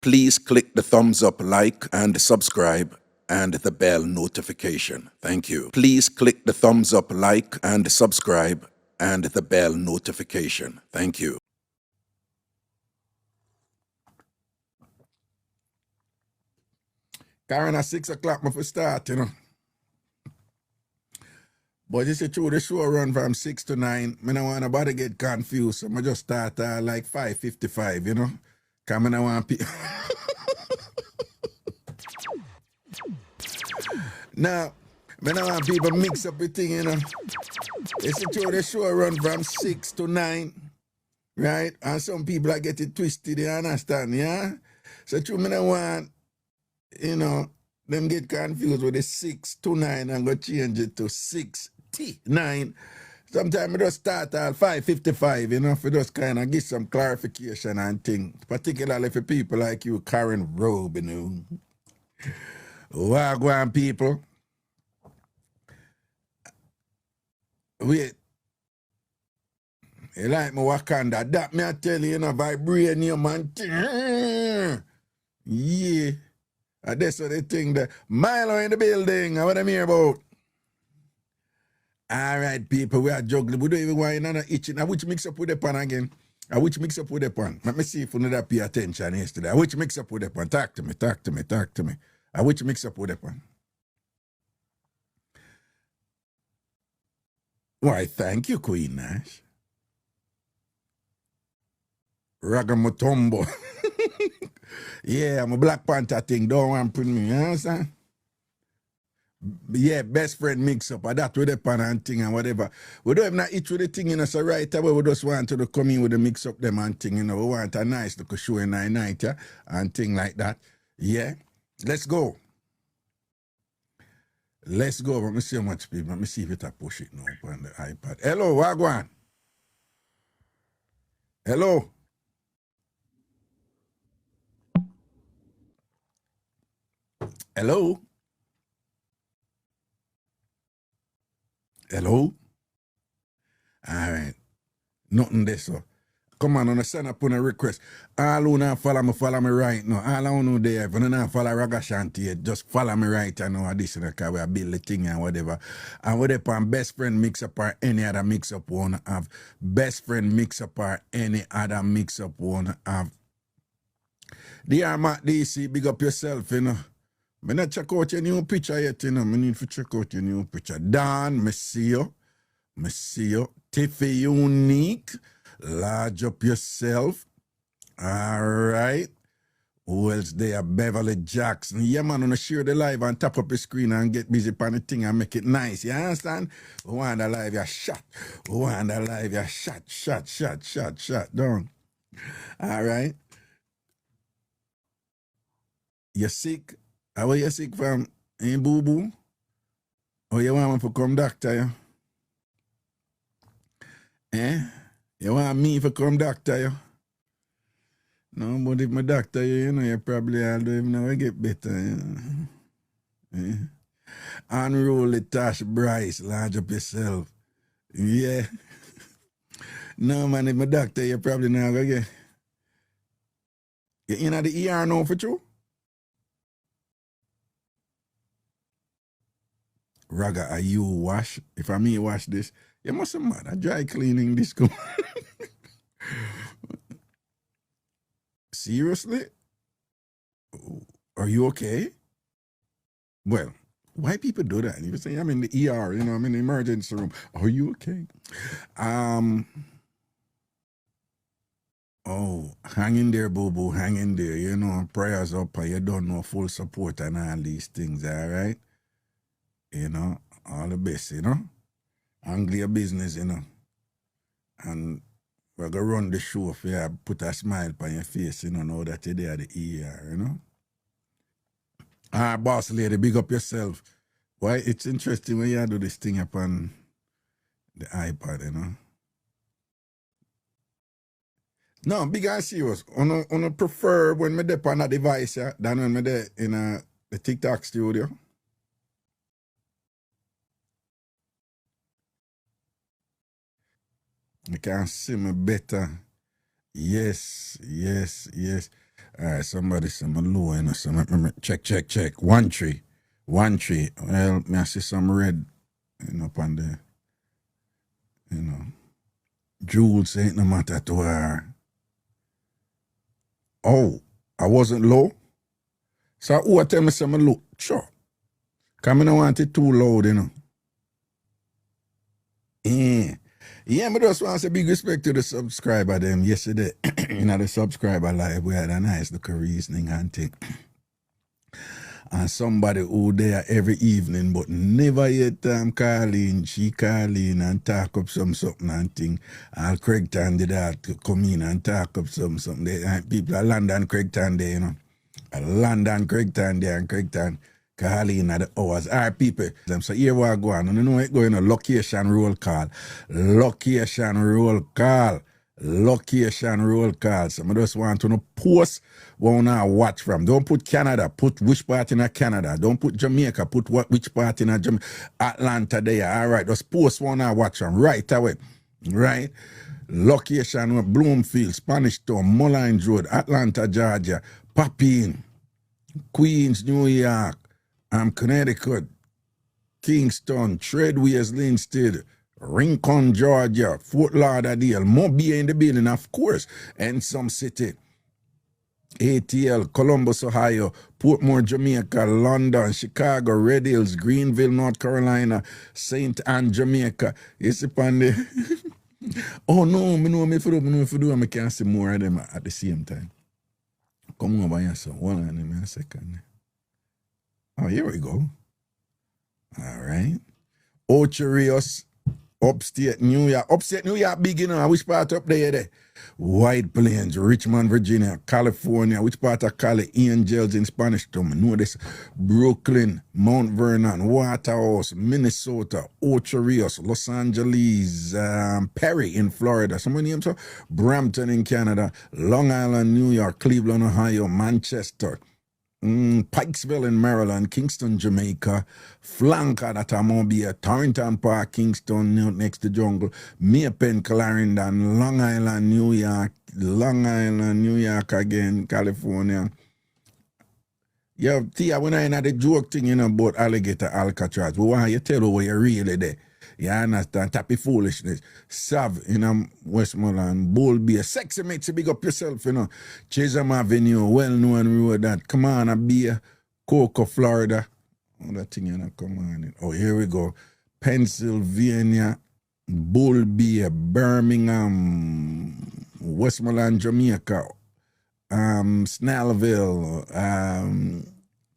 Please click the thumbs up, like, and subscribe, and the bell notification. Thank you. Please click the thumbs up, like, and subscribe, and the bell notification. Thank you. Karen, at 6 o'clock, I start, you know. But you see, through the show run from 6 to 9, I don't want nobody get confused, so I just start like 5:55, you know. Because I don't want people... Now, I don't want people mix up the thing, you know. You see, through the show run from 6 to 9, right? And some people are getting twisted, you understand, yeah? So through me don't want, you know, them get confused with the 6 to 9 and go change it to 6 to 9. Sometimes I just start at 5:55, you know, for just kind of give some clarification and things, particularly for people like you, Karen Robe, you know. Wagwan people. Wait. You like me Wakanda? That me I tell you, you know, vibranium and yeah. And that's what they think that Milo in the building. What I'm here about. All right, people, we are juggling. We don't even want another itching. Now, which mix up with the pan again? Which mix up with the pan? Let me see if you know that pay attention yesterday. Which mix up with the pan? Talk to me. Which mix up with the pan? Why, thank you, Queen Nash. Ragamutombo. Yeah, I'm a Black Panther thing. Don't want to put me, you understand? Yeah, best friend mix up. That with the pan and thing and whatever. We don't have not each with the thing, you know, so right away we just want to come in with the mix up them and thing, you know. We want a nice little show in night, yeah, and thing like that. Yeah. Let's go. Let's go. Let me see how much people. Let me see if it push it now on the iPad. Hello, Wagwan. Hello. Hello. Hello. All right. Nothing there, so. Come on send up on a request. All who not follow me right now. All who know there, if you not follow Ragashanti yet, just follow me right now. This because we build the thing and whatever. And whatever on best friend mix up or any other mix up one have. Best friend mix up or any other mix up one have. Dear Matt DC, big up yourself, you know. I not check out your new picture yet, you know. I need to check out your new picture. Dan, me see you. Tiffy Unique. Large up yourself. All right. Who else there? Beverly Jackson. Yeah, man, wanna share the live and tap up the screen and get busy on the thing and make it nice. You understand? Who want the live, you shot. Who want the live, you shot. Down. All right. You sick? How are you sick from? Ain't boo-boo? Or you want me to come doctor, yeah? You want me to come doctor, yeah? No, but if my doctor, you know, you probably all don't even know I get better. You know? Unroll the Tash Bryce, large up yourself. Yeah. No, man, if my doctor, you probably not going to get. You in the ER now for true? Raga, are you wash? If I me wash this, you must have mad. I dry cleaning this. Seriously? Are you okay? Well, why people do that? You say I'm in the ER, you know, I'm in the emergency room. Are you okay? Oh, hang in there, boo-boo, hang in there. You know, prayers up, you don't know full support and all these things, all right? You know, all the best, you know? Handle your business, you know? And we're going to run the show for you, put a smile on your face, you know that you're there at the ER, you know? Boss lady, big up yourself. Why, it's interesting when you do this thing upon the iPad, you know? No, big and serious. I prefer when me dep on a device than when me there in the TikTok studio. You can see me better. Yes. All right, somebody say my low, you know, so check. 1 3. 1 3. Well, I see some red, you know, upon the, you know. Jules ain't no matter to her. Oh, I wasn't low? So who tell me some low? Sure. Because I don't want it too loud, you know. Yeah, but just want to say big respect to the subscriber them yesterday. You know, the subscriber live, we had a nice little reasoning and thing. And somebody who there every evening, but never yet she call in and talk up something and thing. And Craigton did that to come in and talk up something. People are London Craigton there, you know. London Craigton there and Craigton call in at the hours. All right, people. So here we go on. You know it going on location roll call. Location roll call. Location roll call. So I just want to know post what you want to watch from. Don't put Canada. Put which part in Canada. Don't put Jamaica. Put which part in Jamaica. Atlanta there. All right. Just post what you want to watch from right away. Right? Location Bloomfield, Spanish Town, Mullines Road, Atlanta, Georgia, Papine, Queens, New York, Connecticut, Kingston, Treadways, Linstead, Rincon, Georgia, Fort Lauderdale, Mobile in the building, of course, and some city. ATL, Columbus, Ohio, Portmore, Jamaica, London, Chicago, Red Hills, Greenville, North Carolina, St. Anne, Jamaica. You see, Pandy? Oh no, me know if I do, I can't see more of them at the same time. Come over here, so hold on a second. Oh, here we go. All right. Ocherios, upstate New York. Upstate New York, big, you know. Which part up there? White Plains, Richmond, Virginia, California. Which part of Cali? Angels in Spanish Town. Know this. Brooklyn, Mount Vernon, Waterhouse, Minnesota, Ocherios, Los Angeles, Perry in Florida. Some names are Brampton in Canada, Long Island, New York, Cleveland, Ohio, Manchester. Pikesville in Maryland, Kingston, Jamaica, Flanker, that Mobile, Torrington Park, Kingston, next to Jungle, Maypen, Clarendon, Long Island, New York again, California. Yeah, Tia, when I had the joke thing, you know, about alligator Alcatraz, but why you tell her where you're really there? You understand? Tappy foolishness. Sav in Westmoreland, Bull Beer. Sexy makes you big up yourself, you know. Chisholm Avenue, well-known road that. Come on, a beer. Cocoa, Florida. Oh, that thing, you know, come on. Oh, here we go. Pennsylvania, Bull Beer, Birmingham, Westmoreland, Jamaica, Snellville,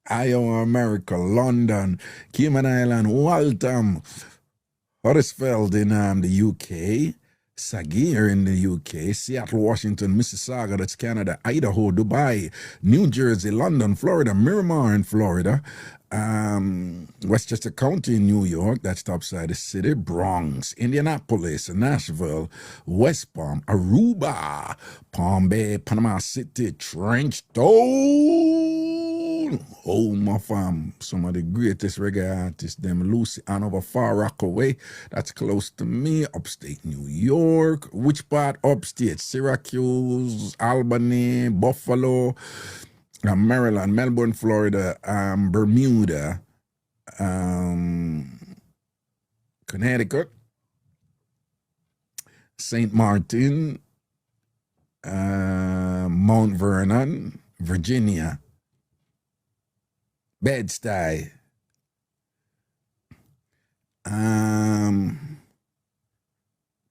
Iowa, America, London, Cayman Island, Waltham, Huddersfield in the UK, Sagir in the UK, Seattle, Washington, Mississauga, that's Canada, Idaho, Dubai, New Jersey, London, Florida, Miramar in Florida, Westchester County in New York, that's topside the city, Bronx, Indianapolis, Nashville, West Palm, Aruba, Palm Bay, Panama City, Trenchtown, oh my fam, some of the greatest reggae artists, them Lucy Hanover, Far Rockaway, that's close to me, upstate New York. Which part upstate? Syracuse, Albany, Buffalo, Maryland, Melbourne, Florida, Bermuda, Connecticut, St. Martin, Mount Vernon, Virginia, Bed-Stuy,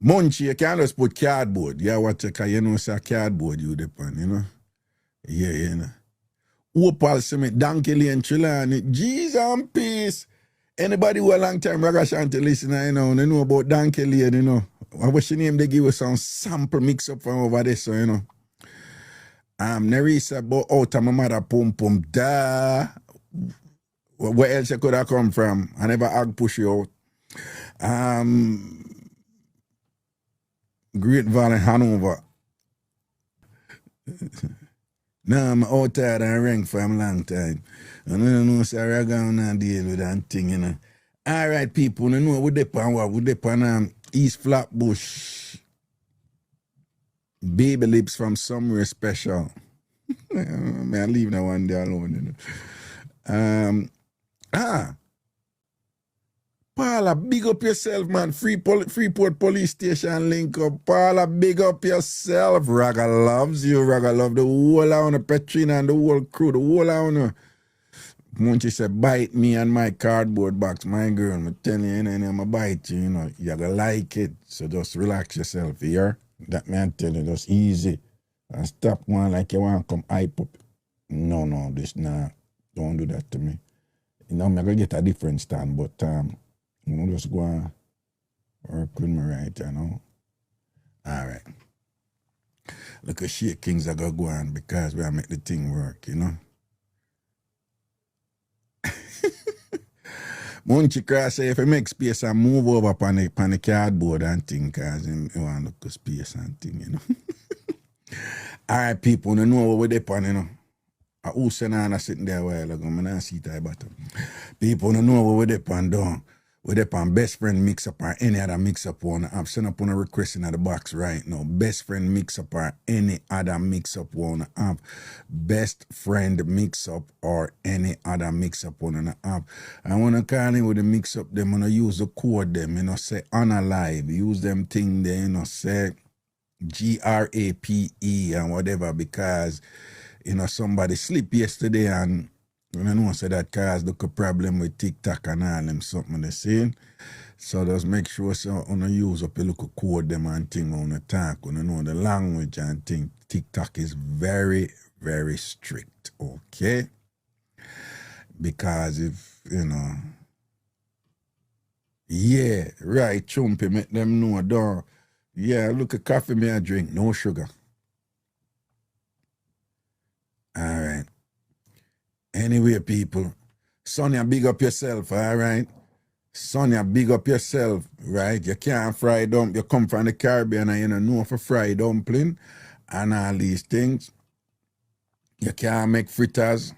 Munchie, you can't just put cardboard. Yeah, what you know, say cardboard you depend, you know? Yeah, you know. Opal Cement, Donkey Lane, Trelawney, Jesus and peace. Anybody who a long time Ragashanti listener, you know, they know about Donkey Lane, you know. What's your name? They give us some sample mix up from over there, so, you know. Nerissa, but out of my mother, pum pum, da. Where else you could have come from? I never ag push you out. Great Valley, Hanover. Now I'm out there and ring for a long time. And I don't know, so I'm going to deal with that thing, you know. All right, people, you know, we depend what? We depend East Flatbush. Baby lips from somewhere special. Man, I leave that one day alone. You know. Paula, big up yourself, man. Freeport Police Station link up. Paula, big up yourself. Raga loves you. Raga love the whole owner, Petrina and the whole crew, the whole owner. Once you say, bite me and my cardboard box, my girl, I'm telling you, and I'm going to bite you, you know. You're going to like it. So just relax yourself here. That man tell you, just easy. And stop one like you want to come hype up. No, this not. Don't do that to me. You know, I'm going to get a different stand, but you know, just go and work with me right, you know. All right. Look at shit Kings are going to go on because we make the thing work, you know. Munchy Cross say if I make space and move over upon the cardboard and thing, because you want to look at space and thing, you know. All right, people, you know what we're depending, you know. Who sent on sitting there a while ago, I don't see that bottom. People don't know what we're depending. We're depending best friend Mixup or any other Mixup one. I've sent up on a request in the box right now. Best friend Mixup or any other Mixup one app. Best friend Mixup or any other Mixup one on the app. I want to call in with the Mixup them, and use the code them, you know, say unalive. Use them thing there, you know, say GRAPE and whatever, because you know, somebody sleep yesterday and you know, say that caused a problem with TikTok and all them something they saying. So just make sure so you use up a look code them and thing on the talk, you know the language and thing. TikTok is very, very strict, okay? Because if, you know, yeah, right, chumpy, make them know, don't. Yeah, look at coffee me I drink, no sugar. All right. Anyway, people, Sonia, big up yourself, all right? Sonia, big up yourself, right? You can't fry dumpling. You come from the Caribbean and you don't know for fry dumpling and all these things. You can't make fritters.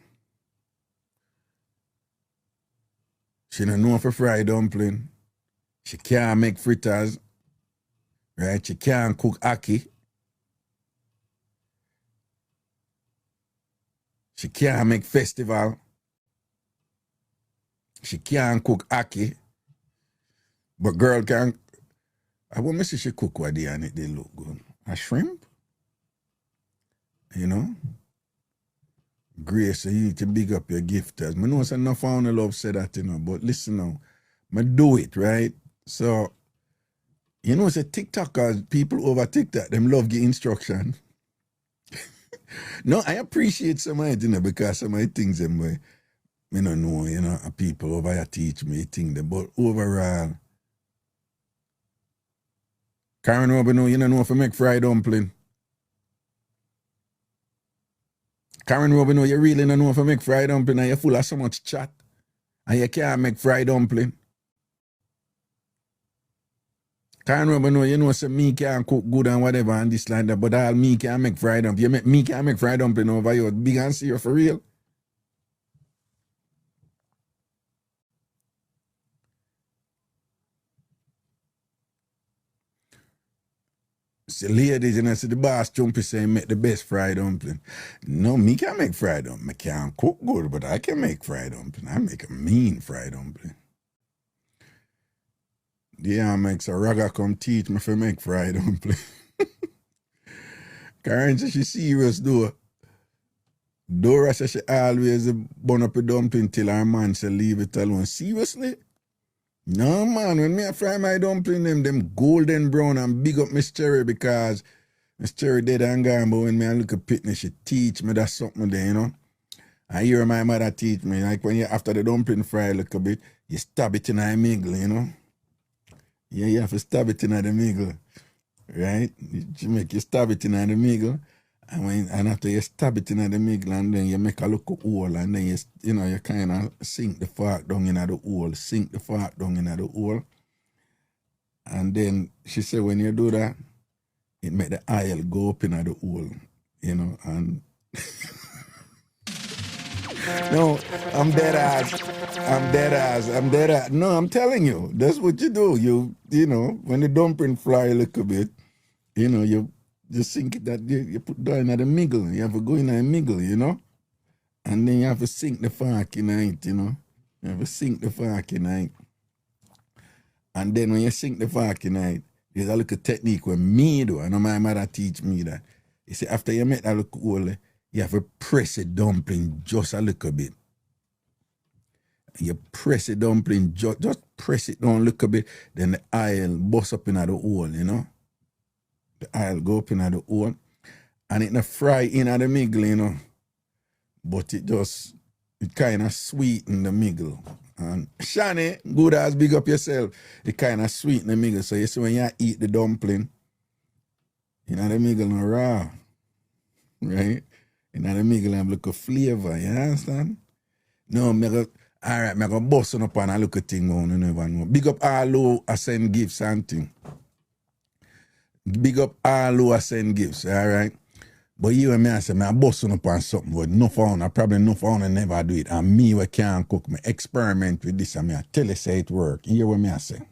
She don't know for fry dumpling. She can't make fritters, right? She can't cook ackee. She can't make festival. She can't cook ackee. But girl can. I want to see she cook what they and it they look good. A shrimp? You know? Grace, you need to big up your gifters. I know it's enough found love say that, you know, but listen now. I do it, right? So, you know, it's a TikTokers, people over TikTok, them love the instruction. No, I appreciate some of it, you know, because some of the things them way, I don't know, you know, people over here teach me things, but overall, Karen Robin, you don't know if I make fried dumpling. Karen Robin, you really don't know if I make fried dumpling and you're full of so much chat and you can't make fried dumpling. Karen Robin, you know, say me can't cook good and whatever and this like that, but all me can make fried dumpling. Me can't make fried dumpling over here. Big and serious for real. See, ladies, you know, see the boss Chumpy say make the best fried dumpling. No, me can't make fried dumpling. I can't cook good, but I can make fried dumpling. I make a mean fried dumpling. Yeah, makes a Raga come teach me to make fried dumpling. Karen says she serious though. Dora says she always burn up a dumpling till her man say leave it alone. Seriously? No, man, when me I fry my dumpling, them golden brown and big up Miss Cherry because Miss Cherry dead and gone, but when me I look at Pitney, she teach me that something there, you know. I hear my mother teach me, like when you after the dumpling fry a little bit, you stab it in a middle, you know. Yeah, you have to stab it in the middle, right? You stab it in the middle, and after you stab it in the middle, and then you make a little hole, and then you kind of sink the fork down in the hole, and then she said when you do that, it make the oil go up in the hole, you know, and no, I'm dead ass. No, I'm telling you, that's what you do. You know, when the dumpling fry a little bit, you know, you just sink it that you put down at the middle. You have to go in the middle, you know? And then you have to sink the fork in it, you know? You have to sink the fork in it. And then when you sink the fork in it, there's a little technique where me do. I know my mother teach me that. You see, after you make that little hole, you have to press the dumpling just a little bit. You press the dumpling, just press it down a little bit, then the oil bust up in the hole, you know? The oil go up in the hole, and it not fry in the middle, you know? But it kind of sweeten the middle. And Shani, good as big up yourself, it kind of sweeten the middle. So you see when you eat the dumpling, you know the middle no raw, right? You know the middle have look of flavor, you understand? No, all right, I'm going to bust on up and I look at thing on, you never know. Big up all who I send gifts and thing. Big up all who I send gifts, all right? But you and me, I say, I bust on up on something, but no fun, I probably no fun and never do it. And me, we can't cook, me experiment with this, and I tell you say it work. You hear what me I say?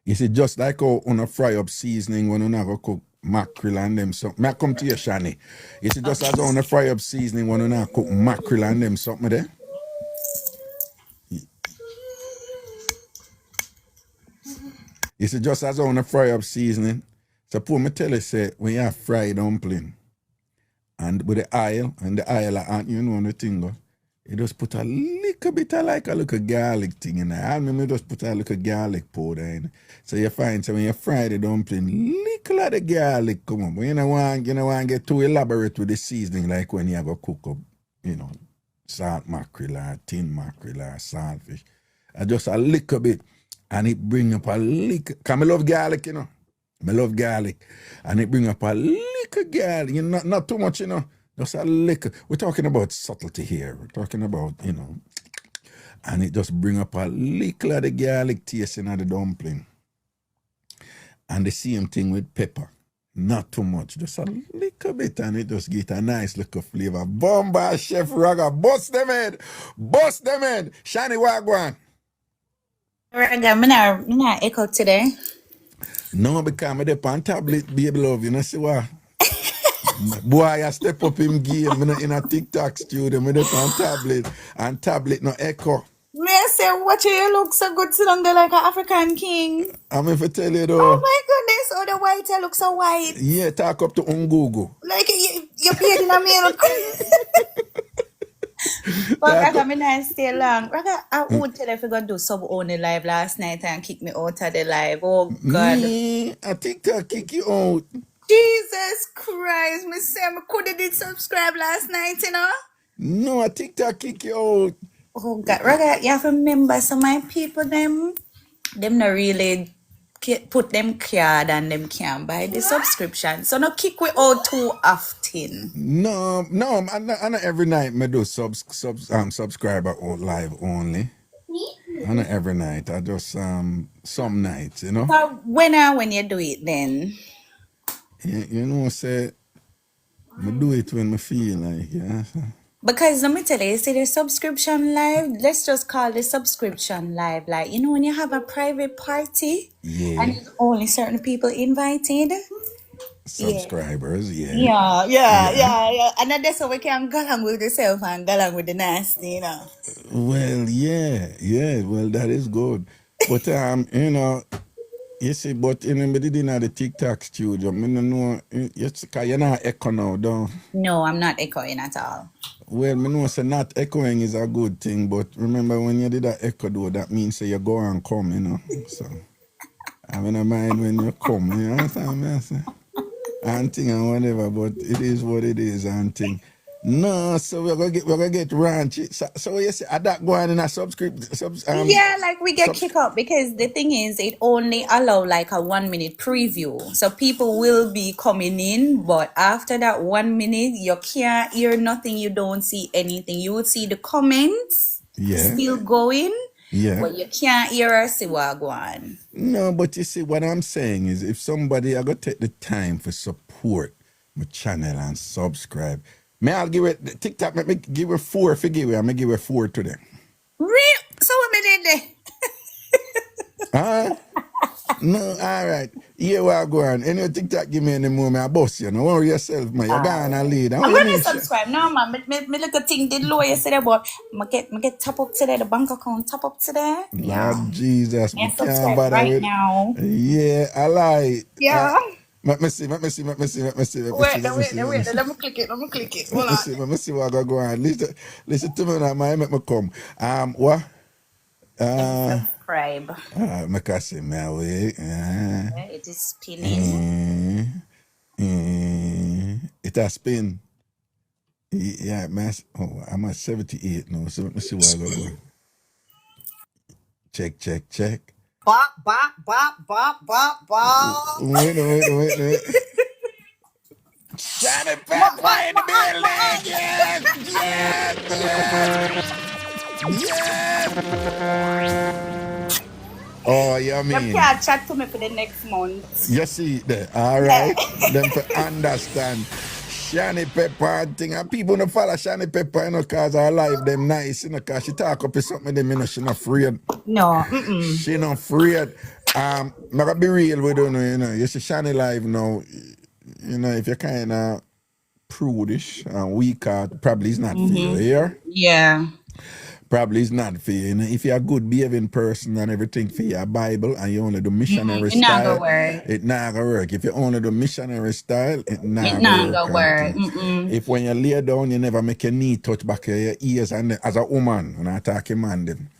You see, just like how on a fry up seasoning when you not go cook mackerel and them something. I come to you, Shani. You see, just as on a fry up seasoning when you not cook mackerel and them something there. You see, just as on a fry up seasoning. Suppose me tell you, say, when you have fried dumpling, and with the oil, and the oil, you know the thing, you just put a little bit of like a little garlic thing in there. I remember just put a little garlic powder in. So you find, so when you fry the dumpling, little of the garlic come up. But you don't want to get too elaborate with the seasoning, like when you have a cook up, you know, salt mackerel or tin mackerel or saltfish. Just a little bit, and it bring up a little, because I love garlic, you know. I love garlic. And it bring up a little garlic, you know, not too much, you know. Just a little. We're talking about subtlety here. We're talking about, you know. And it just bring up a little of the garlic taste in the dumpling. And the same thing with pepper. Not too much. Just a little bit. And it just get a nice little flavor. Bomba, Chef Raga. Bust them head. Bust them head. Shiny Wagwan. Raga, I'm not echo today. No, because I'm there on tablet, baby love. You know, see what? Boy, I step up in game in a TikTok studio. I'm there on tablet. And tablet no echo. May I say, watch you look so good, sit down there like an African king. I'm going to tell you though. Oh my goodness, oh the white hair look so white. Yeah, talk up to Ungugu. Like you paid in a milk. But Raga, I'm not stay long. Raga, I would tell if you gonna do sub only live last night and kick me out of the live. Oh God. I TikTok kick you out. Jesus Christ, me say I could have did subscribe last night, you know? No, I TikTok kick you out. Oh God, Raga, you have to remember some of my people them not really put them card and them can't buy the subscription. So no kick we out too often. No, I not every night me do subscriber live only. I not every night. I just some nights, you know. So when you do it then? You know, say me do it when me feel like, yeah. Because let me tell you, see the subscription live, let's just call the subscription live. Like, you know, when you have a private party and it's only certain people invited. Subscribers, Yeah. And then that's how we can go along with yourself and go along with the nasty, you know. Well, well, that is good. But, you know, you see, but in the TikTok studio, I don't know, because you're not echo now, don't. No, I'm not echoing at all. Well, I know so not echoing is a good thing, but remember when you did that echo though, that means say you go and come, you know. So I don't mind when you come, you understand me? I say? And thing and whatever, but it is what it is and thing. No, so we're gonna get ranchy. So you say that going in a yeah, like we get kicked out because the thing is it only allow like a 1 minute preview. So people will be coming in, but after that 1 minute you can't hear nothing, you don't see anything. You would see the comments still going. Yeah. But you can't hear or see what going. No, but you see what I'm saying is if somebody I gotta take the time for support my channel and subscribe. May I'll give it TikTok, let me give it 4 if you give it. I'm gonna give it 4 today. Real? So what me did there? No, all right. Here we are going. Any TikTok give me any more, I boss you. No worry yourself, man. You're gonna lead. I'm What you gonna mean? subscribe. No, man. Me look at thing did low yesterday, but I get top up today. The bank account top up today. Yeah. Lord Jesus, Yeah, me can't subscribe bother right with. now. Yeah, I like. Yeah. Let me see. Let me see. Let me see. Let me see. Let me see. Wait, Let me see. Let me see. let me click it. Let me click it. Hold Let me on. see. Let me see what I go on. Listen to me now. Man, make me come. What? Subscribe. Make I see my way. Okay, it is spinning. It has been. Yeah, man. Oh, I'm at 78 now. So let me see what I go on. Check. Bop, bop, bop, bop, bop, bop. Wait. Johnny Pepper in the building! Yes! Oh, you You mean? can't chat to me for the next month. You see there, all Yeah. right? Them for understand. Shani Pepper thing, and people don't follow Shani Pepper, you know, because her life them nice, you know, because she talk up with something them, you know, she not afraid. No. She not afraid. I'm gonna be real with you, you know. You see Shani live now, you know, if you're kind of prudish and weak, probably it's not for you, here. Yeah. Probably it's not for you. You know, if you're a good behaving person and everything for your Bible and you only do missionary It not style, gonna work. it not gonna work. If you only do missionary style, it It not not gonna gonna work. work. If when you lay down, you never make your knee touch back your ears, and as a woman, when I talk a man, them.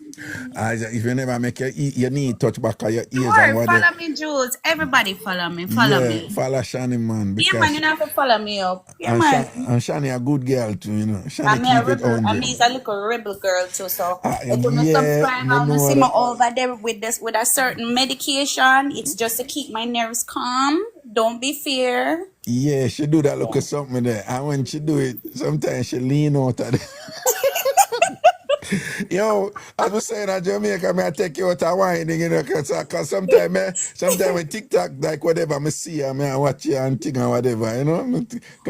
If you never make your knee touch back your ears and Sure, whatever. follow me, Jules. Everybody follow me. Follow Yeah, me. follow Shani, man, Yeah, man, because you have to follow me up. Yeah, and man. Shani a good girl too, you know. Shani I'm a keep it rebel. I'm 100. a little rebel girl too. So if you Yeah, subscribe, me I'm gonna know see me that. over there with this with a certain medication. It's just to keep my nerves calm. Don't be fear. Yeah, she do that look of something there. And when she do it, sometimes she lean out of it. Yo, as we saying in Jamaica, I take you out of whining, you know, because sometimes when TikTok, like whatever, I see her, I watch you and thing or whatever, you know.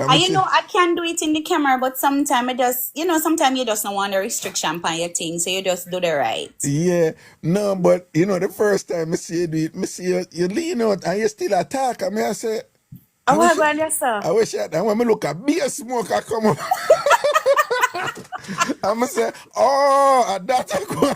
And you know, I can do it in the camera, but sometimes I just, sometimes you just don't want a restriction on your thing, so you just do the right. Yeah, no, but you know, the first time I see you do it, I see you lean out and you still attack. I say, Oh, what about yourself? I wish I, and when I look at beer smoke, I come up. I'm going to say, oh, that's a go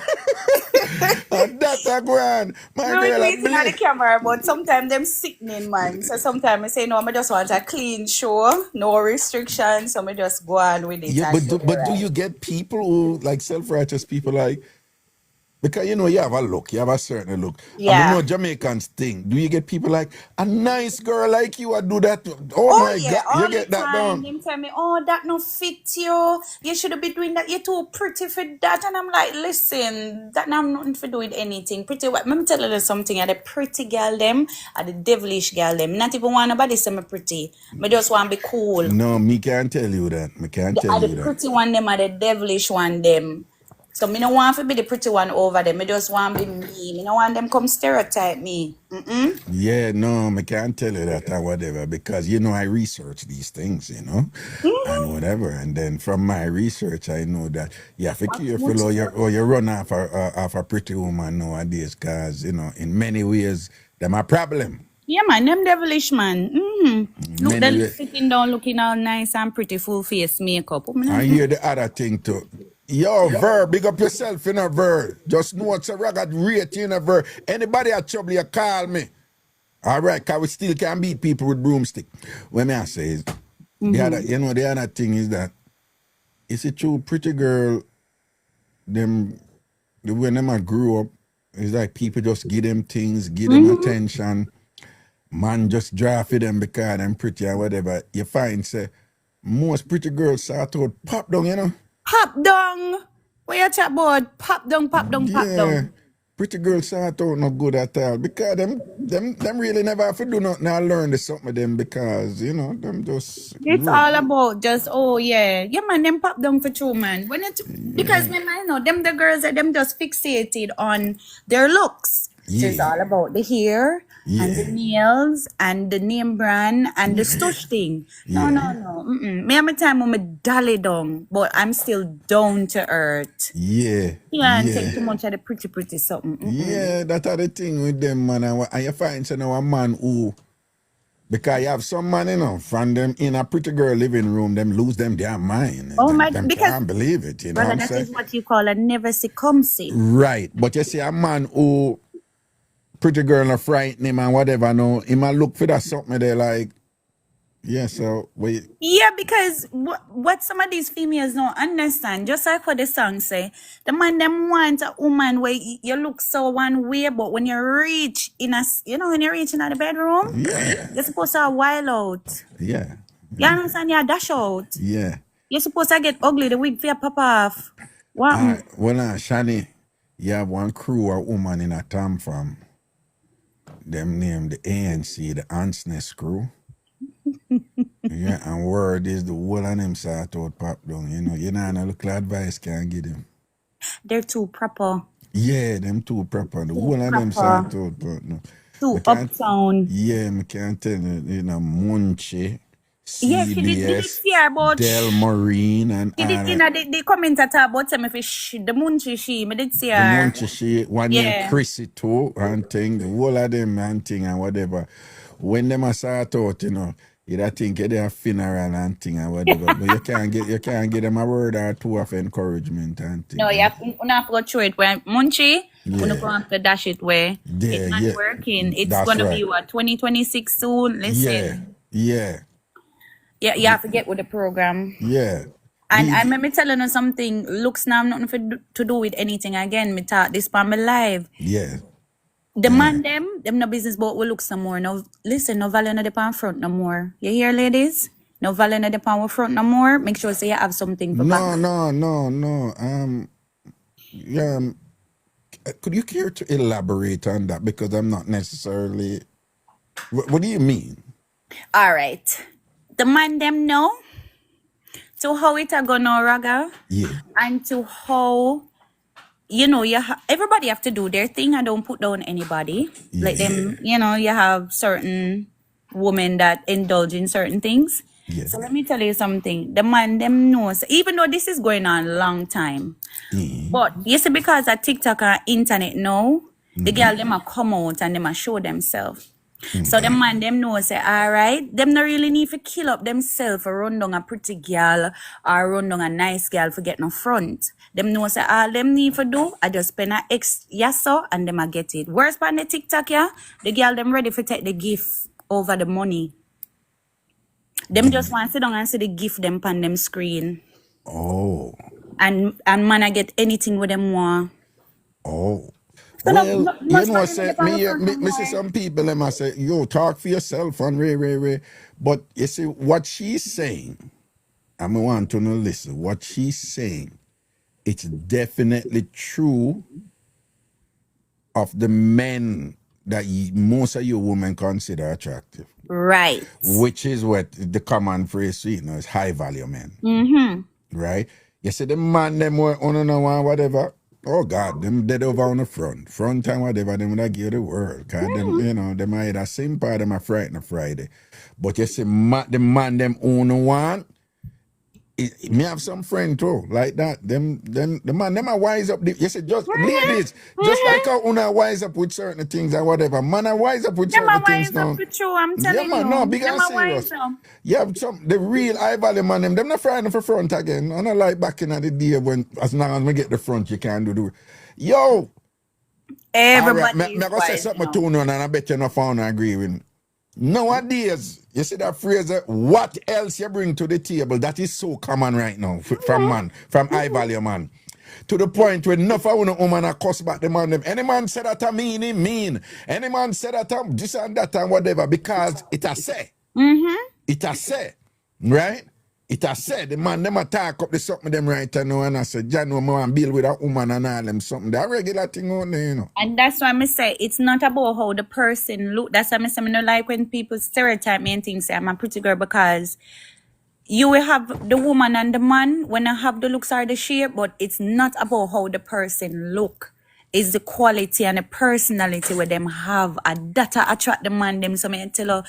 that's a go on. My No, we girl, do I it in the believe. camera, but sometimes them sickening, man. So sometimes I say, no, I just want a clean show, no restrictions, so I just go on with it Yeah, and do the do right. you get people who, like self-righteous people, like, because you know you have a look, you have a certain look. I mean, no Yeah. Jamaicans thing. Do you get people like a nice girl like you? I do that. Oh Oh my yeah, God, you all the get that time. down. Them tell me, oh, that no fit you. You should be doing that. You're too pretty for that. And I'm like, listen, that now nothing to do with anything. Pretty what? Let me tell you something. Are the pretty girl them, are the devilish girl them. Not even want nobody say me pretty. I just want to be cool. No, me can't tell you that. Me can't tell Are the you that. pretty one them, are the devilish one them. So me no want to be the pretty one over them. Me just want to be me. Me no want them come stereotype me. Yeah, no, I can't tell you that or whatever because you know I research these things, you know, and whatever. And then from my research, I know that you have to be careful or you run off a pretty woman nowadays because you know in many ways them a problem. Yeah, man, them devilish man. Look, Many them ways. sitting down looking all nice and pretty, full face makeup. I hear the other thing too. Yo, Ver, big up yourself in a Ver. Just know it's a rugged rate in a Ver. Anybody at trouble, you call me. All right, because we still can beat people with broomstick. What may I say is, the other thing is that, it's a true pretty girl, them, the way them a grew up, it's like people just give them things, give them attention. Man just draw for them because them pretty or whatever. You find, say, most pretty girls start out pop down, you know? Pop down. What you chat about? Pop down, pop down, pop Yeah. down. Pretty girls start out not good at all because them really never have to do nothing and learn the something of them because, you know, them just It's all about just, oh yeah. Yeah, man, them pop down for true, man. Because, man, I know, them just fixated on their looks. So it's all about the hair, and the Yeah. nails and the name brand and the stush thing. No, Yeah. no, no. Me have my time when me dolly down, but I'm still down to earth. Yeah. Yeah, and take Yeah. too much of the pretty something. Yeah, that are the thing with them, man. And you find say now a man who, because you have some man, from them in a pretty girl living room, them lose them damn mind. Oh my, Them because can't believe it, you know what brother, I'm that saying? is what you call a never succumb. Right. But you see a man who, pretty girl not frighten him and whatever, no, he might look for that something there like, yeah, so wait. Yeah, because what some of these females don't understand, just like what the song say, the man them want a woman where you look so one way, but when you reach when you reach in the bedroom, Yeah. you're supposed to wild out. Yeah. You understand? You dash out. Yeah. You're supposed to get ugly, the wig for your pop off. What? Well, Shani, you have one crew of woman in a TamFam. Them named the ANC, the Ansness crew. Yeah, and word is the whole of them sort out pop down. You know, look like advice can give them. They're too proper. Yeah, them too proper. The whole of them sort out pop no. Too uptown. Yeah, I can't tell you, Munchie, Yeah, she did CBS, fear about Delmarine, and He did, the comments at about him if the munchie she, me did see the her. Munchie she, one Yeah. named Chrissy too, and thing, the whole of them and thing and whatever. When them a sort out, you think they a funeral and thing and whatever, but you can't get them a word or two of encouragement and thing. No, you have to go through it where munchie, Yeah. when you go have to dash it where Yeah, it's not yeah. working. It's That's gonna right. be what 2026 soon. Listen. Yeah. Yeah, you have to get with the program. Yeah. And I remember telling you something, looks now nothing to do with anything. Again, me talk this for my live. Yeah. The man them no business but we look some more. No, listen, no value no the front no more. You hear, ladies? No value no the front no more. Make sure say you have something for back. No. Could you care to elaborate on that? Because I'm not necessarily. What do you mean? All right. The man them know to how it a go now, Raga. Yeah. And to how everybody have to do their thing and don't put down anybody. Like them, you have certain women that indulge in certain things. Yeah. So let me tell you something. The man them knows, even though this is going on a long time, but you see, because of TikTok and internet now, the girl them a come out and them a show themselves. So the man them know say, all right, them not really need to kill up themselves or run down a pretty girl or run down a nice girl for get no front. Them know say all them need to do, I just spend a so and them a get it. Worse part the TikTok, yeah, the girl them ready for take the gift over the money. Them just want to sit down and see the gift them pan them screen. Oh. And man I get anything with them want. Oh. So Well, no, say me see some people them I say, yo, talk for yourself and Ray. But you see what she's saying, I want to know listen, what she's saying, it's definitely true of the men that most of you women consider attractive. Right. Which is what the common phrase is high value men. Right? You see the man them more on whatever. Oh God, them dead over on the front time whatever, them would give the world. Cause them, them either simple, them are frightened Friday. But you see, the man them own one. Me have some friend too, like that. The man, them are wise up. You see, just ladies, just like how una wise up with certain things and whatever. Man, are wise up with certain things now. True, I'm telling you. No, big and serious. Yeah, the real high value man, them not frightened for front again. I not like back in the day when as long as we get the front, you can't do the. Yo, everybody. Right, me go say something to you, and I bet you no found agree with me. Nowadays, you see that phrase, what else you bring to the table? That is so common right now from high value man. To the point where enough of a woman are cuss back the man them. Any man said that I mean, he mean. Any man said that I'm this and that and whatever, because it has say. It has say. Right? It has said the man them attack up the something them right now and I said, John, no man build with a woman and all them something. That regular thing on there, And that's why I say it's not about how the person look. That's why I say I don't like when people stereotype me and think say I'm a pretty girl, because you will have the woman and the man when I have the looks or the shape, but it's not about how the person look. is the quality and the personality where them have. That attract the man them. So me tell you,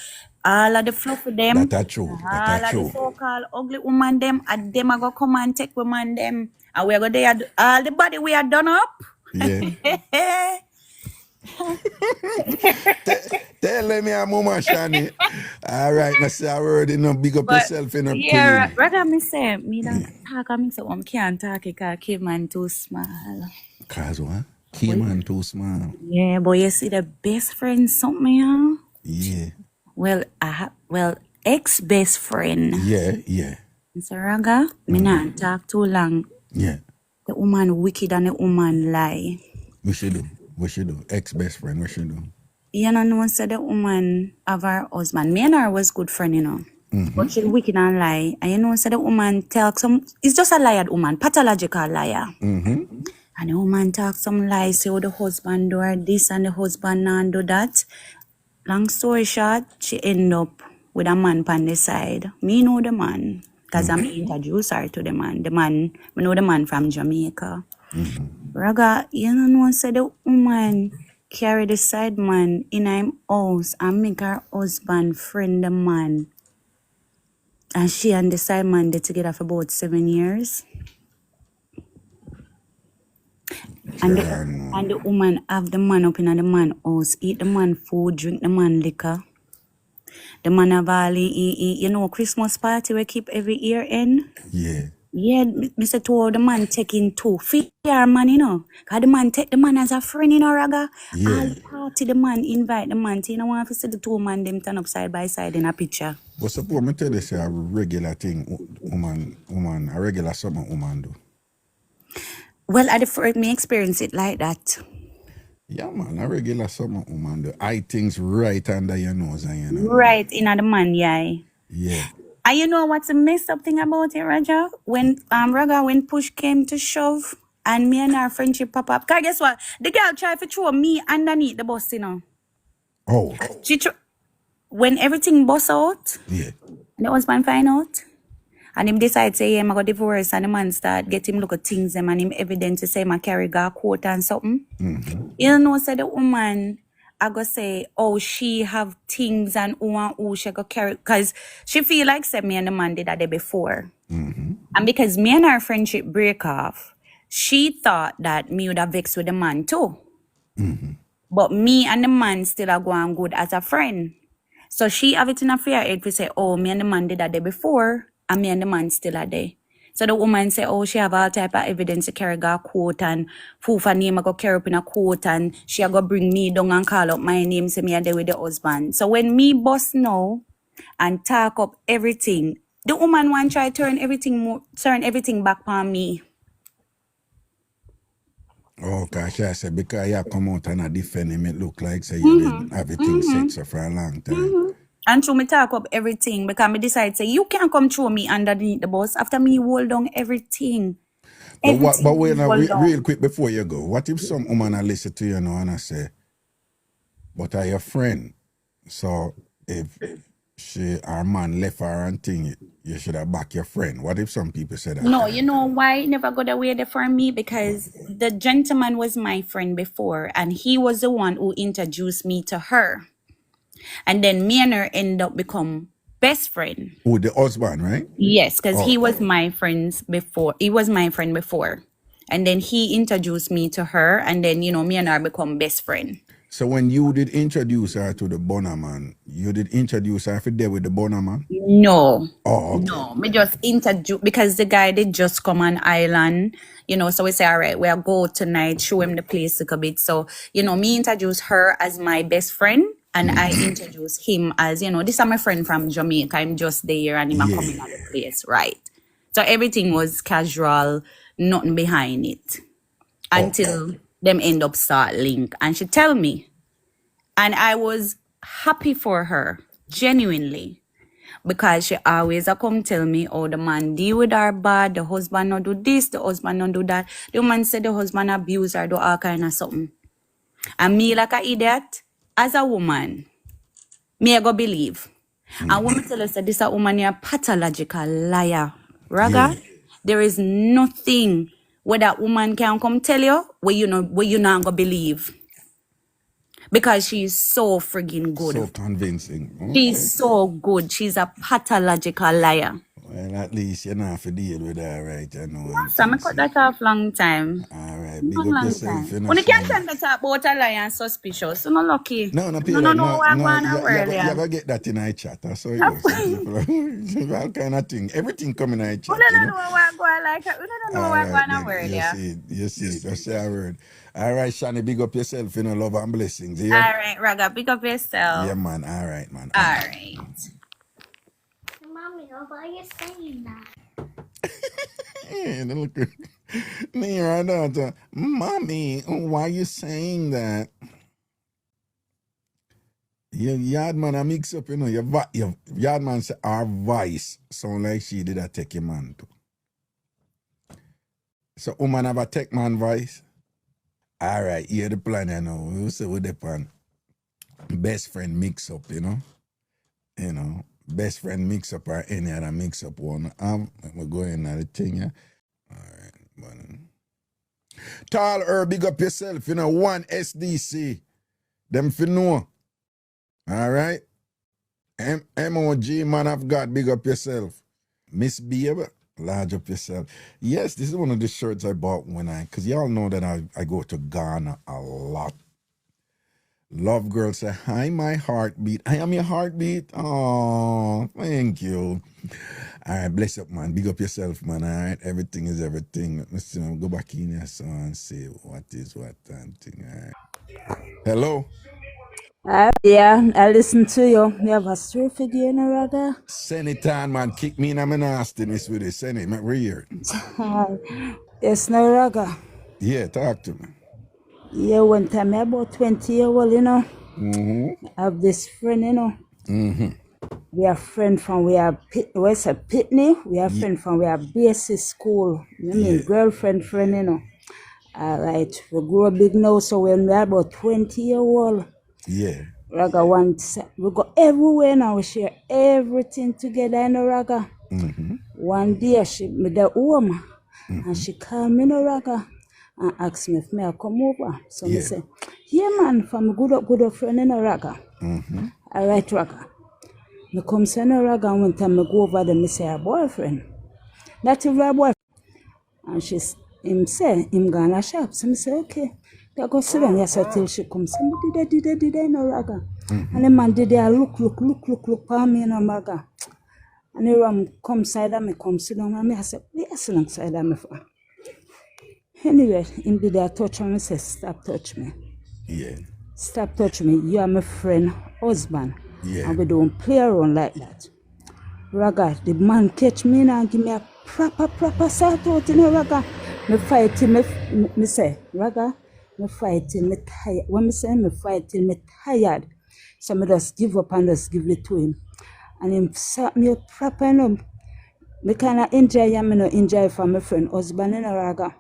all of the fluff with them, That are true. That all are of the true. so-called ugly woman them, and them are gonna come and take woman them. And we're gonna there all the body we are done up. Yeah. Tell me a mama Shani. All right, now say a word, big up But yourself in a yeah, queen. rather me say me don't talk and me say can't talk because caveman too small. Cause what? Cayman too small. Yeah, but you see the best friend something, yeah? Yeah. Well, ex-best friend. Yeah. Mr. Raga, me not talk too long. Yeah. The woman wicked and the woman lie. We should do. Ex-best friend, we should do. You know, said the woman of her husband. Me and her was good friend, you know. But she wicked and lie. And you know, said the woman talk some, it's just a liar woman, pathological liar. And the woman talk some lies, say, oh, the husband do her this and the husband not do that. Long story short, she end up with a man on the side. Me know the man, because I'm introduced her to the man. Me know the man from Jamaica. Raga, you know, said the woman carry the side man in her house and make her husband friend the man. And she and the side man, they together for about 7 years. And the woman have the man up in the man house, eat the man food, drink the man liquor. The man have all you know, Christmas party we keep every year in. Yeah. Yeah, Mr. Tour, the man taking 2 fear man, you know. Cause the man take the man as a friend, you know, Raga. Yeah. All the party, the man invite the man to, you know, want to see the 2 man them turn up side by side in a picture. But suppose me tell you say a regular thing woman, a regular something woman do. Well, at the first me experience it like that. Yeah, man, a regular something woman do. Eye things right under your nose and you know. Right in the man, yeah. Yeah. And you know what's the messed up thing about it, Raja? When Raga, when push came to shove and me and our friendship pop up. Cause guess what? The girl tried to throw me underneath the bus, you know. Oh. When everything bust out, Yeah. and the husband find out, and him decide say, I'm gonna divorce, and the man start get him look at things them and him evidence to say I carry a coat and something. You know, say the woman I go say, oh, she have things and who she go carry, because she feel like said me and the man did that day before. And because me and her friendship break off, she thought that me would have vexed with the man too. But me and the man still are going good as a friend. So she have it in a fear head to say, oh, me and the man did that day before, and me and the man still are there. So the woman say, oh, she have all type of evidence to carry a quote and proof her name I go carry up in a quote and she go bring me down and call up my name, say me a there with the husband. So when me bust now and talk up everything, the woman want try turn everything back on me. Oh, cause I said because you come out and I defend him, it look like say you didn't have everything set so for a long time. And through me talk up everything because me decide say you can't come through me underneath the bus after me hold down everything. But wait now, real quick before you go, what if some woman I listen to you now and I say, but are your friend? So if our man left her and thing, you should have back your friend. What if some people say that? No, you know why it never got away there for me? Because the gentleman was my friend before and he was the one who introduced me to her. And then me and her end up become best friend. Oh, the husband, right? Yes, because he was my friend before. He was my friend before. And then he introduced me to her. And then, you know, me and her become best friend. So when you did introduce her to the Bonner man, you did introduce her for there with the Bonner man? No. Oh, okay. No, me just introduce because the guy did just come on island, you know, so we say, all right, we'll go tonight, show him the place a bit. So, you know, me introduce her as my best friend and I introduce him as, you know, this is my friend from Jamaica. I'm just there and him coming at the place, right? So everything was casual, nothing behind it. Until them end up start link. And she tell me, and I was happy for her, genuinely. Because she always come tell me, oh, the man deal with her bad, the husband not do this, the husband not do that. The woman said the husband abuse her, do all kind of something. And me like an idiot, as a woman, me I go believe. And woman tell us that this a woman is a pathological liar. Raga, there is nothing where that woman can come tell you where you not gonna believe. Because she's so friggin' good. So convincing. Okay. She's so good. She's a pathological liar. Well, at least you're not for deal with that, right? I know. So I cut that off long time. All right, big up yourself. When you can't tell me talk about a liar and suspicious, so no lucky. No, no, people. what No, I'm going to world, you yeah. gotta get that in our chat. I saw you. Some people, all kind of thing. Everything come in our chat. We don't know what I'm going like. We don't know what I'm going to world, yeah. You see, that's our word. All right, Shani, big up yourself, love and blessings. Yeah? All right, Raga, big up yourself. Yeah, man. All right, man. All right. Mommy, why are you saying that? Look at me right now. Mommy, why you saying that? Your yard man a mix up, your yard man say our voice sound like she did a take your man too. So woman have a take man voice. All right, here the plan, We say with the plan. Best friend mix up, Best friend mix up or any other mix up one. We're going at the thing, yeah. All right, man. Tall her, big up yourself, one SDC. Them fi know. All right? MOG, man of God, big up yourself. Miss Babe, large up yourself. Yes, this is one of the shirts I bought because y'all know that I go to Ghana a lot. Love girl say, hi, my heartbeat. I am your heartbeat. Oh, thank you. All right, bless up, man. Big up yourself, man. All right, everything is everything. Let's go back in here so and see what is what and thing. All right. Hello? Yeah, I listen to you. You have a story for you, Raga? Send it on, man. Kick me in my nastiness with it. Send it. We're here. Yes, no, Raga. Yeah, talk to me. Yeah, one time I about 20 years old, Mm-hmm. I have this friend, Mm-hmm. We are friends from where's a Pitney? We are friends from we are basic school. Girlfriend, friend, All right, we grow big now, so when we are about 20 years old, yeah. Raga, we go everywhere now, we share everything together, Raga. Mm-hmm. One day, she made the home, and she called me, Raga, and asked me if I come over. So I say, yeah, man, from good friend, Raga. Mm-hmm. All right, Raga. I come to Raga, and one time I go over there, I say, her boyfriend. That's her boyfriend. And him say, him gonna shop. So I say, okay. I go sit down, yes, till she comes. So did I, no, Raga. Mm-hmm. And the man did there, look, for me, no, Raga. And he come side of me, come sit down, and I said, yes, alongside of me. Anyway, him did there touch me, say, stop touch me. Yeah. Stop touch me. You are my friend, husband. Yeah. And we don't play around like that. Raga, the man catch me now and give me a proper sort out, Raga. Me fight till me say, Raga, me fight till me tired. When me say me fight till me tired, so me just give up and just give it to him. And him sat me up proper, me kinda enjoy him, me no enjoy for my friend husband, Raga.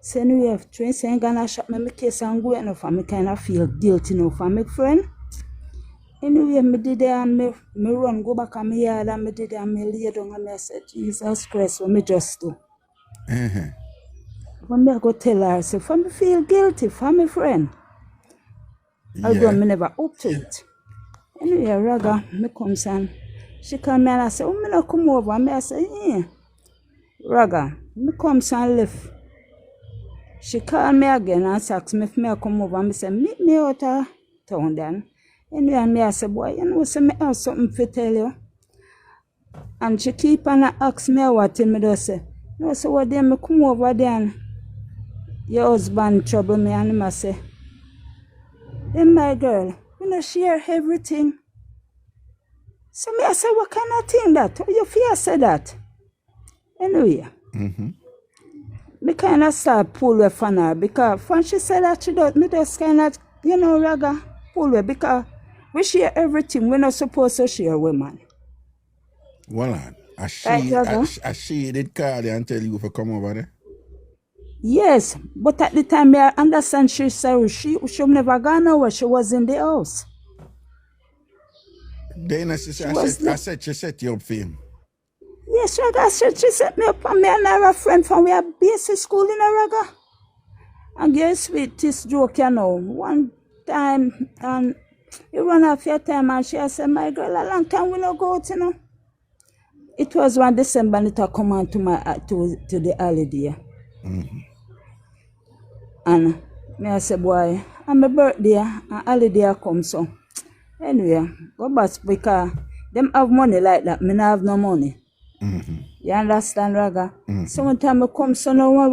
So anyway, if twins ain't gonna shop me case and go enough, and me kinda feel guilty now for my friend. Anyway, me did it and me run, go back on my yard and me did it and me lay down and me said, Jesus Christ, what me just do? Uh-huh. When me go tell her, I say, for me feel guilty for my friend. Although me never up to it. Anyway, Raga, me comes and she call me and I say, oh, me not come over. And me I say, yeah. Raga, me comes and live. She call me again and asks me if me come over. And me say, meet me out of town then. Anyway, and me I say, boy, so me have something to tell you. And she keep on ask me what till me just say, no, so what then me come over there and your husband trouble me and him I say, then my girl, we not share everything. So me I say, what kind of thing that? You fear say that? Anyway, me kind of start pull away from her because when she said that she does, me just kind of, Raga, pull away because we share everything. We're not supposed to share women. Well, she did call you and tell you to come over there? Yes, but at the time I understand she said she never gone nowhere. She was in the house. Then she said she set you up for him. Yes, Raga said she set me up and me and her friend from our basic school in a Raga. And guess with this joke, you know, one time, and you run off your time, and she said, my girl, a long time we no go out, you know. It was one December, and it had come on to my to the holiday. And me I say, boy, and my birthday, and holiday come, so. Anyway, go back because them have money like that, me not have no money. You understand, Raga? So one time I come, so now when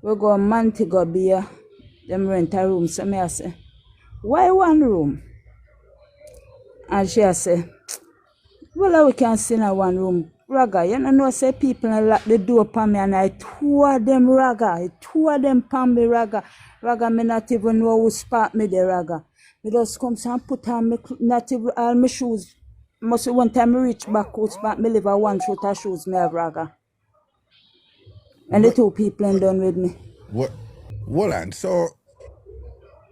we go Montego Bay, them rent a room. So me I say, why one room? And she say, well, we can sit in one room. Raga, you know, say people lock the door upon me and I two of them, Raga. Two of them upon me, Raga. Raga, me not even know who spark me there, Raga. Me just come and put on me, not even all my shoes. Must one time I reach back, who spark me live a one shoot of shoes, me have, Raga. And the two people ain't done with me. What? Hold on. So,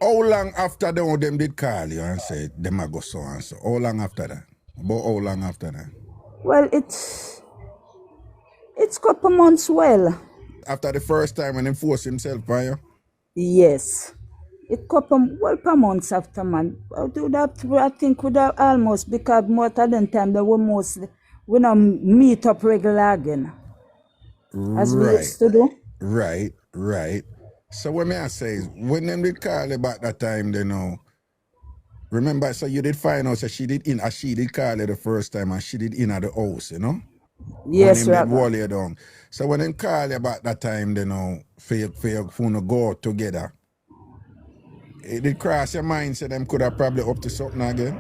how long after them did call you and say them a go so and so? How long after that? About how long after that? Well, it's couple months well. After the first time when he forced himself on you? Yes. It couple per months after, man. I do that, I think, would have almost, because most of the time, we don't meet up regular again. As we used to do. Right. So what may I say is, when them did call you back that time, they know, remember, so you did find out that she did call you the first time and she did in at the house, you know? Yes, when him did Raga. wall you down. So when them call you back that time, they know, for you to go out together, it did cross your mind, so them could have probably up to something again?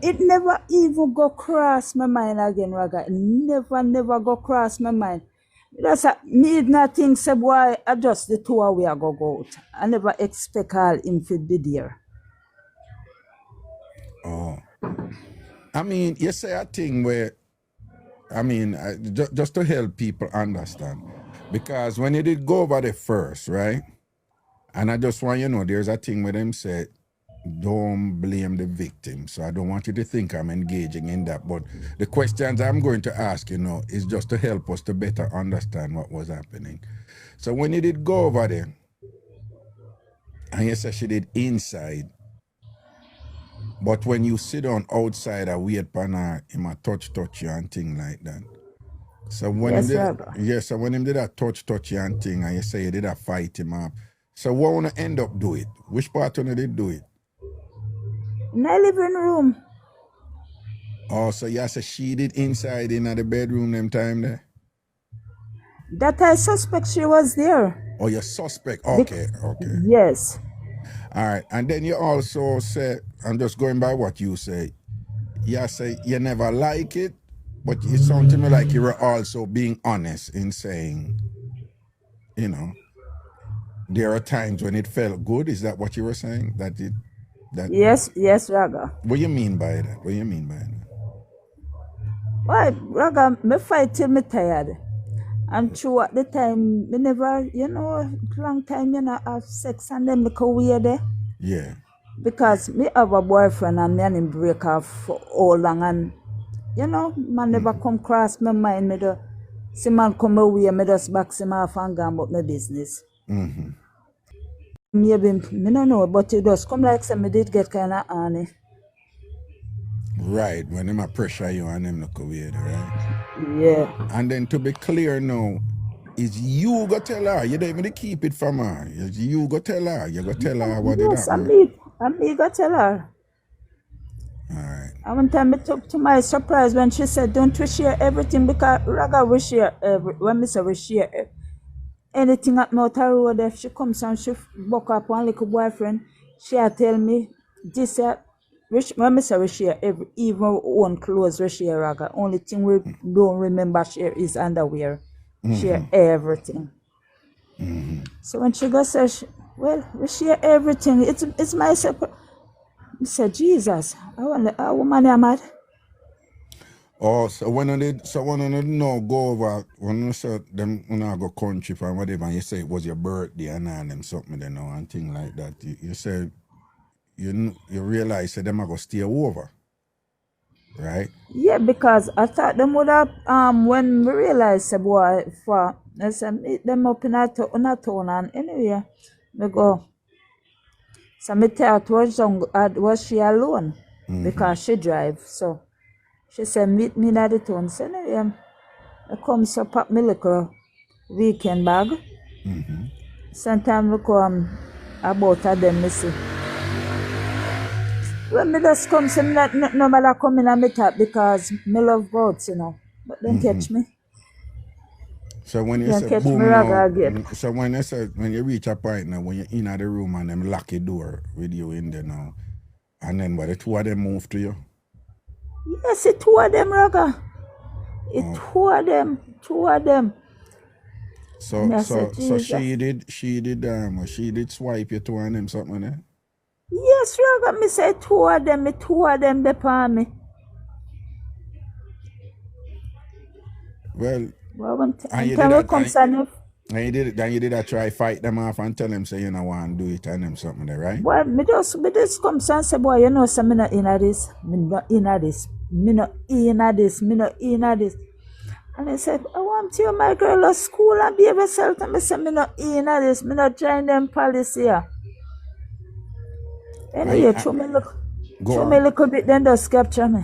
It never even go cross my mind again, Raga. It never go cross my mind. That's me not think, say, boy, I just the two we are go out. I never expect all him to be there. Oh. I mean, you say a thing where, I mean, just to help people understand. Because when you did go over there first, right? And I just want you to know, there's a thing where them say, don't blame the victim. So I don't want you to think I'm engaging in that. But the questions I'm going to ask, you know, is just to help us to better understand what was happening. So when you did go over there, and you said she did inside, but when you sit on outside, I wait for her, him a touch you and thing like that. So when Yes, him Raga. did, yeah, so when him did a touch you and thing, and you say you did a fight him up. So what wanna end up do it? Which part wanna did do it? In my living room. Oh, so you say she did inside in the bedroom them time there? That I suspect she was there. Oh, you suspect? Okay. Yes. All right. And then you also say, I'm just going by what you say. You say you never like it, but it sounds to me like you were also being honest in saying, you know, there are times when it felt good. Is that what you were saying? Yes, Raga. What do you mean by that? Why, Raga, me fight till me tired. And true at the time, me never, long time, have sex and then me go weird there. Yeah. Because me have a boyfriend and me and him break off for all long and, man never come cross my mind. Me do, see man come away, me just box him off and go about my business. Maybe, me don't know, but it does come like some me did get kind of honey. Right, when them a pressure you and them look away, right? Yeah. And then to be clear now, is you go tell her, you don't even keep it from her. You go tell her, you go tell her what did happen. Yes, and me go tell her. Alright. And one time it took to my surprise when she said, don't we share everything, because Raga we share when me say we share anything at Mount Road, if she comes and she buck up one little boyfriend, she tell me this when me say we share even own clothes we share, Raga. Only thing we don't remember share is underwear. Share everything. So when she goes say, well, we share everything. It's my separate. I said, Jesus, a woman am mad. Oh, so when I did no go over, when you said them when I go country for whatever, and you say it was your birthday and all them something they know and thing like that, you said you realize that them are gonna stay over. right? Yeah, because I thought them would have when we realized the boy for I said meet them up in a town and anyway me go. So me thought was she alone because she drive. So she said meet me at the town. So anyway, I come so pack me little weekend bag. Sometimes we come about a them me see. When me just come, so me not no matter come in and me talk because me love goats, you know. But don't catch me. So when you Don't say catch me boom ragga now, again. so when you say when you reach a point now, when you're in the room and them lock the door with you in there now, and then what the two of them move to you? Yes, it two of them ragga. It two of them. So And I so said, so Jesus. she did swipe you to and them something eh? Yes, ragga, me say two of them they palm me. Well, Well, when and you time did we that come stand and you did that try fight them off and tell them say you know want to do it and them something there, right? boy, me just come stand say, boy, you know, so me not inna this. Me not inna this. And he said, I want you, my girl, to school and behave yourself. And I said, me not inna this. Me not join them policy here. Anyway, show me little bit, then just capture me.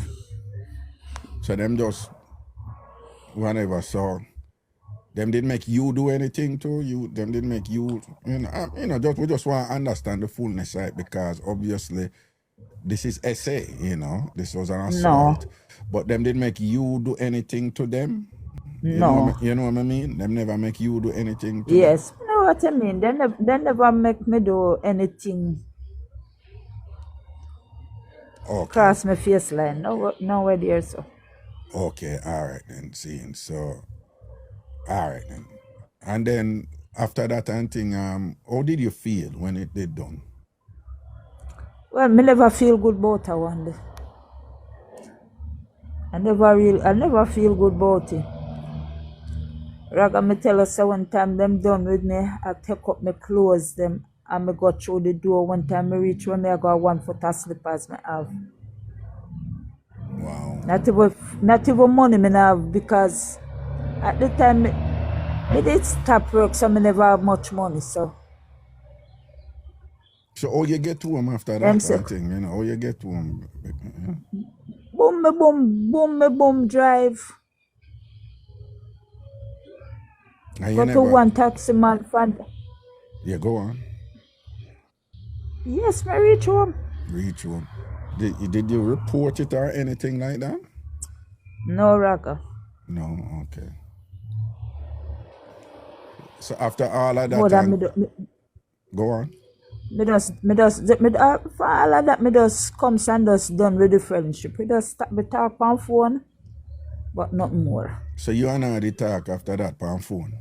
So them just whatever. So them didn't make you do anything to you. Them didn't make you just we just want to understand the fullness side because obviously this is essay, this was an assault. But them didn't make you do anything to them. No. You know what I mean? Them never make you do anything to them. Yes, you know what I mean. They never make me do anything. Okay. Cross my face line. Nowhere there, so. Okay, all right then. Seeing so, all right then. And then after that and thing, how did you feel when it did done? Well, me never feel good about her one day. I never feel good about it. Raga, me tell us so one time them done with me, I take up my clothes them and me go through the door. One time me reach when me I got 1 foot of slippers me have. Wow. Not even money me have because at the time me did stop work so me never have much money so. So how you get to him after that thing, how you get to him? Boom, drive. Go to one taxi man friend. Yeah, go on. Yes, me reach home. Reach home. Did you report it or anything like that? No, Raga. No, okay. So after all of that, go on. For all of that, me just come and just done with the friendship. We just talk on phone, but nothing more. So you and I did talk after that on phone?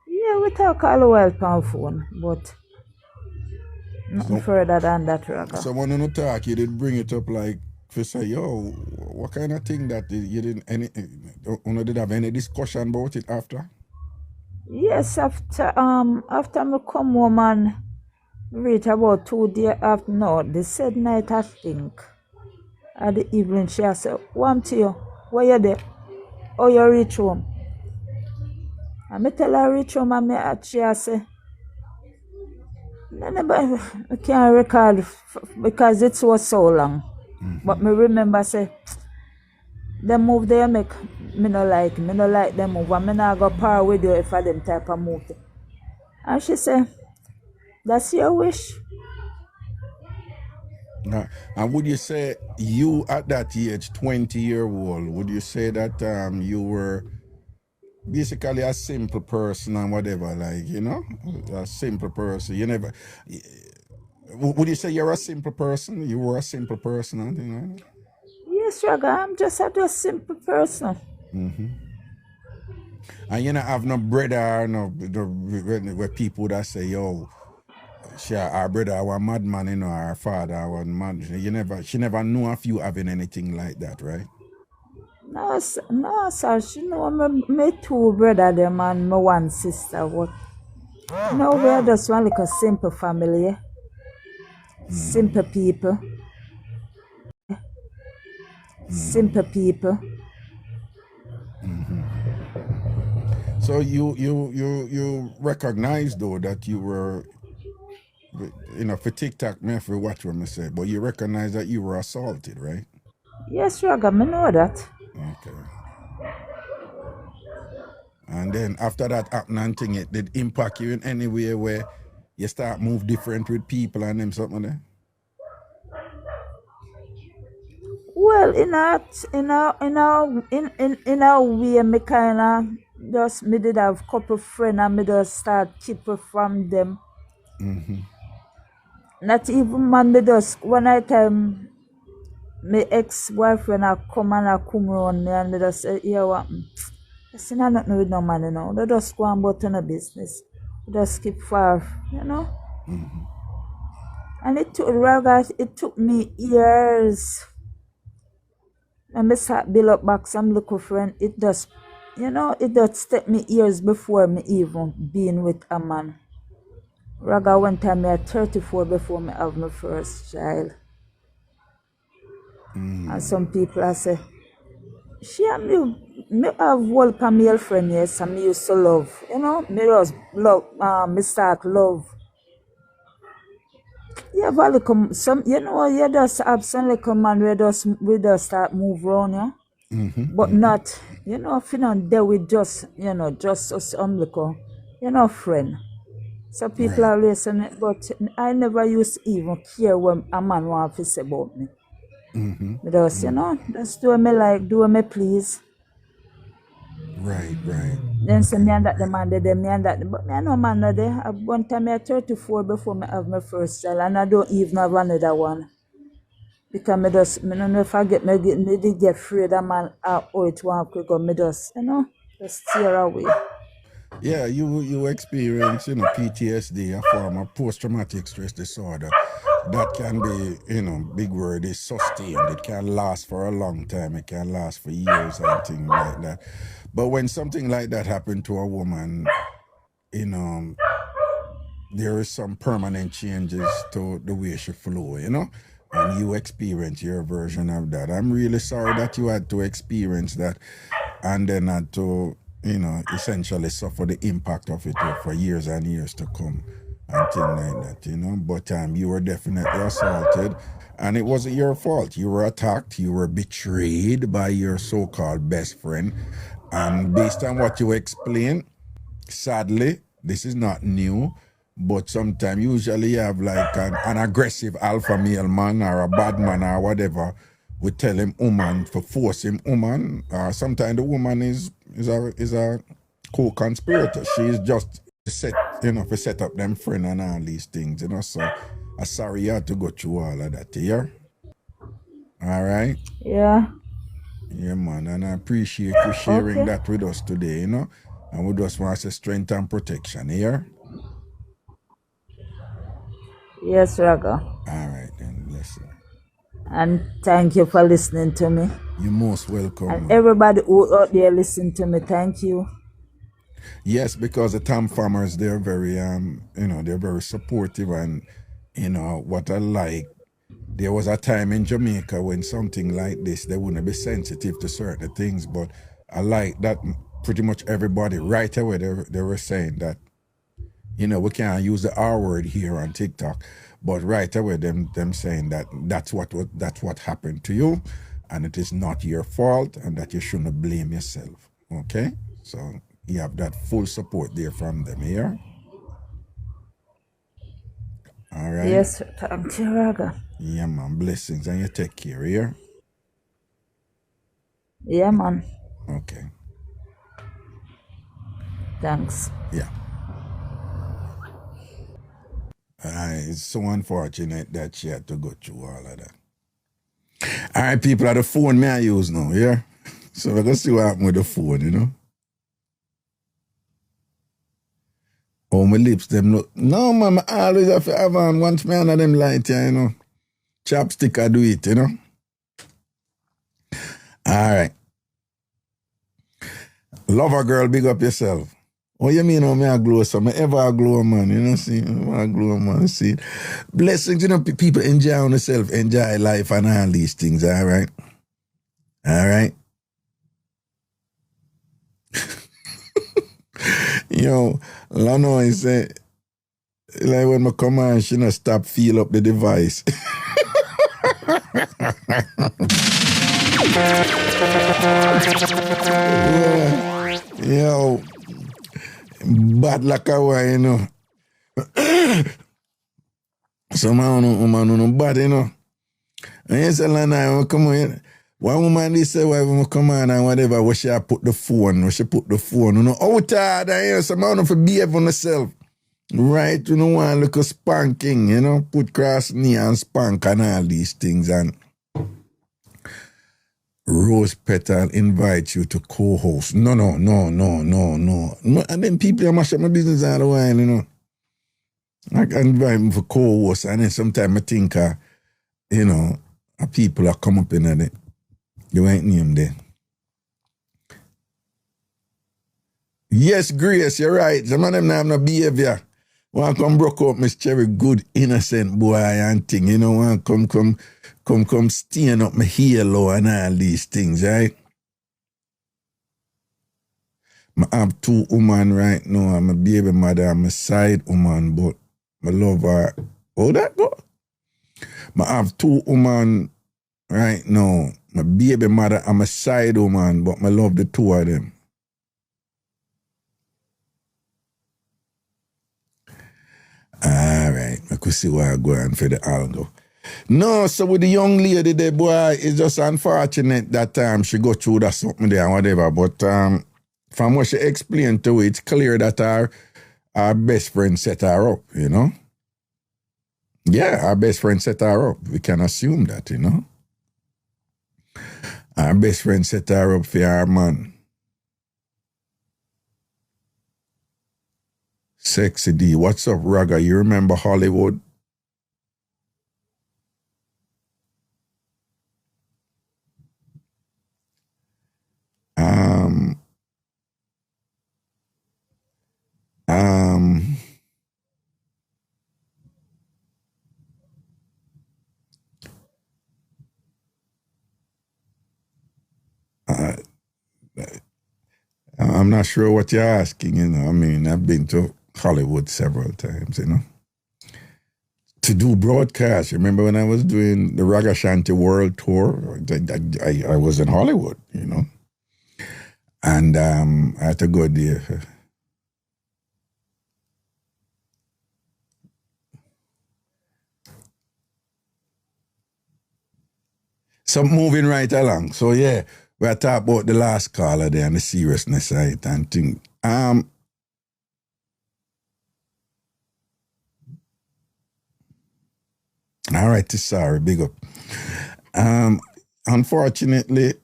Yeah, we talk all the while on phone, but nothing further than that, Raga. So when you talk, you did bring it up like, to say, yo, what kind of thing that you didn't, did have any discussion about it after? Yes, after me come home and reach about 2 days after, no, the said night I think. At the evening she said, "What to you? Where you there? Oh, you reach home?" And me tell her reach home and she say, I can't recall because it was so long. But me remember say, them move there make me no like them move and me not go par with you if I them type of move. And she say, that's your wish. And would you say you at that age, 20-year-old, would you say that you were basically a simple person and whatever, like, a simple person? You never, would you say you're a simple person? You were a simple person and things like that? Yes, Raga, I'm just a simple person. And you don't have no brother, where people that say, yo, our brother was a madman, our father was mad. She never knew of you having anything like that, right? No, sir. She know me 2 brother them and my 1 sister. What? No, we are just one like a simple family. Simple people. simple people. So you recognize though that you were, for TikTok, me have to watch what I say, but you recognize that you were assaulted, right? Yes, Raga, me know that. Okay. And then after that happening thing, it did impact you in any way where you start move different with people and them something there? Well, in a way, me kinda just me did have couple friends and me just start keep from them. Not even man, me just one night my ex-boyfriend a come round me and me just say, yeah, what? I say, nah, nothing with no man, They just go on about no business. Just keep far, And it took me years. And I start build up back some little friend. It just take me years before me even being with a man. Raga one time me at 34 before me have my first child. And some people I say, she and me have one male friend, yes, and me used to love. Me just love, me start love. Yeah, but like, you just have some little man we just start move around, yeah. But not, if you not there with just us little, friend. So people Right. are listening, but I never used to even care what a man want to say about me. Because, just do what me like, do what me please. Right. Then say me and that the man there, me and that. But me I no man there. One time I 34 before me have my first child, and I don't even have another one. Because me don't know if I me did get afraid that man how it want quick, or me just steer away. Yeah, you experience, PTSD, a form of post-traumatic stress disorder. That can be, big word is sustained. It can last for a long time. It can last for years and things like that. But when something like that happened to a woman, there is some permanent changes to the way she flow, and you experience your version of that. I'm really sorry that you had to experience that and then had to, essentially suffer the impact of it for years and years to come and things like that, But you were definitely assaulted, and it wasn't your fault. You were attacked, you were betrayed by your so-called best friend, and based on what you explained, sadly, this is not new, but sometimes usually you have like an aggressive alpha male man or a bad man or whatever. We tell him woman to force him woman. Sometimes the woman is a co-conspirator. She is just set, to set up them friend and all these things, So I'm sorry you had to go through all of that, yeah? All right? Yeah. Yeah, man, and I appreciate you sharing that with us today, And we just want to say strength and protection, here. Yes, Raga. All right, then, listen. And thank you for listening to me. You're most welcome. And everybody who out there listen to me, thank you. Yes, because the TamFamers, they're very, they're very supportive, and what I like. There was a time in Jamaica when something like this, they wouldn't be sensitive to certain things, but I like that pretty much everybody right away they were saying that, we can't use the R word here on TikTok, but right away them saying that that's what happened to you, and it is not your fault, and that you shouldn't blame yourself. Okay, so you have that full support there from them here. All right. Yes, thank you, Raga. Yeah, man. Blessings, and you take care here. Yeah, man. Okay. Thanks. Yeah. It's so unfortunate that she had to go through all of that. All right, people, at the phone me I use now, yeah? So we're going to see what happened with the phone, Oh, my lips, them no. No, man, I always have to have on once me under them light here, Chapstick, I do it, All right. Lover girl, big up yourself. What you mean, me a glow, so me ever a glow, man, see? I glow, man, see? Blessings, people enjoy on themselves, enjoy life and all these things, all right? All right. Yo, Lano is like when I come on, she not stop feel up the device. Yo, bad like a way, you know. Some man no bad, you know. And you say, Lana, come on. One woman they say, why we come on and whatever, where she put the phone, you know, out of there, some man for behave on herself. Right, you know, want look a spanking, you know, put cross knee and spank and all these things. And Rose Petal invite you to co-host. No. And then people are mash up my business all the while, you know. I can invite me for co-host, and then sometimes I think, you know, people are come up in it. You ain't name there. Yes, Grace, you're right. Some of them not have no behavior. Want come broke up Miss Cherry, good innocent boy and thing, you know, want come stain up my halo and all these things, right? I have 2 women right now. I'm a baby mother, I'm a side woman, but I love her. How that go? I have 2 women right now. My baby mother, I'm a side woman, but I love the 2 of them. All right, I could see why I go on for the algo. No, so with the young lady there, boy, it's just unfortunate that she go through that something there and whatever. But from what she explained to it, it's clear that our best friend set her up, you know? Yeah, our best friend set her up. We can assume that, you know? Our best friend set her up for our man. Sexy D, what's up, Raga? You remember Hollywood? I'm not sure what you're asking, you know. I mean, I've been to Hollywood several times, you know. To do broadcasts. Remember when I was doing the Ragashanti World Tour? I was in Hollywood, you know. And I had to go there. So moving right along. So yeah, we talk about the last caller there and the seriousness of it and thing. All right, sorry, big up. Unfortunately,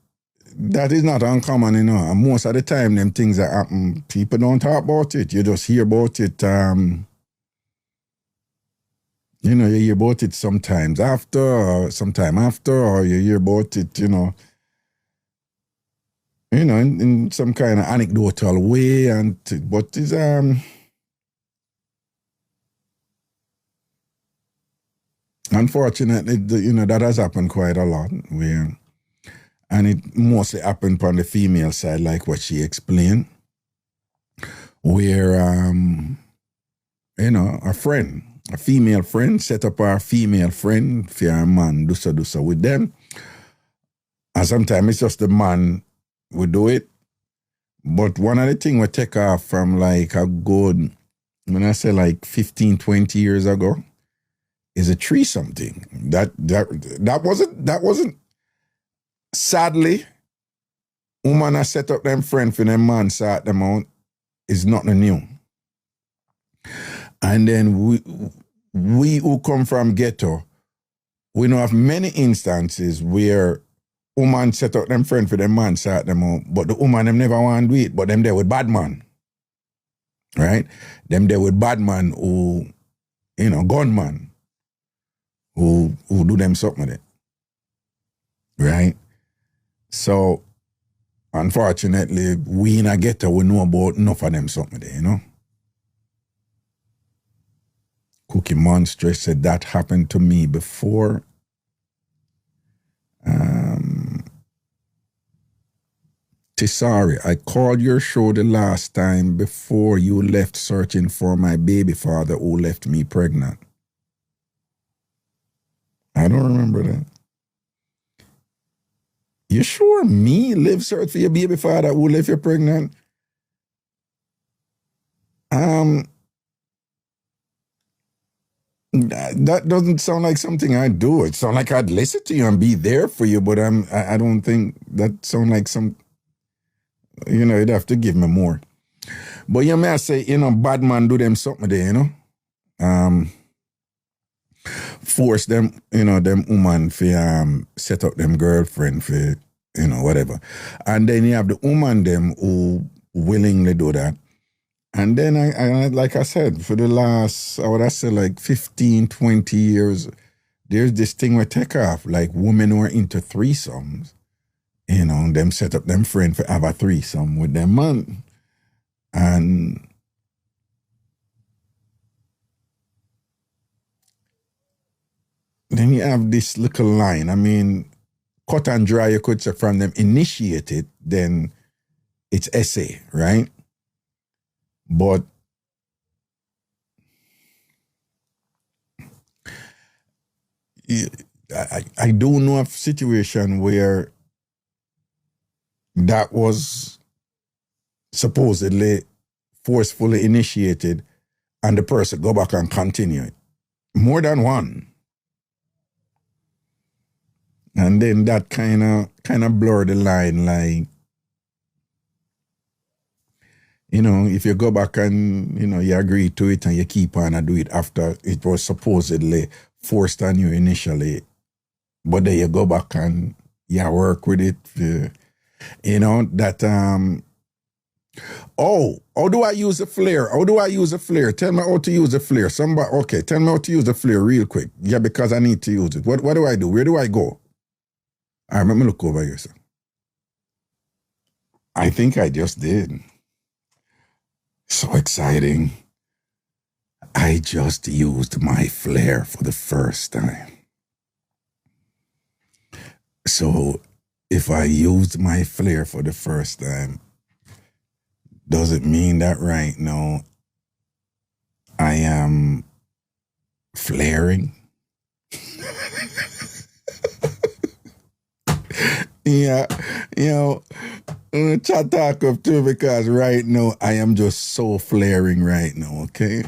that is not uncommon, you know. And most of the time, them things that happen, people don't talk about it. You just hear about it. You know, you hear about it sometime after, or you hear about it, you know, in some kind of anecdotal way. But it's unfortunately, you know, that has happened quite a lot. And it mostly happened on the female side, like what she explained, where you know, a female friend set up a female friend for a man, do so with them. And sometimes it's just the man will do it. But one of the things we take off from like a good, when I say like 15, 20 years ago, is a threesome thing. That wasn't sadly, woman has set up them friend for them man sort them out is nothing new. And then we who come from ghetto, we know of many instances where woman set up them friend for them man sort them out, but the woman them never want to do it, but them there with bad man. Right? Them there with bad man who, you know, gunman who do them something with it. Right? So unfortunately, we in a ghetto, we know about enough of them something there, you know. Cookie Monstrous said that happened to me before. Tisari, I called your show the last time before you left searching for my baby father who left me pregnant. I don't remember that. You sure me live search for your baby father who left you pregnant? That doesn't sound like something I'd do. It sounds like I'd listen to you and be there for you, but I don't think that sounds like some, you'd have to give me more. But you may say, bad man do them something there, force them, them woman for set up them girlfriend for, whatever. And then you have the woman them who willingly do that. And then I like I said, for the last, I would have said like 15, 20 years, there's this thing where take off, like women who are into threesomes, them set up them friend for have a threesome with them man. And then you have this little line. I mean, cut and dry, you could say from them initiate it, then it's essay, right? But I do know of a situation where that was supposedly forcefully initiated and the person go back and continue it. More than one. And then that kind of blur the line, like, if you go back and, you agree to it and you keep on and do it after it was supposedly forced on you initially, but then you go back and you work with it, that, how do I use a flare? How do I use a flare? Tell me how to use a flare. Tell me how to use a flare real quick. Yeah, because I need to use it. What do I do? Where do I go? All right, let me look over here, sir. I think I just did. So exciting. I just used my flare for the first time. So if I used my flare for the first time, does it mean that right now I am flaring? Yeah, chat talk up too, because right now I am just so flaring right now, okay?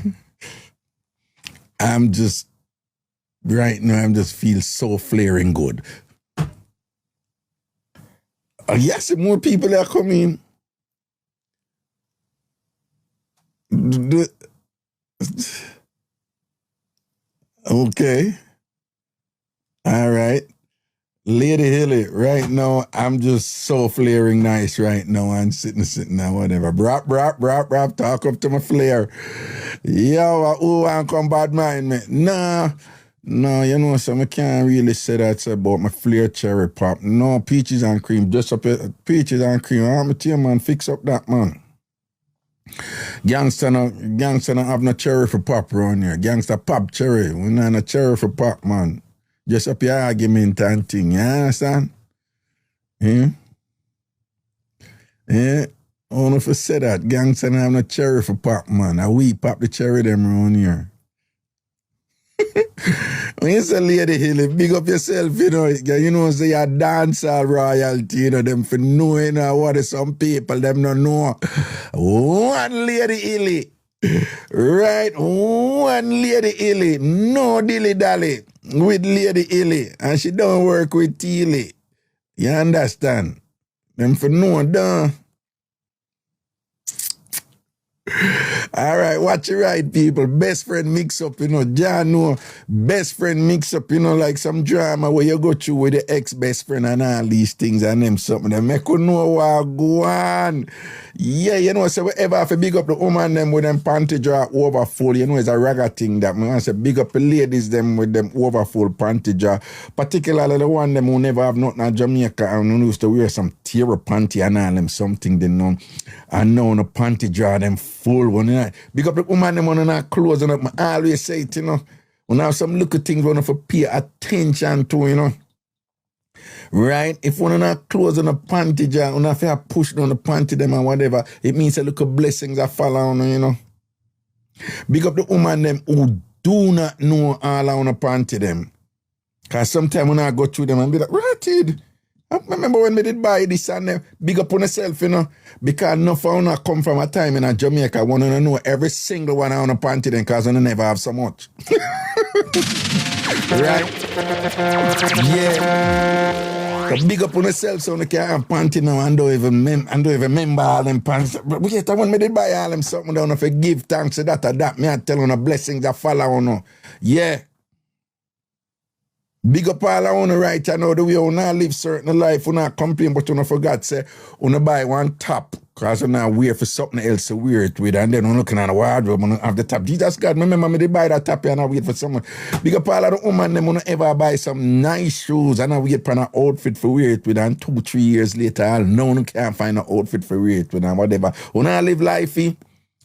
I'm just feel so flaring good. Yes, more people are coming. Okay. All right. Lady Hilly, right now, I'm just so flaring nice right now and sitting now, whatever. Brap, talk up to my flare. Yo, who want come bad mind me? No, so I can't really say that about my flare cherry pop. No, peaches and cream, just up peaches and cream. I'm tell you, man, fix up that, man. Gangster no have no cherry for pop around here. Gangster pop cherry. We not no cherry for pop, man. Just up your argument and thing, you understand? Yeah? I don't know if I say that. Gangster don't have no cherry for pop, man. And we pop the cherry them around here. When you say Lady Hilly, big up yourself, say you're dancehall royalty, them for knowing what some people, them don't know. One Lady Hilly. Right, one Lady Hilly. No dilly-dally with Lady Hilly. And she don't work with Tilly. You understand? Them for no done. All right, watch it right, people. Best friend mix up, John know. Best friend mix up, like some drama where you go through with the ex-best friend and all these things and them something. They make you know what go on. Yeah, so wherever if you big up the woman them with them panty draw overfull, it's a ragga thing that I say big up the ladies them with them overfull panty draw. Particularly the one them who never have nothing in Jamaica and who used to wear some tear panty and all them something they know. And now the panty draw them full one. Big up the woman them on not closing up. I always say it, when I have some little things when I pay attention to, Right? If one not close on the panty jar, one have to push down the panty them and whatever, it means a little blessings that fall on, you know. Big up the woman them who do not know all on the panty them. Cause sometimes when I go through them and be like, ratted. I remember when we did buy this and them, big up on yourself, you know. Because no for I come from a time in Jamaica, I want to know every single one on the panty them because I never have so much. Right? Yeah. So big up on yourself so you can have panty now and don't even remember all them pants. But wait, when me did buy all them something down if I give thanks to that or that, me I tell you the blessings that follow on. Yeah. Big up all on the right, you know, the way you not live certain life, you not complain, but you not forgot, say, you buy one top, because you not wear for something else to wear it with, and then you looking at the wardrobe, you have the top. Jesus God, remember me, they buy that top and I wait for someone. Big up all of the woman, them you ever buy some nice shoes, and I wait for an outfit for wear it with, and 2-3 years later, I'll know you can't find an outfit for wear it with, and whatever. You not live life, you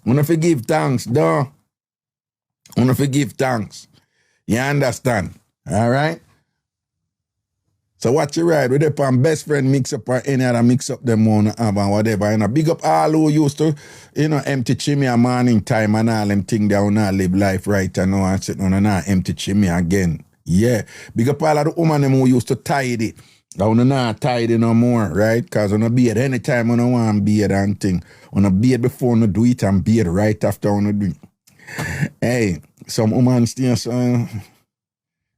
not forgive thanks, duh. You not forgive thanks. You understand? All right? So what you ride with upon best friend mix up or any other mix up them on have and whatever. You know, big up all who used to, you know, empty chimney a morning time and all them thing that will not live life right and now and sit on and not empty chimney again. Yeah. Big up all of the woman them who used to tidy. I wanna not tidy no more, right? Cause on a beard anytime I don't want beard and thing. On a beard before I do it and beard right after I do it. Hey, some woman still so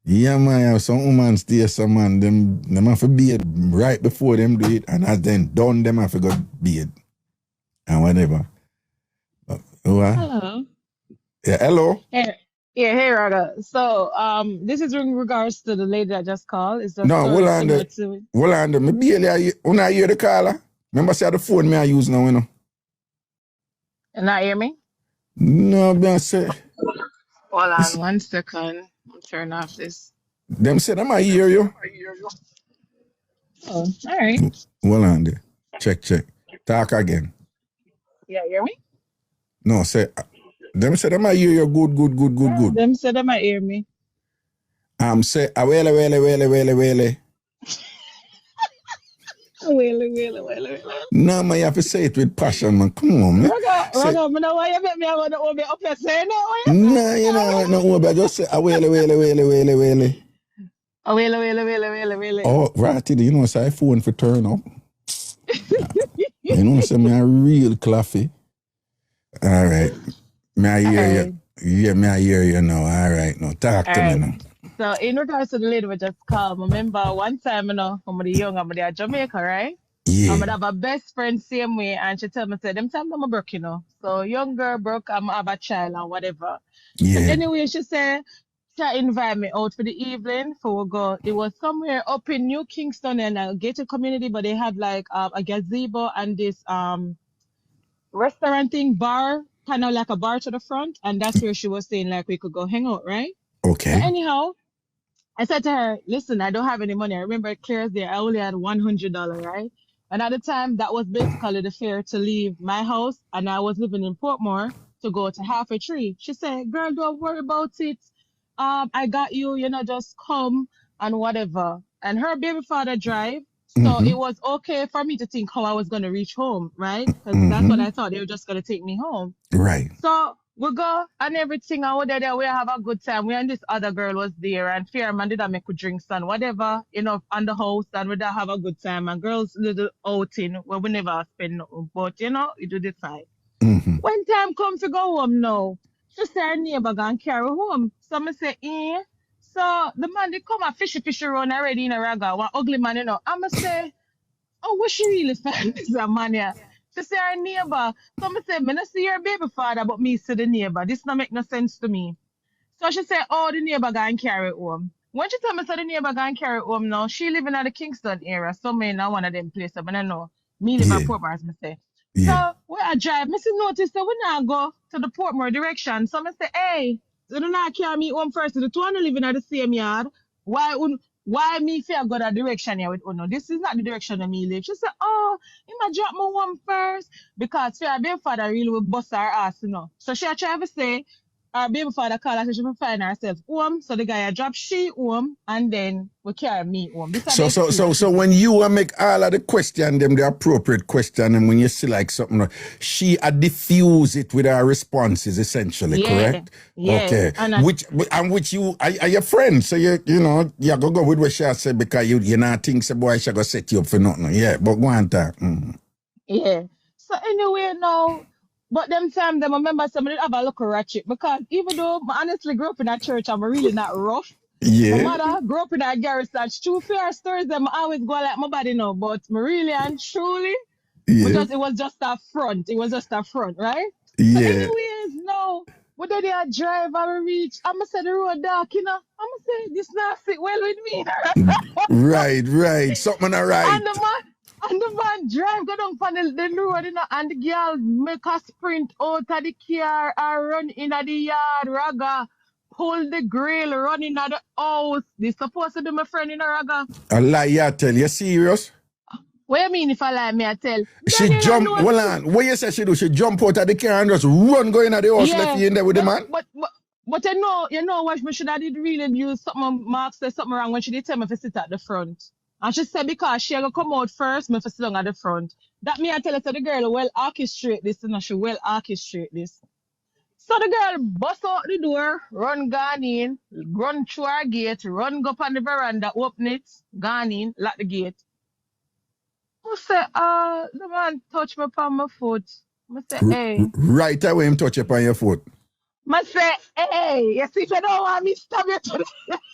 yeah, man, some women stay some man, them have to beard right before them do it, and as then done, them have to go beard. And whatever. Hello. Yeah, hello? Hey, Raga. So, this is in regards to the lady that just called. It's a No, story similar to it. hold on, me barely, when I hear the caller, remember say the phone me I use now, you know? And not hear me? No, me I say. Hold on 1 second. I'm turning off this. Them say them I hear you. Oh, all right. Hold on there. Check. Talk again. Yeah, hear me? No, say, them say them I hear you good. Them said they might hear me. Say, wele. Well. No, man, you have to say it with passion, man. Come on, man. Raga, I know why you make me want to open up your say no. No, you know, no, but just say, wele. Oh, well. Oh, right, you know, say phone for turn up. You know, say me a real claffy. All right. May I hear you? Yeah, may I hear you now? All right, now talk to me now. So in regards to the lady we just called, remember one time, you know, when I was young, I'm at Jamaica, right? Yeah. I'm have a best friend same way, and she tell me, say, them time I'm broke, you know. So young girl broke, I'm have a child and whatever. Yeah. But anyway, she said, she invite me out for the evening for we go. It was somewhere up in New Kingston and a gated community, but they had like a gazebo and this restaurant thing, bar, kind of like a bar to the front, and that's where she was saying like we could go hang out, right? Okay. So anyhow, I said to her, listen, I don't have any money. I remember it clear as day. I only had $100, right? And at the time, that was basically the fare to leave my house, and I was living in Portmore to go to Half a Tree. She said, girl, don't worry about it. I got you, you know, just come and whatever. And her baby father drive, so it was okay for me to think how I was going to reach home, right? Because that's what I thought. They were just going to take me home. Right. So we go and everything, and we're there, we have a good time. We and this other girl was there, and Fairman did make good drinks and whatever, you know, on the house, and we have a good time. And girls little outing where we never spend nothing, but you know, you do the fine. When time comes to go home now, she say her neighbor gonna carry home. So I say, eh. So the man they come and fishy run already in a raga, one ugly man, you know. I'ma say, oh, what she really find this a man here? She say her neighbor. So I say, me not see her baby father, but me see the neighbor. This not make no sense to me. So she say, oh, the neighbor gonna carry it home. When she tell me so the neighbor gonna carry it home now, she living at the Kingston area. So me not one of them places, but I know. Me live at Portmore, as me say. Yeah. So where I drive, me see notice that we now go to the Portmore direction. So I say, hey, so do not carry me home first. The two are living at the same yard. Why me fear go that direction here with Uno? This is not the direction that me live. She said, oh, you might drop me home first. Because fear their father really will bust her ass, you know. So she try to say, our baby father called her, she should find herself home. So the guy dropped she home and then we carry me home. This is the excuse. So when you make all of the question, them the appropriate question, and when you see like something, she diffuse it with her responses, essentially, correct? Yeah. Okay. And which you are your friend, so you know you go with what she said because you not think so boy she gonna set you up for nothing. Yeah, but go on talk. Yeah. So anyway now, but them time them remember somebody have a look ratchet because even though I honestly grew up in a church, I'm really not rough. Yeah. My mother grew up in a garage. That's true fair stories. Them always go like my body know, but me really and truly, Yeah. it was just a front. It was just a front, right? Yeah. So anyways, now what did they drive and reach? I'ma say the road dark, you know. I'ma say this not sit well with me. Right. Something alright. And the man drive go down on the road, you know, and the girl make a sprint out of the car and run in the yard, Raga, pull the grill, run in the house. This supposed to be my friend in a Raga. A lie, you tell you serious? What you mean if I lie, me I tell? She jump, hold on. What you say she do? She jump out of the car and just run going at the house left you in there with the man? But you know what me should have did really use something, Mark said something wrong when she did tell me to sit at the front. And she said because she gonna come out first, me for sit down at the front. That me I tell her to the girl well orchestrate this, you know, she well orchestrate this. So the girl bust out the door, run gone in, run through her gate, run go up on the veranda, open it, gone in, lock the gate. I say, the man touch me upon my foot. I say, hey. Right away him touch upon your foot. I say, hey, you see if you don't want me stab you to the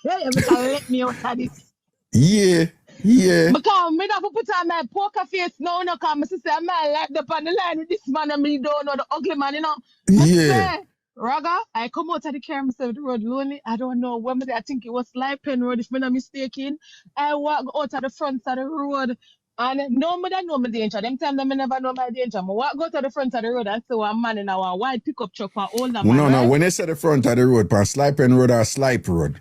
you can let me out of this. Yeah. Because me not put on my poker face no, because my sister I'm like up on the line with this man and me don't know the ugly man, you know. Yeah. Raga, I come out of the car, myself the road lonely. I don't know when I think it was Lipen Road, if I'm not mistaken. I walk out of the front of the road and no me that know my danger. Them time them never know my danger. I walk out to the front of the road and see one man in a white pickup truck for older man. No, when they say the front of the road, pan Slipen Road or Slipe Road.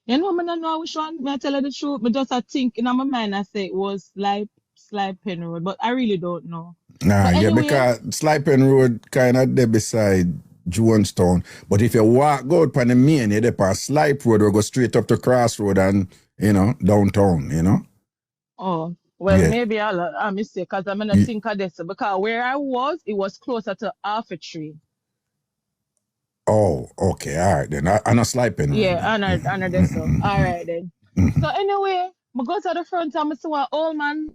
You know, I don't know which one. I tell you the truth, but just I think in my mind I say it was Slipen Road, but I really don't know. Anyway, because Slipen Road kind of there beside Jonestown. But if you walk out on the main, you're there on Slipe Road, or go straight up to Crossroad and, you know, downtown, you know? Oh, well, maybe I'm mistake because I'm going to think of this. Because where I was, it was closer to Half a Tree. Oh, okay. All right, then. I'm not Slipen. Yeah, I this. All right, then. So anyway, I go to the front and I see an old man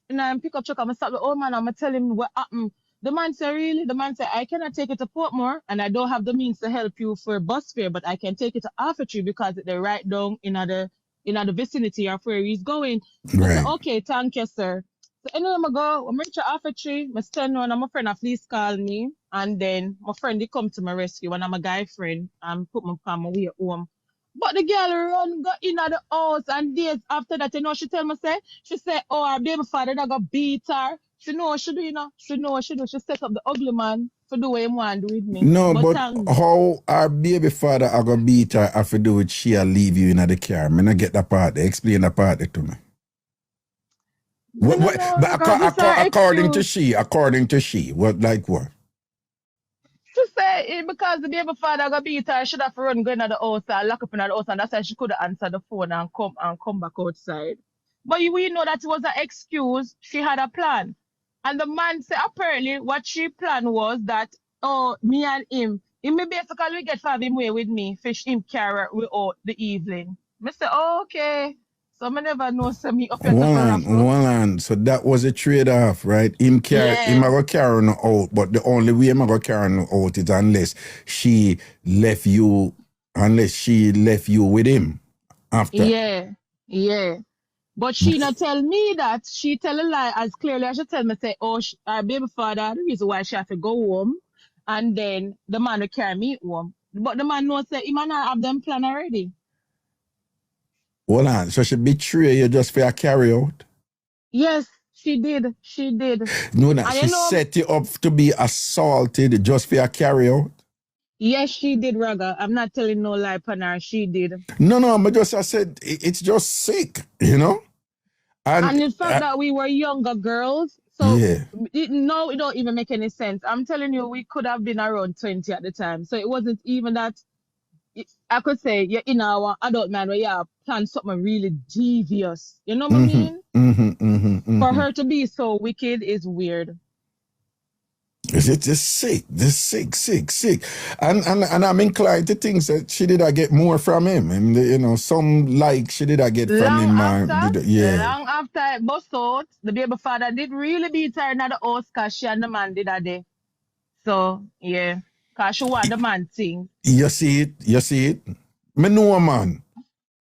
in a pickup truck. I'm stop the old man and I tell him what happened. The man said, really? The man said, I cannot take it to Portmore and I don't have the means to help you for bus fare, but I can take it to Half a Tree because they're right down in the vicinity of where he's going. Right. I said, okay, thank you, sir. So anyway, I go, I'm reach Half a Tree, I stand on, and my friend please call me. And then my friend they come to my rescue and I'm a guy friend and put my on my way home. But the girl got in at the house and days after that, you know, she tell me, she said, oh, her baby father that got beat her. She know what she do, you know. She know what she do. She set up the ugly man for do what he want to do with me. No, but how our baby father are going to beat her have to do with she'll leave you in the car? I not get that part. Explain that part to me. According to she, what like what? She say because the baby father got beat her, should have run go in the house and lock up in the house, and that's why she could answer the phone and come back outside. But we know that it was an excuse. She had a plan. And the man said apparently what she planned was that, oh, me and him may basically get five him way with me, fish him carry we out the evening. I say, oh, okay. So I never know me up one on. So that was a trade-off, right? Him go carry her out, but the only way him go carry her out is unless she left you with him after. Yeah. But she not tell me that. She tell a lie as clearly as she tell me, say, oh, our baby father, the reason why she have to go home, and then the man will carry me home. But the man knows that he might not have them plan already. Hold on, so she betray you just for a carry out? Yes, she did. No, she set you up to be assaulted just for a carry out? Yes, she did, Raga. I'm not telling no lie, Panar. She did. No, but I said it's just sick, you know? And the fact that we were younger girls, So Yeah. no, it don't even make any sense. I'm telling you, we could have been around 20 at the time. So it wasn't even that I could say you're in our adult man where you have planned something really devious. You know what I Mm-hmm. mean? Mm-hmm. Mm-hmm. For Mm-hmm. her to be so wicked is weird. It's just sick, sick. And I'm inclined to think that she did I get more from him. And you know, some like she did I get from him. Yeah. Long after it bust out, the baby father did really beat her in the house because she and the man did a day. So yeah, because she want the man thing. You see it? Me know, man.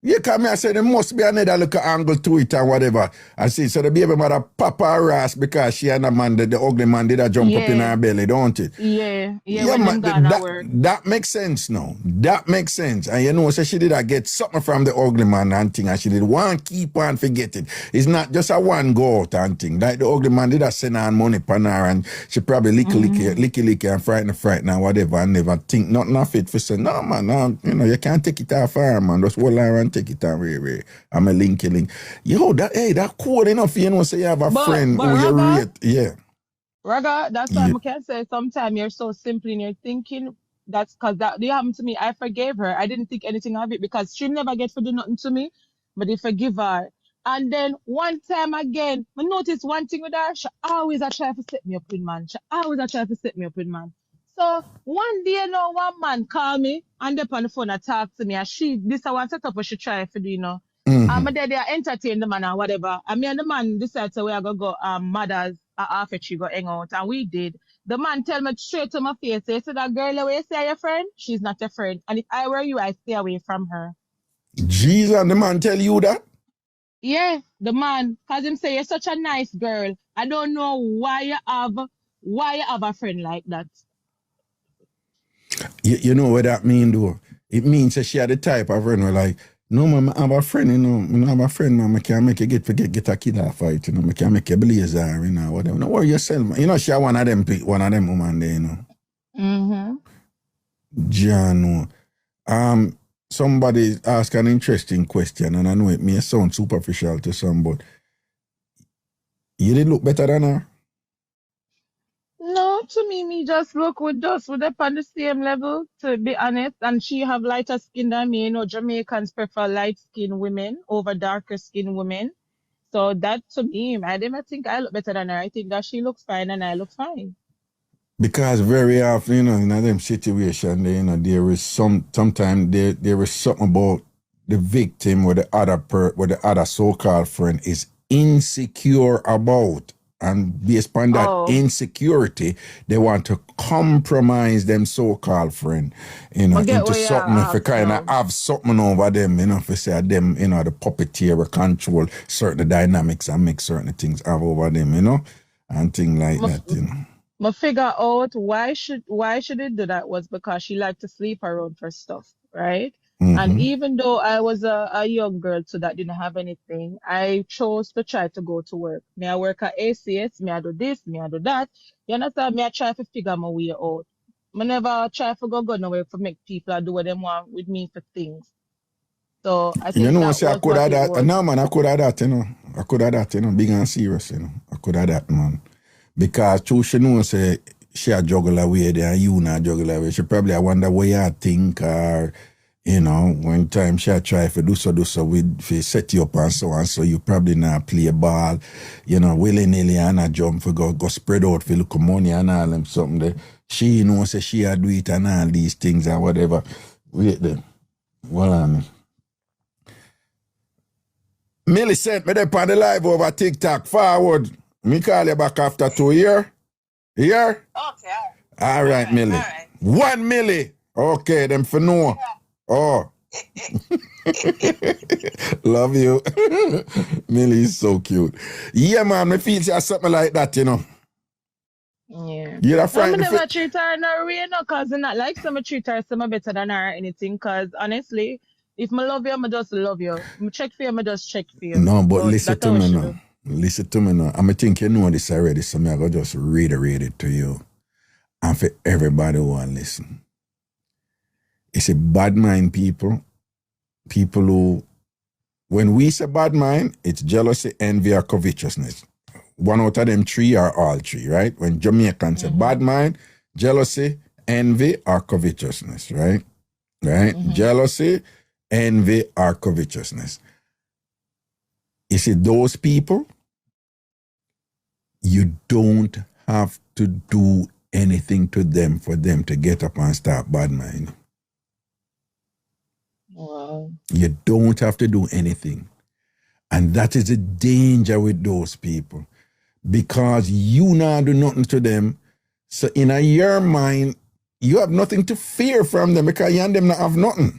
Yeah, come here, I say there must be another little angle to it and whatever. I see, so the baby mother pop her ass because she and the man, the ugly man did a jump up in her belly, don't it? Yeah, Yeah, when man, them gone at work. that makes sense now. That makes sense. And you know, so she did get something from the ugly man and thing, and she did one keep on forget it. It's not just a one go out and thing. Like the ugly man did send her money upon her, and she probably licky and frighten and whatever, and never think nothing of it for say, no man, no, you know, you can't take it off her, man. Just hold her and take it on way. I'm a link. Yo, that cool enough, you know, say you have a friend who you rate. Yeah. Raga, that's why I can say sometimes you're so simple in your thinking. That's because that happened to me. I forgave her. I didn't think anything of it because she never get to do nothing to me, but I forgive her. And then one time again, I noticed one thing with her. She always a try to set me up with man. So one day, one man call me and they on the phone and talk to me. And this I want to set up what she try to do, you know. Mm-hmm. And they entertain the man and whatever. And me and the man decided to we are gonna go mothers after she go hang out, and we did. The man tell me straight to my face, he said that girl where you say your friend, she's not your friend. And if I were you, I stay away from her. Jesus, and the man tell you that? Yeah, the man, cause him say you're such a nice girl. I don't know why you have a friend like that. You know what that mean though? It means that she had the type of friend where like, no man, I have a friend, you know. I have a friend, man, I can't make you get a kid off fight, you know. I can't make you blazer, you know, whatever. No worry yourself, man. You know, she one of them woman there, you know. Mm-hmm. Jano. Somebody asked an interesting question, and I know it may sound superficial to some, but you did look better than her. No, to me just look with us up on the same level, to be honest. And she have lighter skin than me. You know, Jamaicans prefer light skinned women over darker skinned women. So that to me, I didn't think I look better than her. I think that she looks fine and I look fine. Because very often, you know, in them situation, you know, there is sometimes there is something about the victim or the other so-called friend is insecure about. And based upon that insecurity, they want to compromise them so-called friend, you know, into something if you kind of have something over them, you know, if you say them, you know, the puppeteer will control certain dynamics and make certain things have over them, you know, and things like that, you know. I figure out why should it do that was because she liked to sleep around for stuff, right? Mm-hmm. And even though I was a young girl too that didn't have anything, I chose to try to go to work. Me I work at ACS, me I do this, me I do that. You understand? Me I try to figure my way out. I never try to go nowhere to make people do what they want with me for things. So I think you know, that say was I could have that. was. No man, I could have that, you know. I could have that, you know, big and serious, you know. I could have that, man. Because true, she knows say she a juggle away there and you not juggle away. She probably wonder what you think, or you know, one time she try to do so with set you up and so you probably not play a ball, you know, willy-nilly and a jump for go spread out for look money and all them something there. She knows say she a do it and all these things and whatever. Wait there. Well on. Millie sent me there on the live over TikTok. Forward. Me call you back after 2 years. Here? Okay. All right, Millie. All right. 1 milli. Okay, them for no. Yeah. Oh. Love you. Millie is so cute. Yeah, man, me feel say something like that, you know. Yeah. You're I'm never treat her in a way, no, because not like some treat her some better than her or anything. Because honestly, if I love you, I just love you. I check for you, I just check for you. No, but listen to me now. Listen to me now. I think you know this already, so I'm going to just reiterate it to you. And for everybody who want to listen. It's a bad mind people who, when we say bad mind, it's jealousy, envy, or covetousness. one out of them three or all three, right? When Jamaicans say bad mind, jealousy, envy, or covetousness, right? Right? Jealousy, envy, or covetousness. You see, those people, you don't have to do anything to them for them to get up and start bad mind. Wow. You don't have to do anything. And that is the danger with those people. Because you not do nothing to them. So in your mind, you have nothing to fear from them because you and them not have nothing.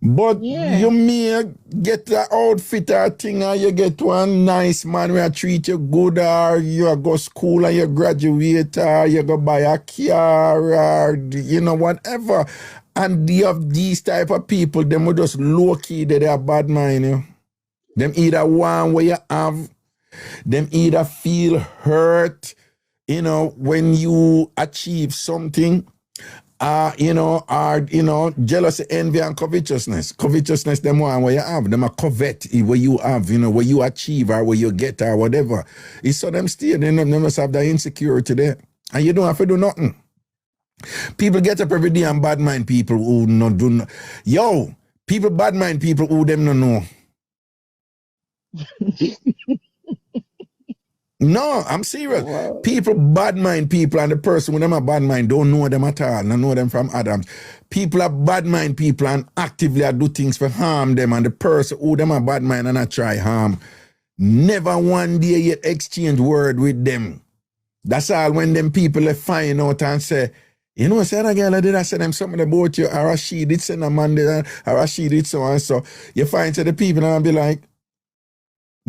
But you may get the outfit or thing, or you get one nice man who treat you good, or you go school and you graduate, or you go buy a car, or you know, whatever. And you have these type of people, them will just low-key, they are bad mind, you know. Them either want what you have, them either feel hurt, you know, when you achieve something, you know, or, you know, jealousy, envy, and covetousness. Covetousness, them want what you have. Them a covet what you have, you know, what you achieve or what you get or whatever. It's so them still, they must have that insecurity there. And you don't have to do nothing. People get up every day and bad mind people who not do no. Yo, people bad mind people who them no know. No, I'm serious. Wow. People bad mind people, and the person with them a bad mind don't know them at all. Don't know them from Adams. People are bad mind people and actively do things for harm them, and the person who them a bad mind and I try harm. Never one day yet exchange word with them. That's all when them people find out and say, you know, say that girl I did I say them something about you, or she did send a man there, or she did so and so. You find to the people and be like,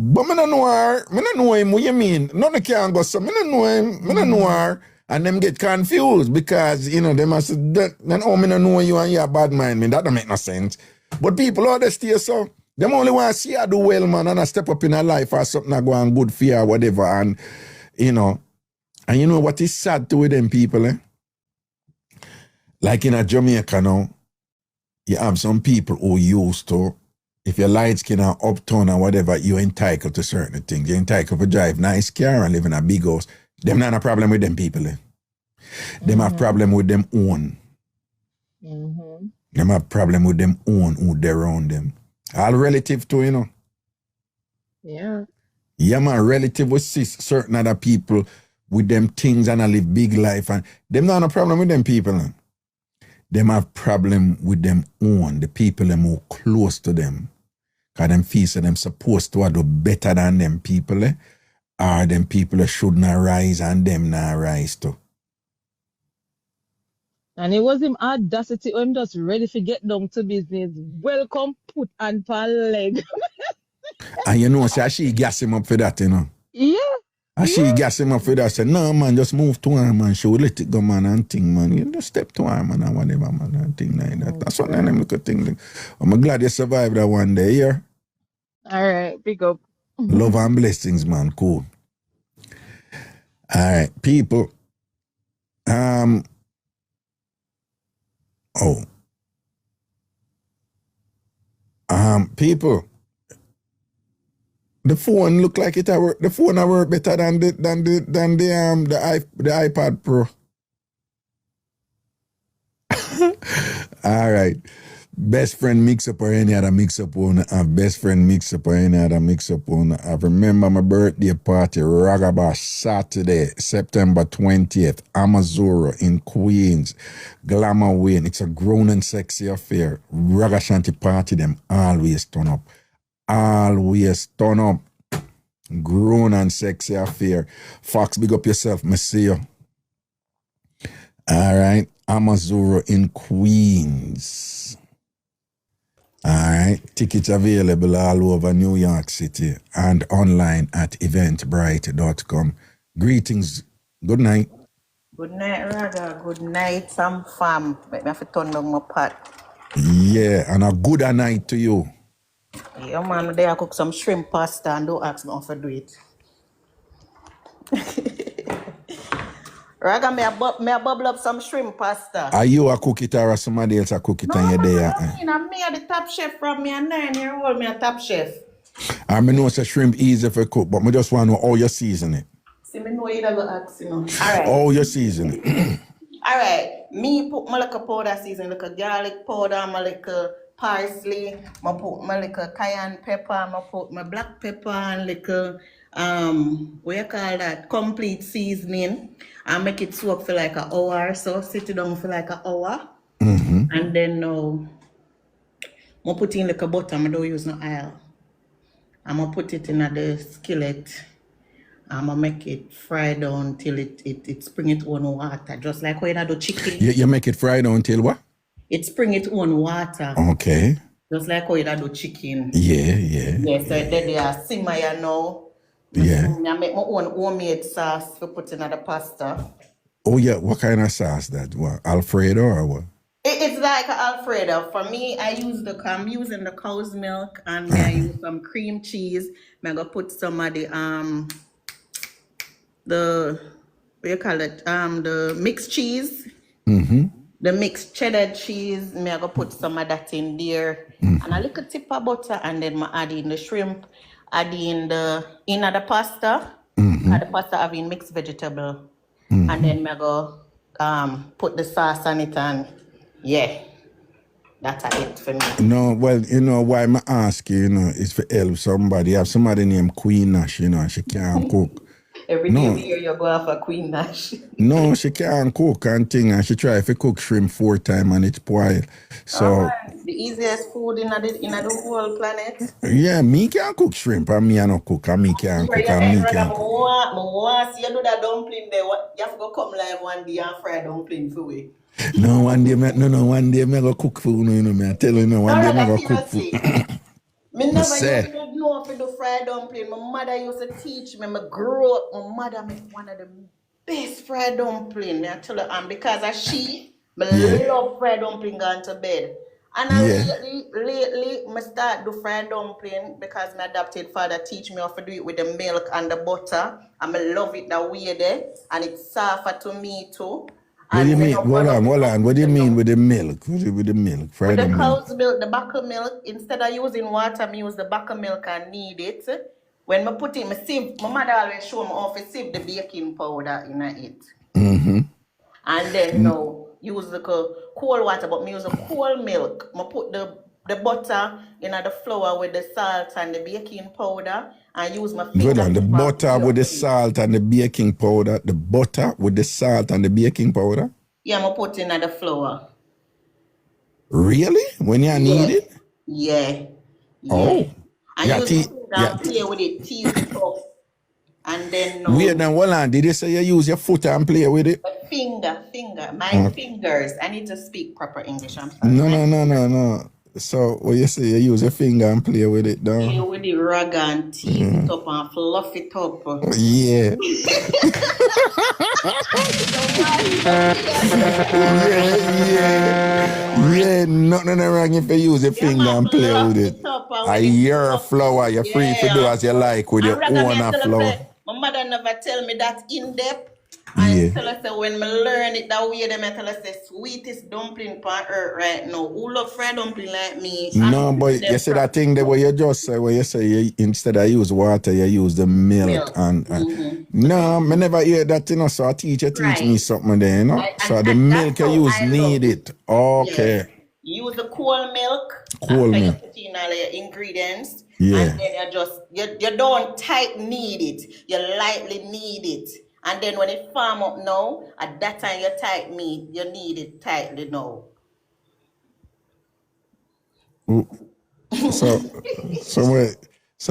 but me don't know her, me don't know him, what you mean? None can go so, me don't know him, me don't know her. And them get confused because, you know, they must say, then oh, me don't know you and you a bad mind. I mean, that don't make no sense. But people out there stay so, them only want to see her do well, man, and I step up in her life or something that go on good for her or whatever. And, you know what is sad to with them people, eh? Like in a Jamaica now, you have some people who used to, if you're light skin or uptown or whatever, you're entitled to certain things. You're entitled to drive nice car and live in a big house. Them not a problem with them people. Eh? Them have problem with them own. Them have problem with them own who they around them. All relative to, you know. Yeah. Yeah, man, relative with certain other people with them things and I live big life. And them not a problem with them people. Eh? Them have problem with them own, the people them who close to them. Because them feel so them supposed to do better than them people, eh? Or them people should not rise and them not rise too. And it was him audacity when him just ready to get down to business. Welcome, put and pal leg. And you know, so she gas him up for that, you know. Yeah. And she gas him up for that. Say, no, man, just move to her, man. She will let it go, man, and thing, man. You just step to her, man, and whatever, man, and thing like that. That's what them look at thing. I'm glad you survived that one day, yeah? All right, big up. Love and blessings, man. Cool. All right, people. People. The phone look like it work. The phone work better than the iPad Pro. All right. Best friend Mixup or any other Mixup owner have best friend Mixup or any other Mixup owner have. Remember my birthday party, Ragabash, Saturday, September 20th, Amazura in Queens, Glamour Wayne. It's a grown and sexy affair. Ragashanti party, them always turn up. Always turn up. Grown and sexy affair. Fox, big up yourself, me see you. All right. Amazura in Queens. All right. Tickets available all over New York City and online at eventbrite.com. Greetings. Good night. Good night, Raga. Good night, TamFam. Make me have to turn down my pot. Yeah, and a good night to you. Yeah, man, there I cook some shrimp pasta and don't ask me how to do it. Raga, me a bubble up some shrimp pasta. Are you a cook it or somebody else a cook it and you're there? I'm me the top chef from me a 9-year-old, me a top chef. I know it's a shrimp easy for cook, but I just want to know how you season it. See, me know you never ask, you know. All right. How you season it. All right. Me put my little powder season, like a garlic powder, my little parsley, I put my little cayenne pepper, I put my black pepper and little what you call that? Complete seasoning. I make it soak for like an hour, so sit it down for like an hour. And then now I put in like a butter, I don't use no oil. I'm gonna put it in the skillet. I'm gonna make it fry down till it spring its own water, just like when I do chicken. You make it fried until what? It spring its own water. Okay. Just like when I do chicken. Yeah. Yes, so then they are simmer you know. Yeah. I make my own homemade sauce for putting in the pasta. Oh yeah, what kind of sauce that? What? Alfredo or what? It's like an Alfredo. For me, I'm using the cow's milk and I use some cream cheese. I'm gonna put some of the what you call it? The mixed cheese. The mixed cheddar cheese. I'm gonna put some of that in there. And a little tip of butter, and then I add in the shrimp, add in the pasta. And the pasta having mixed vegetable. And then I go put the sauce on it and yeah, that's it for me. No, well, you know why I ask you, is for help somebody. Have somebody named Queen Nash, and she can't cook. Every day here you go off a Queen Nash. No, she can't cook and thing, and she try to cook shrimp 4 times and it's spoiled. So the easiest food in the whole planet. yeah, me can't cook shrimp, and me I no cook, and me can't cook, and me can't cook. I see you do that dumpling there. You have to go come live one day and fry dumpling for we. No, one day me go cook food, me I tell you, one day me go cook food. Me never used to know for the fried dumpling. My mother used to teach me. I grew up, my mother made one of the best fried dumpling. I tell her, because of she, I love fried dumpling going to bed. And lately, I start do fried dumpling because my adopted father teach me how to do it with the milk and the butter. And I love it that way there. And it's softer to me too. What do you mean? Hold on. What do you mean with the milk? With the milk? With the cow's milk, the bucker milk, instead of using water, I use the bucker milk and knead it. When I put it, my mother always show me how to sieve the baking powder in it. And then now, use the cold water, but I use the cold milk. I put the butter in the flour with the salt and the baking powder. And use my finger. Good on the butter with the salt and the baking powder. The butter with the salt and the baking powder? Yeah, I'm putting in the flour. Really? When you need it? Yeah. Oh. And use my finger and play with it, tease it up. And then wait, now, hold on. Did you say you use your foot and play with it? Finger. My fingers. I need to speak proper English. I'm sorry. No. So, what you say, you use your finger and play with it, though? Play with the rag and tease it up and fluff it up. Yeah. Yeah, nothing wrong if you use your finger and play with it. Your flour, you're free to do as you like with your own flour. My mother never tell me that in depth. And tell us that when I learn it that way, they tell us the sweetest dumpling on earth right now. Who love fried dumpling like me? No, but you see that thing that where you just say, where you say instead of use water, you use the milk. No, I never hear that, so a teacher teach me something there, So the milk you use need it. Okay. Yes. Use the cold milk. Cold milk. You put in all your ingredients. Yeah. And then you don't tight knead it. You lightly knead it. And then when it farm up now, at that time you tight meat, you need it tightly now. So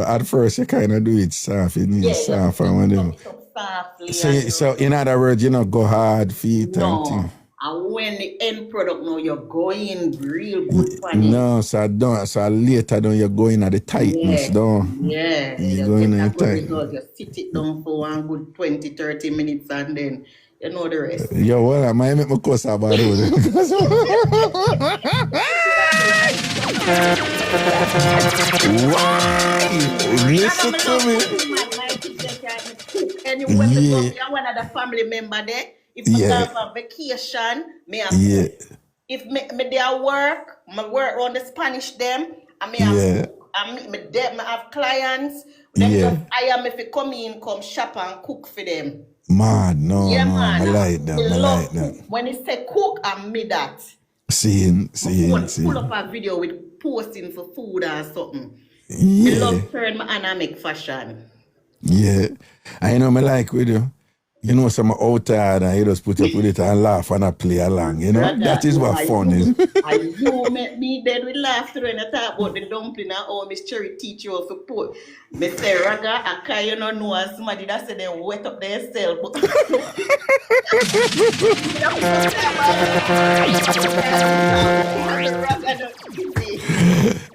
at first you kind of do it soft, you need soft and whatever. So in other words, you go hard feet and things. And when the end product now, you're going real good for it. No, so later down you're going at the tightness down. Yeah. You're going at the tightness. You sit it down for one good 20-30 minutes and then you know the rest. Yo, well, I might make my cuss about it. Listen to me. Anyway, you're one of the family member there. If I have a vacation, if me there work, I work on the Spanish them, and I have clients, them just hire me if you come in, come shop and cook for them. Mad, no, Yeah, no, man. I like that, Me I love like that. cook. When you say cook, I'm me that. Seeing. Pull up a video with posting for food or something. Me Yeah, love turn my hand and make fashion. yeah. I know me like with you. You know, some out tired and you just put up with it and laugh and I play along. You know, Brother, that is what fun is. And you make me dead with laughter when I talk about the dumpling and how Miss Cherry teach you how to put. Me say, Raga, I can't you know as somebody that said they wet up their self.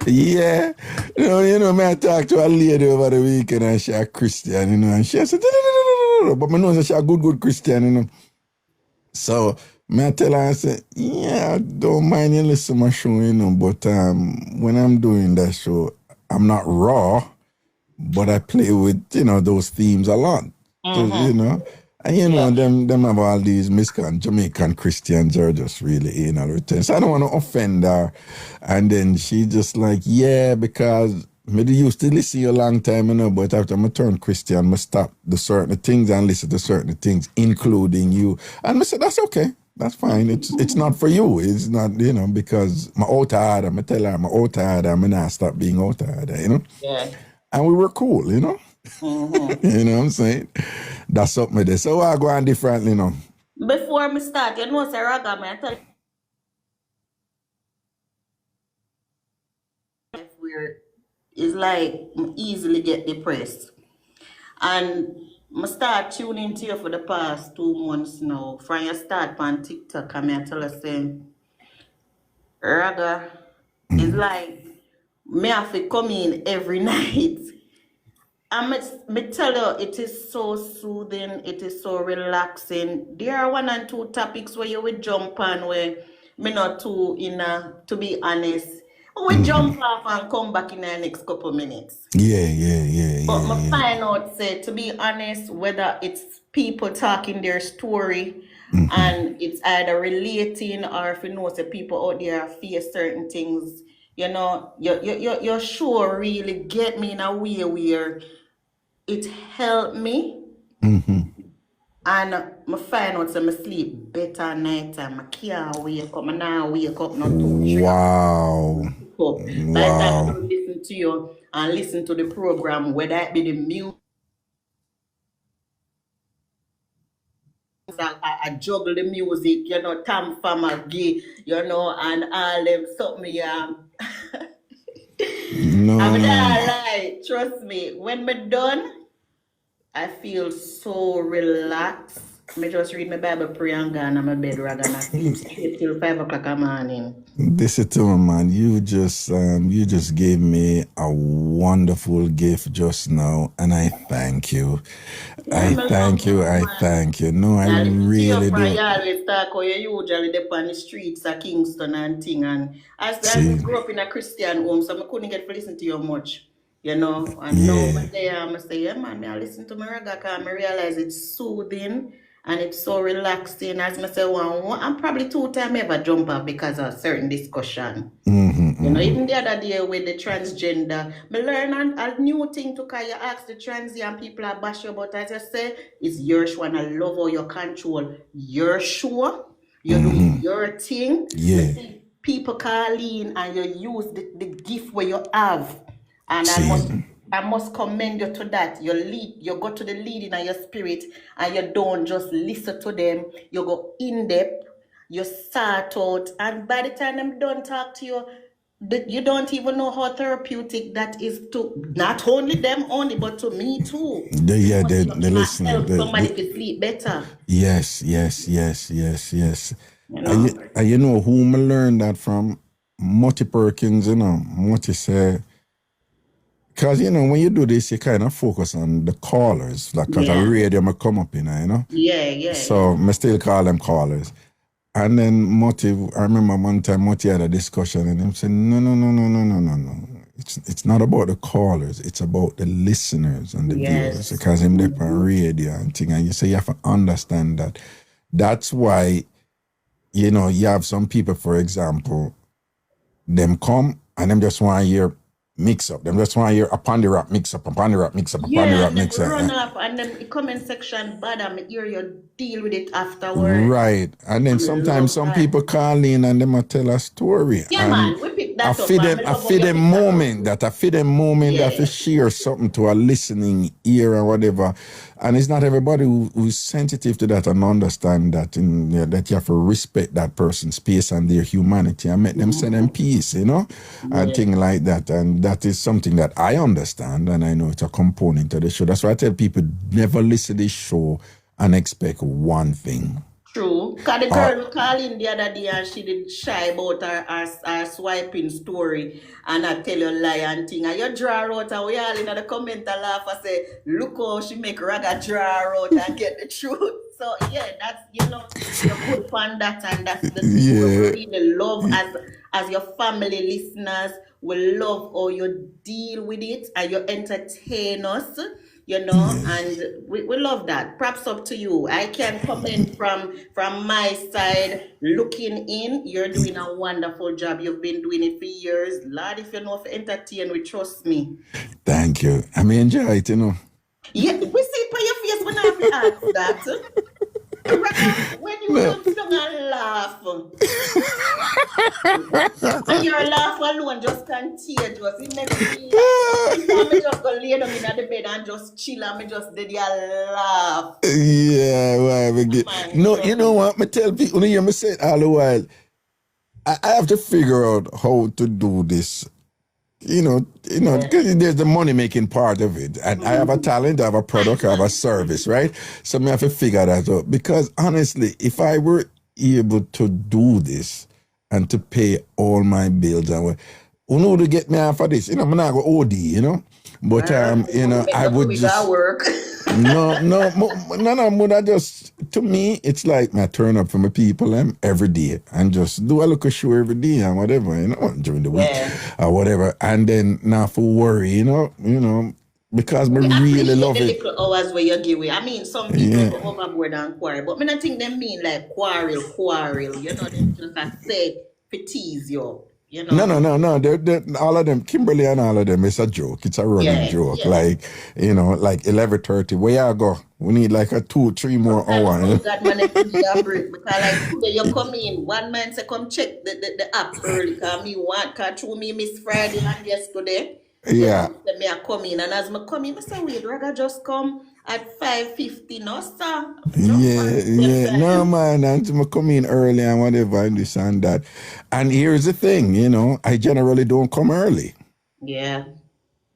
Yeah. You know, me I talked to a lady over the weekend and she a Christian, you know, and she said, but me know that she a good Christian, you know. So, me I tell her, I say, yeah, I don't mind you listen to my show, you know, but when I'm doing that show, I'm not raw, but I play with, you know, those themes a lot. So, you know, and you know, them have all these Jamaican Christians are just really, you know, so I don't want to offend her. And then she just like, yeah, because me used to listen to you a long time, you know, but after I turned Christian, I stop the certain things and listen to certain things, including you. And I said, that's okay. That's fine. It's not for you. It's not, you know, because my out hard, I tell her I'm out hard, I'm not stop being out hard, you know? Yeah. And we were cool, you know? You know what I'm saying? That's something there. So I go on differently, you know. Before me start, you know, say Raga, man, I tell you, where it's like easily get depressed. And I start tuning to you for the past 2 months now. From you start on TikTok, and I tell you, say, Raga, it's like me have to come in every night. And me tell you, it is so soothing, it is so relaxing. There are 1 and 2 topics where you will jump on where me not too to be honest. We jump off and come back in the next couple minutes. Yeah. But I find out, say, to be honest, whether it's people talking their story and it's either relating or if you know, say, people out there face certain things, you know, your show really get me in a way where it helped me. And I find out that I sleep better at night time. I can't wake up. I now wake up not 2, 3 Wow. up. By the time I listen to you and listen to the program, whether it be the music, I juggle the music, you know, TamFam, you know, and all them something, yeah. No. I mean, I lie. Trust me, when we're done, I feel so relaxed. I just read my Bible, pray and go on my bed rather than sleep straight till 5 o'clock in the morning. This is too, man. You just gave me a wonderful gift just now, and I thank you. I thank you. No, I really do. You always talk how you usually dip on the streets of Kingston and thing. And I grew up in a Christian home, so I couldn't get to listen to you much. You know, and now I say, yeah, man, I listen to my reggae because I realize it's soothing and it's so relaxing. As I say, I'm probably 2 times ever jump up because of certain discussion. You know, even the other day with the transgender, I learn a new thing to because you ask the trans and people are bash you, but as I say, it's your show and I love how you control your show. You do your thing. Yeah. People call in and you use the gift where you have. And I must commend you to that. You go to the leading of your spirit and you don't just listen to them. You go in depth, you start out, and by the time I'm done talk to you, you don't even know how therapeutic that is to not only them only, but to me too. They listen. Help somebody to sleep better. Yes. You know? And you know whom I learned that from? Mutty Perkins, you know. Mutty say, because, you know, when you do this, you kind of focus on the callers. Like, because the radio may come up, you know? Yeah. So, I still call them callers. And then Mutty, I remember one time Mutty had a discussion and he said, no. It's not about the callers. It's about the listeners and the viewers. Because I'm there on radio and thing. And you say you have to understand that. That's why, you know, you have some people, for example, them come and them just want to hear mix up. Them just want to hear upon the rap mix up, upon the rap mix up, upon the Yeah, rap and then mix up. run off, and then the comment section bad, and me hear you deal with it afterwards. Right. And then sometimes some people call in and they might tell a story. Yeah, and man, we pick that up. I feel them moment that Yeah. to share something to a listening ear or whatever. And it's not everybody who's sensitive to that and understand that that you have to respect that person's space and their humanity and make them say them peace, and things like that. And that is something that I understand, and I know it's a component of the show. That's why I tell people never listen to this show and expect one thing. True. Because the girl called in the other day and she did shy about her swiping story, and I tell you lie and thing. And you draw out and we all in the comment and laugh and say, look how she make Raga draw out and get the truth. So yeah, that's you're good fun that, and that's the thing we really love as your family listeners. We love how you deal with it and you entertain us. And we love that. Props up to you. I can comment from my side, looking in. You're doing a wonderful job. You've been doing it for years. Lord, if you know if entertain, we trust me. Thank you. I mean, enjoy it, Yeah, we see it on your face when I have to ask that. When you come down and laugh, and your laugh alone just contagious. It makes me laugh. I just go lay down in the bed and just chill and me just did your laugh. Yeah, well, we get. No, you know what? Me tell people, you hear me say it all the while. I have to figure out how to do this. Because there's the money-making part of it. And I have a talent, I have a product, I have a service, right? So I have to figure that out. Because honestly, if I were able to do this and to pay all my bills, and who would get me off of this? I'm not going to OD, But, I would just... work. No, but to me, it's like I turn up for my people every day and just do a look show every day and whatever, during the week or whatever. And then not for worry, because we really love the it. little hours where you give away. I mean, some people go overboard and quarrel, but I don't think they mean like quarrel. They just say to tease you. No. They're all of them, Kimberly and all of them, it's a joke. It's a running joke. Yeah. Like 11:30. Where you go? We need like a 2-3 more hours. That man a break because like today you come in, one man say come check the app early because me miss Friday and yesterday. Yeah. So me a come in, and as me come in, I say wait, Raga just come at 5:50, no sir. Yeah. No man, and I come in early and whatever and this and that. And here's the thing, I generally don't come early. Yeah.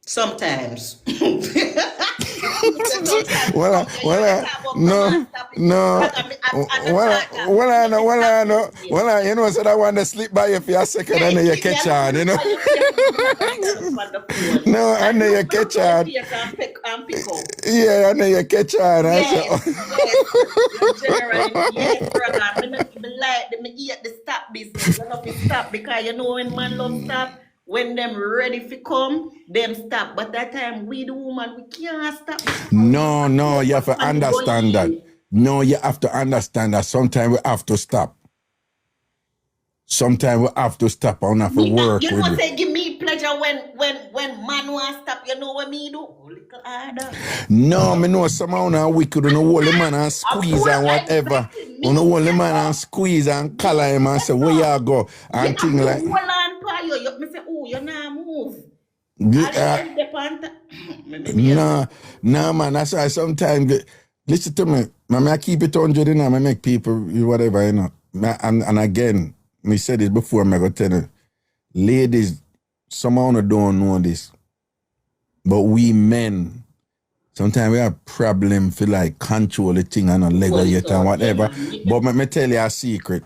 Sometimes. No. Said I want to sleep by you for a second and then you catch on, No, and then you catch on. Yeah, and then you catch on. Yes, brother. Me eat the stop business. You know, stop because when man love stop. When them ready to come, them stop. But that time, we the woman, we can't stop. No, you have to understand that. No, you have to understand that sometimes we have to stop. Sometimes we have to stop and have to work with it. Say give me pleasure when man want to stop. You know what me do? A little harder. No, me know somehow now we could hold the man and squeeze and whatever. You know, hold the man and squeeze and collar him and say, where you go? And things like me say, oh, you not move. No, man. That's why sometimes, listen to me. I keep it 100, I make people, whatever, And again, me said this before, I'm going to tell you, ladies, somehow don't know this, but we men, sometimes we have problem for like control the thing and regulate and whatever. But let me tell you a secret.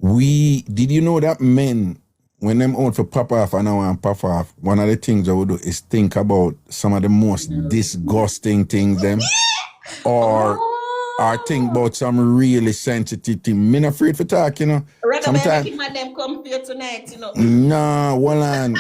Did you know that men, when them out for pop off and I want pop off, one of the things I would do is think about some of the most disgusting things them or think about some really sensitive thing. Me not afraid for talk, Sometimes them come here tonight, No, well on.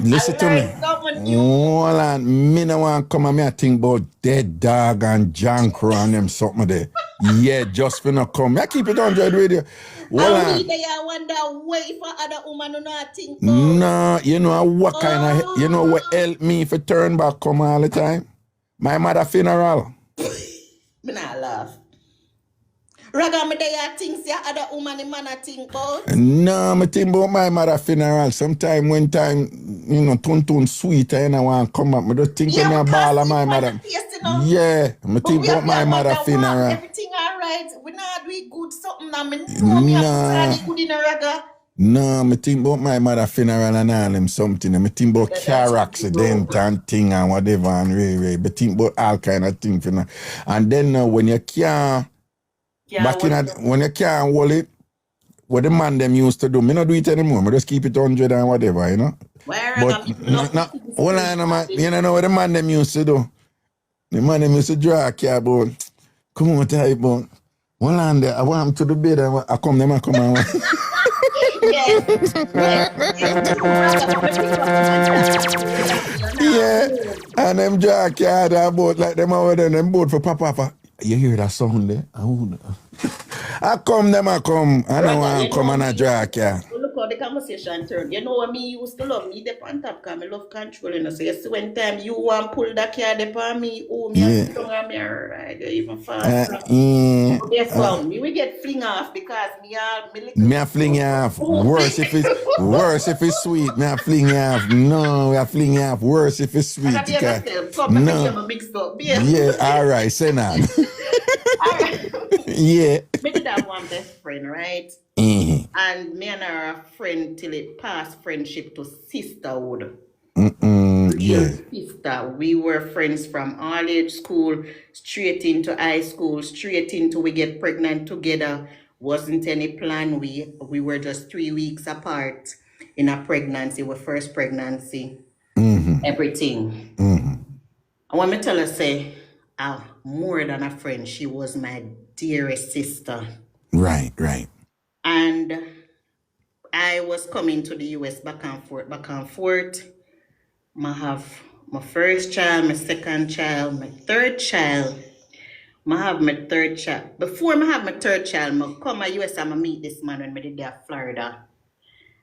Listen to me. like someone new. Hold on. Me no want come and me a think about Dead Dog and John Crow and them something there. Yeah, just finna come. I keep it 100 with you. Hold And we on. there wonder why for other woman who not think about. No, you know what kind of, you know what help me for turn back come all the time? My mother funeral. Me not laugh. Raga, me there things ya other woman the man a think about. No, me think about my mother funeral. Sometime when time, you know, tun sweet and I want to come up. Me just think of me a ball of my mother. Yeah, me think about my mother funeral. Everything alright. We not do good something now. Me know me a good in a raga. No, me think about my mother funeral and all them something. Me think about car accident and thing and whatever and way. Me think about all kind of things. And then when you can't, when you can't hold it, what the man them used to do, me not do it anymore. Me just keep it 100 and whatever, you know. But hold on, man. You know what the man them used to do? The man them used to draw a car about, come on, type about. Hold on there, I want him to the bed and I come them and come and yeah, and them draw a car about like them over there, them boat for papa. You hear that sound there? I come, them I come. I don't want to come and I draw a car. Look how the conversation turned. You know what me used to love? Me the on top because I love controlling. So you see when time you want to pull that car upon me, oh, me and tongue and me right, you even fast. Guess what? Me we get fling off because me a fling off. Worse if it's sweet. Me a fling off. No, we a fling off. Worse if it's sweet. No. Mixed up. Yeah, all right, say now. Yeah. Me did have one best friend, right? Mm-hmm. And me and her are friend till it passed friendship to sisterhood. Yeah. Sister. We were friends from all age school, straight into high school, straight into we get pregnant together. Wasn't any plan. We were just 3 weeks apart in a pregnancy, our first pregnancy. Everything. I want me to tell her, say, more than a friend, she was my dearest sister. Right. And I was coming to the US back and forth. I have my first child, my second child, my third child. I have my third child. Before I have my third child, I come to US and I meet this man when I did there in Florida.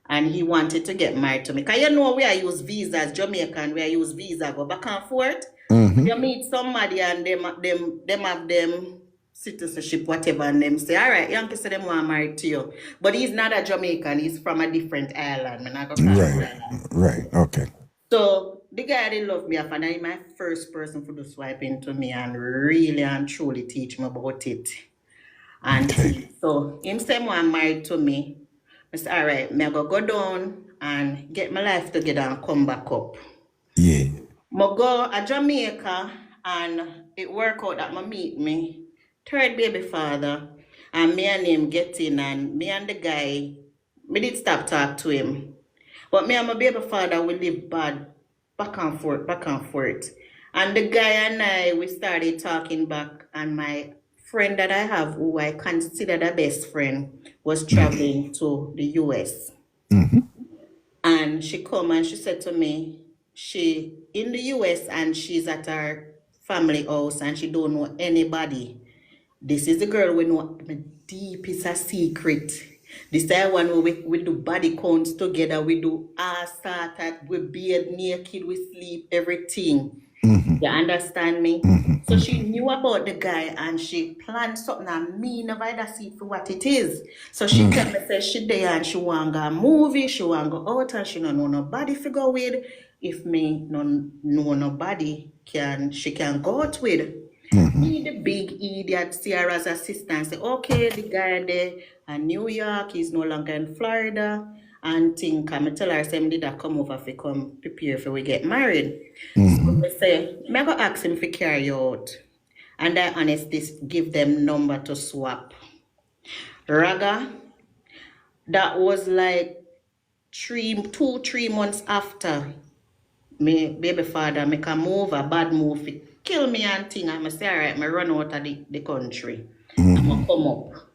And he wanted to get married to me. Because you know where I use visas, Jamaican, where I use visa, go back and forth. You meet somebody and them have them citizenship, whatever, and them say, all right, young say them want married to you. But he's not a Jamaican, he's from a different island. Right, okay. So the guy didn't love me up, and he's my first person to do swipe into me and really and truly teach me about it. And so him say want married to me. I said, all right, I go down and get my life together and come back up. Yeah. I go to Jamaica and it worked out that I meet me third baby father and me and him get in and me and the guy, me did stop talk to him. But me and my baby father we live bad back and forth. And the guy and I, we started talking back and my friend that I have who I consider the best friend was traveling to the US. And she come and she said to me, she in the US and she's at her family house and she don't know anybody. This is the girl we know deep is a secret. This is the one where we do body counts together, we do all started, we bathe naked, we sleep, everything. You understand me? So she knew about the guy and she planned something and me never had see it for what it is. So she tell me say she there and she want to go movie, she want to go out and she don't know nobody to go with. If me no know nobody she can go out with. Me the big idiot see her as assistant say, okay, the guy there in New York, he's no longer in Florida. And think, I tell her, say, did I come over to come prepare for we get married. So I say, I go ask him to carry you out. And I honestly give them number to swap. Raga, that was like 2-3 months after me baby father make a move, a bad move, kill me and thing. I say, all right, I run out of the country. I'm going to come up.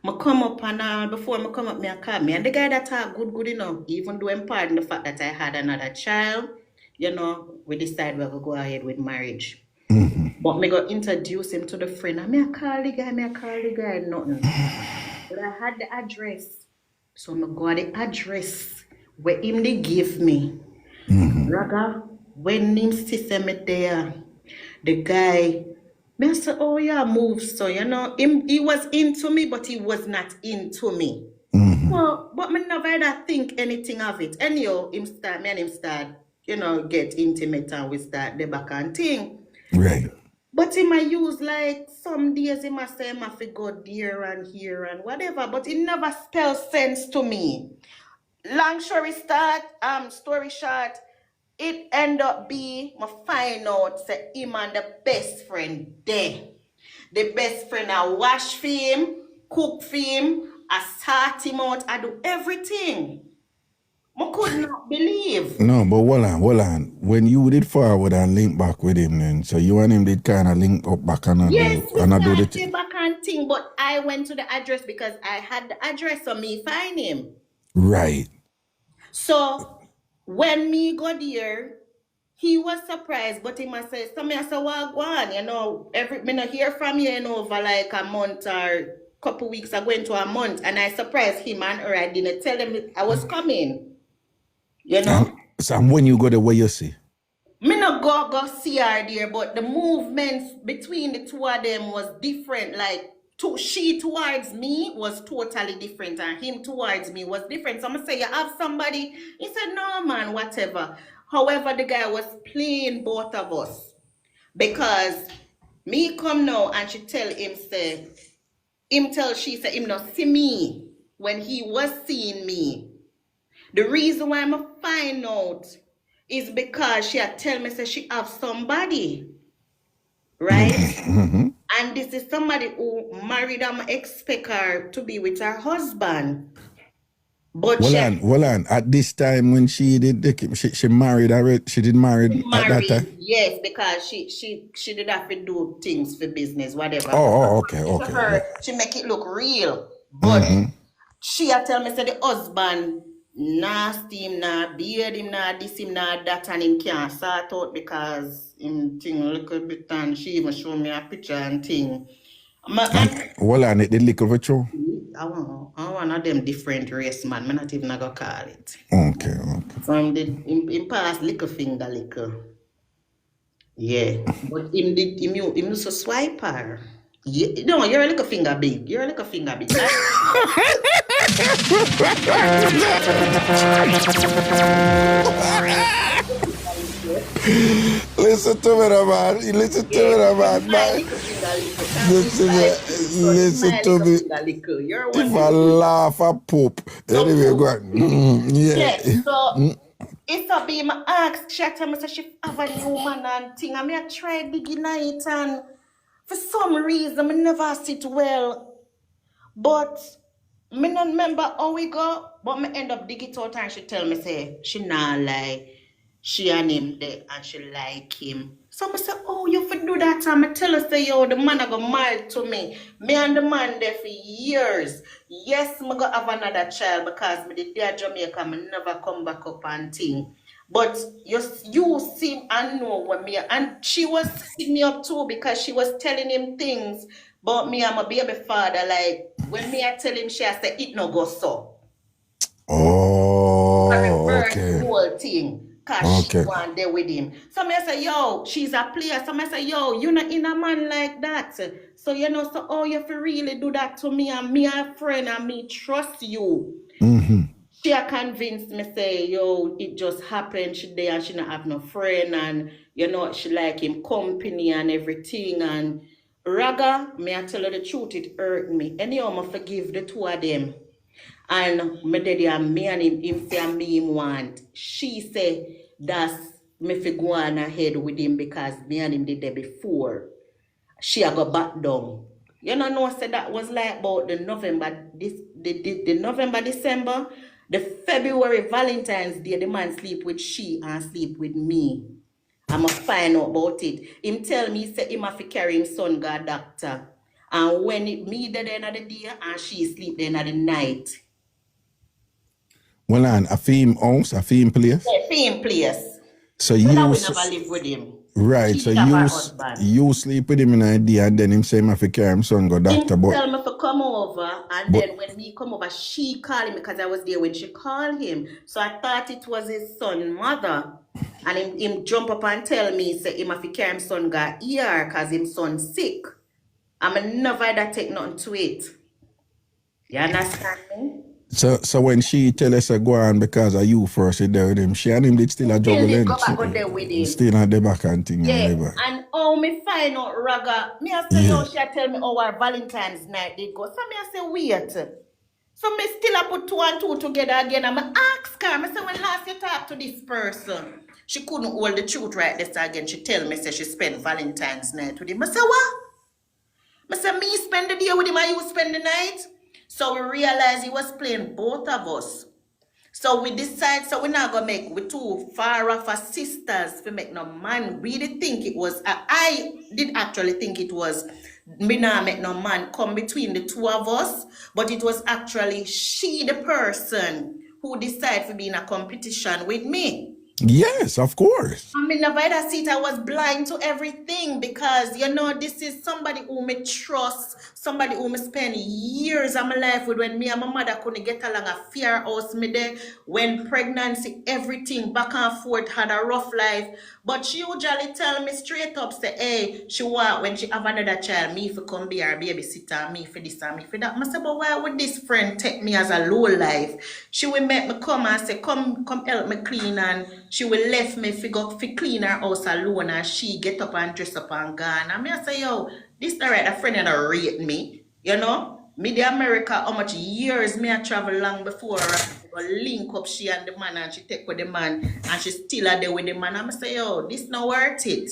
I come up and before I come up, me call me. And the guy that talk good enough, even though I'm pardon the fact that I had another child, we decide we're going to go ahead with marriage. But me go introduce him to the friend. And I call the guy, nothing. But I had the address. So I got the address where him they give me. Raga, when him see me there, the guy, me say, oh yeah, move. So, he was into me, but he was not into me. So, but me never ever think anything of it. Anyhow, me and him start, get intimate and we start the back and thing. Right. But he might use like some days he must say he must go there and here and whatever, but it never spells sense to me. Long story short, it end up be my find out say him and the best friend there. The best friend I wash for him, cook for him, I sort him out, I do everything. I could not believe. No, but hold on. When you did forward and link back with him then, so you and him did kind of link up back and do the thing. Back and thing, but I went to the address because I had the address of me find him. Right. So when me go there, he was surprised, but he must say, "Some I say, well, go on, every me not hear from you, over like a month or couple weeks. I went to a month, and I surprised him and her. I didn't tell him I was coming. So when you go there, what you see? Me not go see her there, but the movements between the two of them was different. Like she towards me was totally different, and him towards me was different. So I'm gonna say, you have somebody? He said, no man, whatever. However, the guy was playing both of us. Because me come now and she tell him, she said him not see me when he was seeing me. The reason why I'm find out is because she had tell me say she have somebody, right? And this is somebody who married and expect her to be with her husband. But hold on. At this time when she did she married already. She did marry at that time. Yes, because she did have to do things for business, whatever. Okay. Her, she make it look real, but she had tell me say the husband nasty him, nah beard him, nah this him, nah that, and him can't sort out because him thing a little bit, and she even show me a picture and thing. Hold on, the little virtue. I want one of them different race man. Me not even gonna call it. Okay. From the in past little finger little. Yeah. But him so swipe her. Yeah, no, you're a little finger big. Listen to me, man. Listen to me. If I laugh, I poop. Anyway, go on. So if I be my ask, she tell me she have a new man and thing. I try digging it, and for some reason I never sit well. But me not remember how we go, but me end up digging it out and she tell me say she not lie. She and him there and she like him. So I say, oh, you for do that? And I tell her, say, yo, the man I got married to me. Me and the man there for years. Yes, I got have another child because me did there Jamaica, me never come back up and thing. But you seem and know what me, and she was setting me up too because she was telling him things about me and my baby father. Like when me I tell him, she I say, it no go so. Oh, okay. Whole thing. Cause she want there with him. So I say, yo, she's a player. So I say, yo, you not in a man like that. So so oh, you have to really do that to me and me a friend and me trust you. She a convinced me say, yo, it just happened. She there and she not have no friend and she like him company and everything. And Raga, me I tell her the truth, it hurt me. Anyhow, I forgive the two of them. And my daddy and me and him say and me him want. She say that's me fi go on ahead with him because me and him did there before. She a go back down. Say that was like about the November, the November, December, the February Valentine's Day, the man sleep with she and sleep with me. I'ma find out about it. Him tell me say him have to carry him son go doctor. And when me dead in the day and she sleep then at the night. Well, and a theme house, a theme place. Yeah, same place. So But you I will never live with him. right. She So have her husband. you sleep with him in a day, and then him say, "I fi carry him son go Him doctor." But tell me to come over, and then when me come over, she called him because I was there when she called him. So I thought it was his son's mother. And him jump up and tell me, say him have to carry him son got here because him son sick. I'm never that take nothing to it. You understand me? so when she tell us to go on because of you first, you there with him, she and him did still a Still juggle did and go back out there with him. still at the back and thing and Yeah, whatever. and how me find out Raga, me I say, yo, she a tell me our Valentine's night did go. So me I say, wait. So me still a put 2 and 2 together again and I ask her, I say, when last you talk to this person? She couldn't hold the truth right this again. She tell me, say she spent Valentine's night with him. I say, what? I say, me spend the day with him and you spend the night? So we realized he was playing both of us. So we decide, so we're not gonna make, we two far off as sisters to make no man really think it was, I did actually think it was, me not make no man come between the two of us, but it was actually she, the person, who decided to be in a competition with me. Yes, of course. I mean, never had seat. I was blind to everything because, you know, this is somebody who me trust, somebody who me spend years of my life with. When me and my mother couldn't get along, a fear house me there. When pregnancy, everything back and forth, had a rough life. But she usually tell me straight up, say, hey, she want when she have another child, me for come be her babysitter, me for this and me for that. I say, but why would this friend take me as a low life? She will make me come and say, come help me clean, and she will left me for clean her house alone, and she get up and dress up and gone. And me I say, yo, this the right, a friend and a rate me, you know? Me the America, how much years me I travel long before I link up she and the man, and she take with the man, and she still are there with the man. I'm say, yo, this not worth it.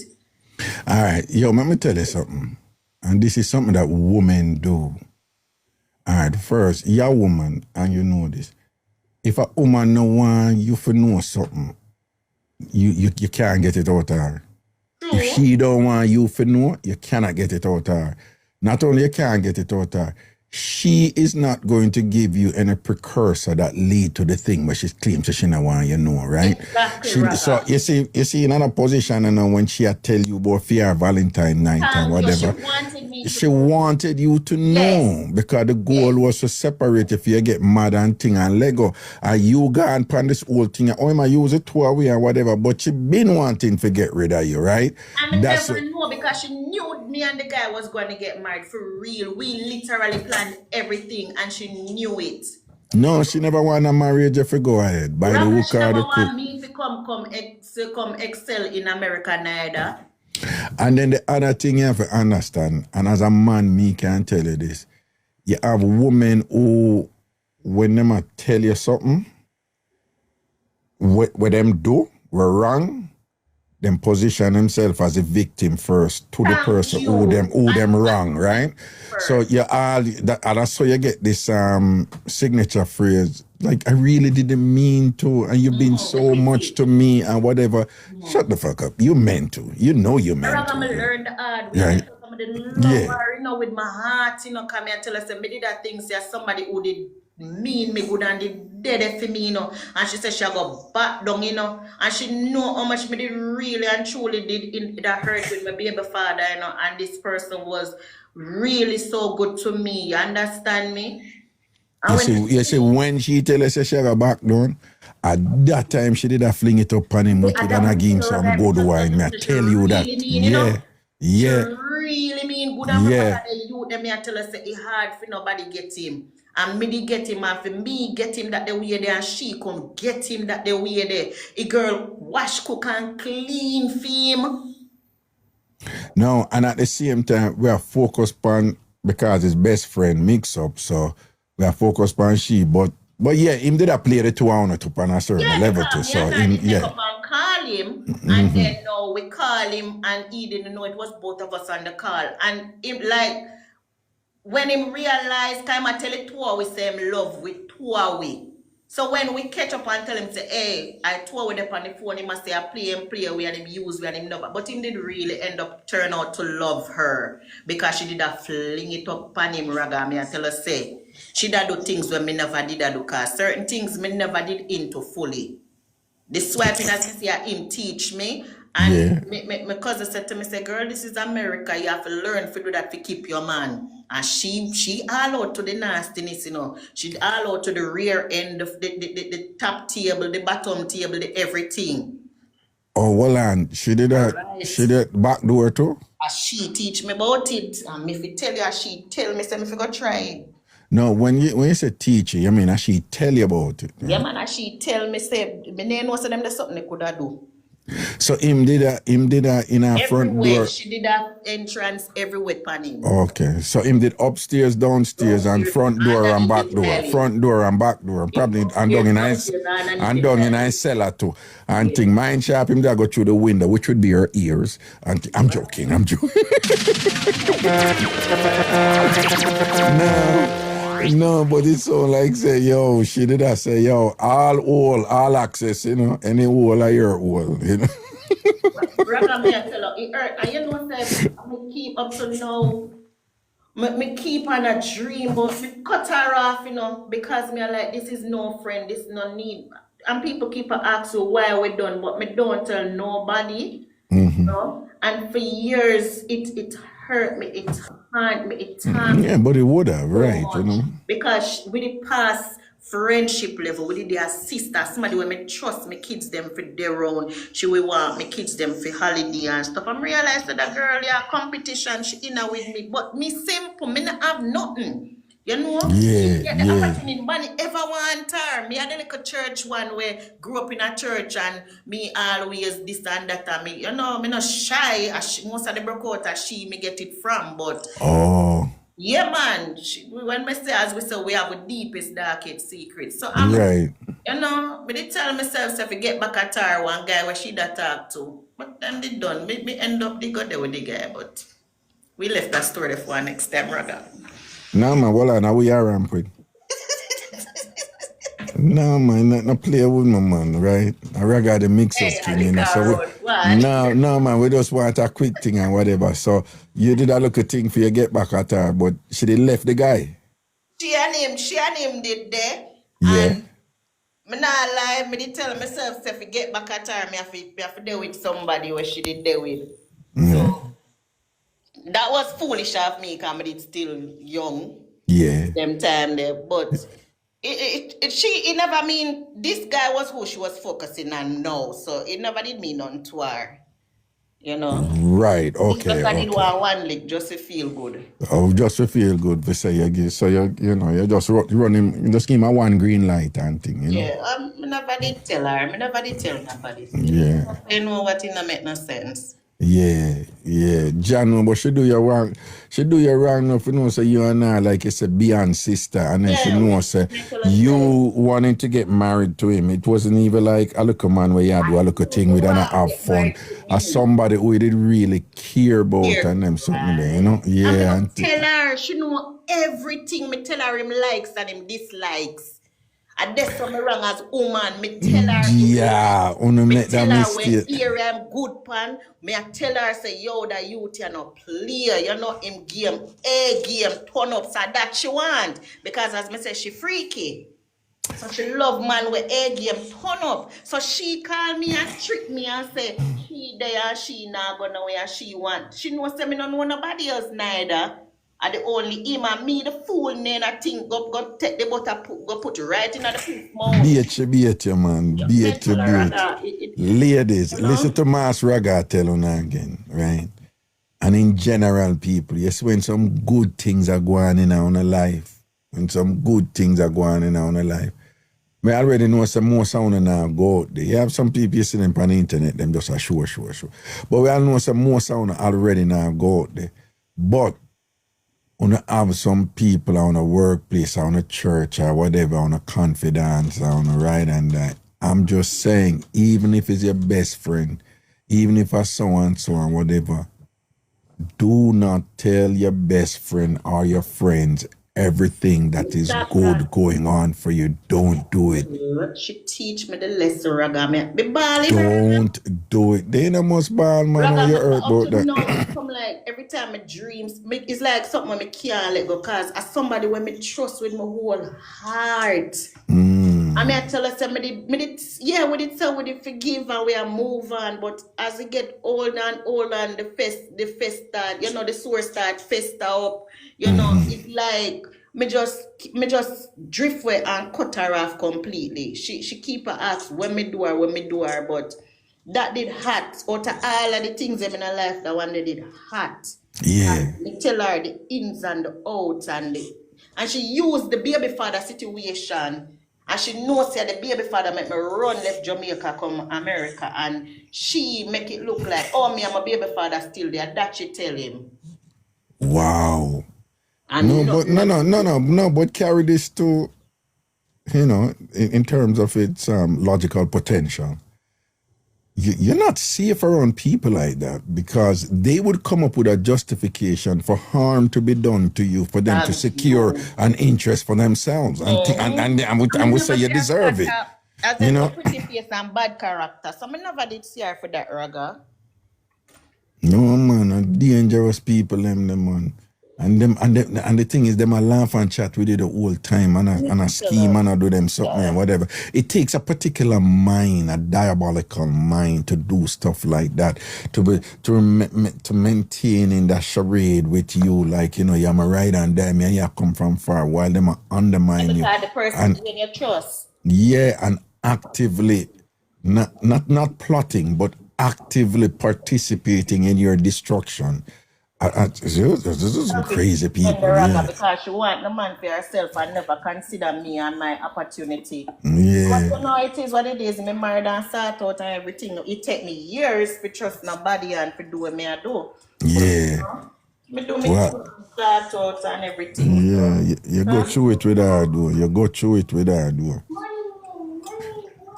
All right, yo, let me tell you something. And this is something that women do. All right, first, you're a woman, and you know this. If a woman no want you for know something, you can't get it out of her. True. If she don't want you for know, you cannot get it out of her. Not only you can't get it out of her, she is not going to give you any precursor that lead to the thing where she claims that she don't want you know, right? Exactly right. So you see in another position, and when she tell you about fear Valentine night and whatever, she wanted you to know, because the goal was to separate if you get mad and thing and Lego. And you gone pan this whole thing, oh, I use it 2 away and whatever, but she been wanting to get rid of you, right? And I never know, because she knew me and the guy was going to get married for real. We literally planned everything and she knew it. No, she never want a marriage if you go ahead. By the hook she or never the crook. want me to come excel in America neither. And then the other thing you have to understand, and as a man, me can tell you this, you have women who, when them tell you something, what them do, were wrong, them position themselves as a victim first to the person who them wrong, right? So you all that, and that's how you get this signature phrase, like, I really didn't mean to, and you've been so much to me and whatever. Shut the fuck up. You meant to. You know you meant to. I'm gonna learn the hard way. Right. Somebody love her, you know, with my heart, you know, come here and tell us that me did that thing, say somebody who did mean me good and did dead for me, you know. And she said she got back down, you know. And she know how much me did really and truly did in that hurt with my baby father, you know. And this person was really so good to me. You understand me? And you see, when she tell us she got back down, at that time she did a fling it up on him with it and I give him some good wine. I tell you that. She really mean good and you them me tell us say it hard for nobody get him. And me did get him, and for me get him that the way there, and she come get him that the way there. A girl wash, cook and clean for him. No, and at the same time we are focused on, because his best friend Mixup, so we are focused on she, but yeah, him did a play the 2 on it up on a certain level too. So up and call him, and then now we call him, and he didn't know it was both of us on the call. And him like when him realized, time I tell it 2 we say him love with 2 away. So when we catch up and tell him, say, hey, I told with up on the phone, he must say, I play, we and him use, we and him never. But he did really end up turn out to love her because she did a fling it up on him, Raga. Me I tell her, say, she did do things when me never did do, cause certain things me never did into fully. The swiping as me see him teach me. And my cousin said to me, say, girl, this is America. You have to learn to do that to keep your man. And she all out to the nastiness, you know. She all out to the rear end of the top table, the bottom table, the everything. Oh, well, and she did that. Right. She did back door too? She teach me about it. And if you tell you, she tell me, say, if you go try it. No, when you say teach you mean she tell you about it? Yeah, man, she tell me, say, me know so them there's something they could do. So him did that in her front door. She did that entrance everywhere pan him. Okay. So him did upstairs, downstairs, and front door and back door. Front door and back door. Probably and down in a cellar too. And thing mine sharp him that go through the window, which would be her ears. And I'm joking. No, but it's so like say, yo, she did that say, yo, all access, you know, any wall of your wall, you know. Brother, me I tell her, it hurt. And you know, say, I keep up to now, me keep on a dream, but me cut her off, you know, because me I like, this is no friend, this no need. And people keep asking why we done, but me don't tell nobody, you know. And for years, it hurt me, it hurt me, it harmed me. Yeah, but it would have, so right, much. you know. Because we did pass friendship level, we did their sister, somebody when me trust my kids them for their own, she will want my kids them for holiday and stuff. I'm realized that the girl, yeah, competition, she in with me, but me simple, me not have nothing. You know? Yeah. The opportunity money ever want her. Me had a little church one where grew up in a church and me always this and that and me, you know, me not shy. Most of the broke out she me get it from, but yeah, man. When me say as we say we have the deepest, darkest secret. So I'm right. You know, me did tell myself if I get back at her one guy where she that talk to. But them they done. Me end up they got there with the guy, but we left that story for next time, rather. No, man, well, now we are rampant. No, man, not play with my man, right? I regard the mix-up thing, you know. So no, man, we just want a quick thing and whatever. So you did a little thing for you get back at her, but she did left the guy. She and him did there. Yeah. And me not lie, me did tell myself if I get back at her, me have to deal with somebody where she did deal with. So that was foolish of me because I did still young. Yeah. Them time there. But it never mean this guy was who she was focusing on now. So it never did mean on to her. You know? Right, okay. Because I did one lick just to feel good. Oh, just to feel good. So you just run him, you just give him a one green light and thing, you know? Yeah, I never did tell her. I never did tell nobody. Yeah. I know what it make no sense. Yeah. John, but she do you wrong. She do you wrong enough, you know, so you and her, like it's a beyond sister, and then she knows, say, you wanting to get married to him. It wasn't even like a little man where you had a little thing with and have fun. As somebody who did really care about and them something there, you know? Yeah. And tell her, she know everything. Me tell her him likes and him dislikes. And that's what me wrong as woman. Me tell her. Yeah, me tell her when here I'm good pan. Me I tell her say, yo, that youth you no player. You know him game, A game, turn up. So that she want. Because as me say, she freaky. So she love man with A game, turn up. So she call me and trick me and say, she there and she not gonna where she want. She knows say me don't know nobody else neither. And the only him and me, the fool, then I think go take the butter, go put it right in the poof mouth. Beat you, man. Beat you. Ladies, you know? Listen to Mas Raga tell on again, right? And in general, people, yes, when some good things are going in our life, I already know some more sound now go out there. You have some people you see them on the internet, them just a sure. But we all know some more sound already now go out there. But on have some people on a workplace, on a church, or whatever, on a confidence, on a right and that. I'm just saying, even if it's your best friend, even if it's so and whatever, do not tell your best friend or your friends everything that is good going on for you, don't do it. She teach me the lesson, Raga. Me ball, Don't do it. They ain't must ball, man. Raga, How you me hurt up about to that? now, come like every time my dreams, it's like something I can't let go, cause as somebody when me trust with my whole heart. I mean, I tell us, we did forgive and we are move on. But as we get older and older, and the fest start, the sore start fester up. It's like me just drift away and cut her off completely. She keep her ask when me do her, but that did hurt. Out of all of the things in my life, that one they did hurt. Yeah. Me tell her the ins and the outs and she used the baby father situation. And she knows that the baby father make me run left Jamaica come America, and she make it look like, oh, me and my baby father still there. That she tell him. Wow. And No, but carry this to, in terms of its logical potential. You're not safe around people like that, because they would come up with a justification for harm to be done to you for them to secure an interest for themselves, and would say you deserve it. As a pretty face and bad character, so I never did see her for that, Raga. No, man, dangerous people, them man. And the thing is, them a laugh and chat with you the whole time, and a scheme and a do them something and whatever. It takes a particular mind, a diabolical mind, to do stuff like that, to maintain in that charade with you, like you're my ride and die, me and you come from far, while them undermine you. The person in your trust. Yeah, and actively, not plotting, but actively participating in your destruction. This is some crazy people. Yeah. Because she want the man for herself and never consider me and my opportunity. Yeah. But it is what it is. Me married and sort out and everything. It take me years to trust nobody and to do what me I do. Yeah. Me do me start out and everything. Yeah, you go through it with her, though. You go through it with her, though.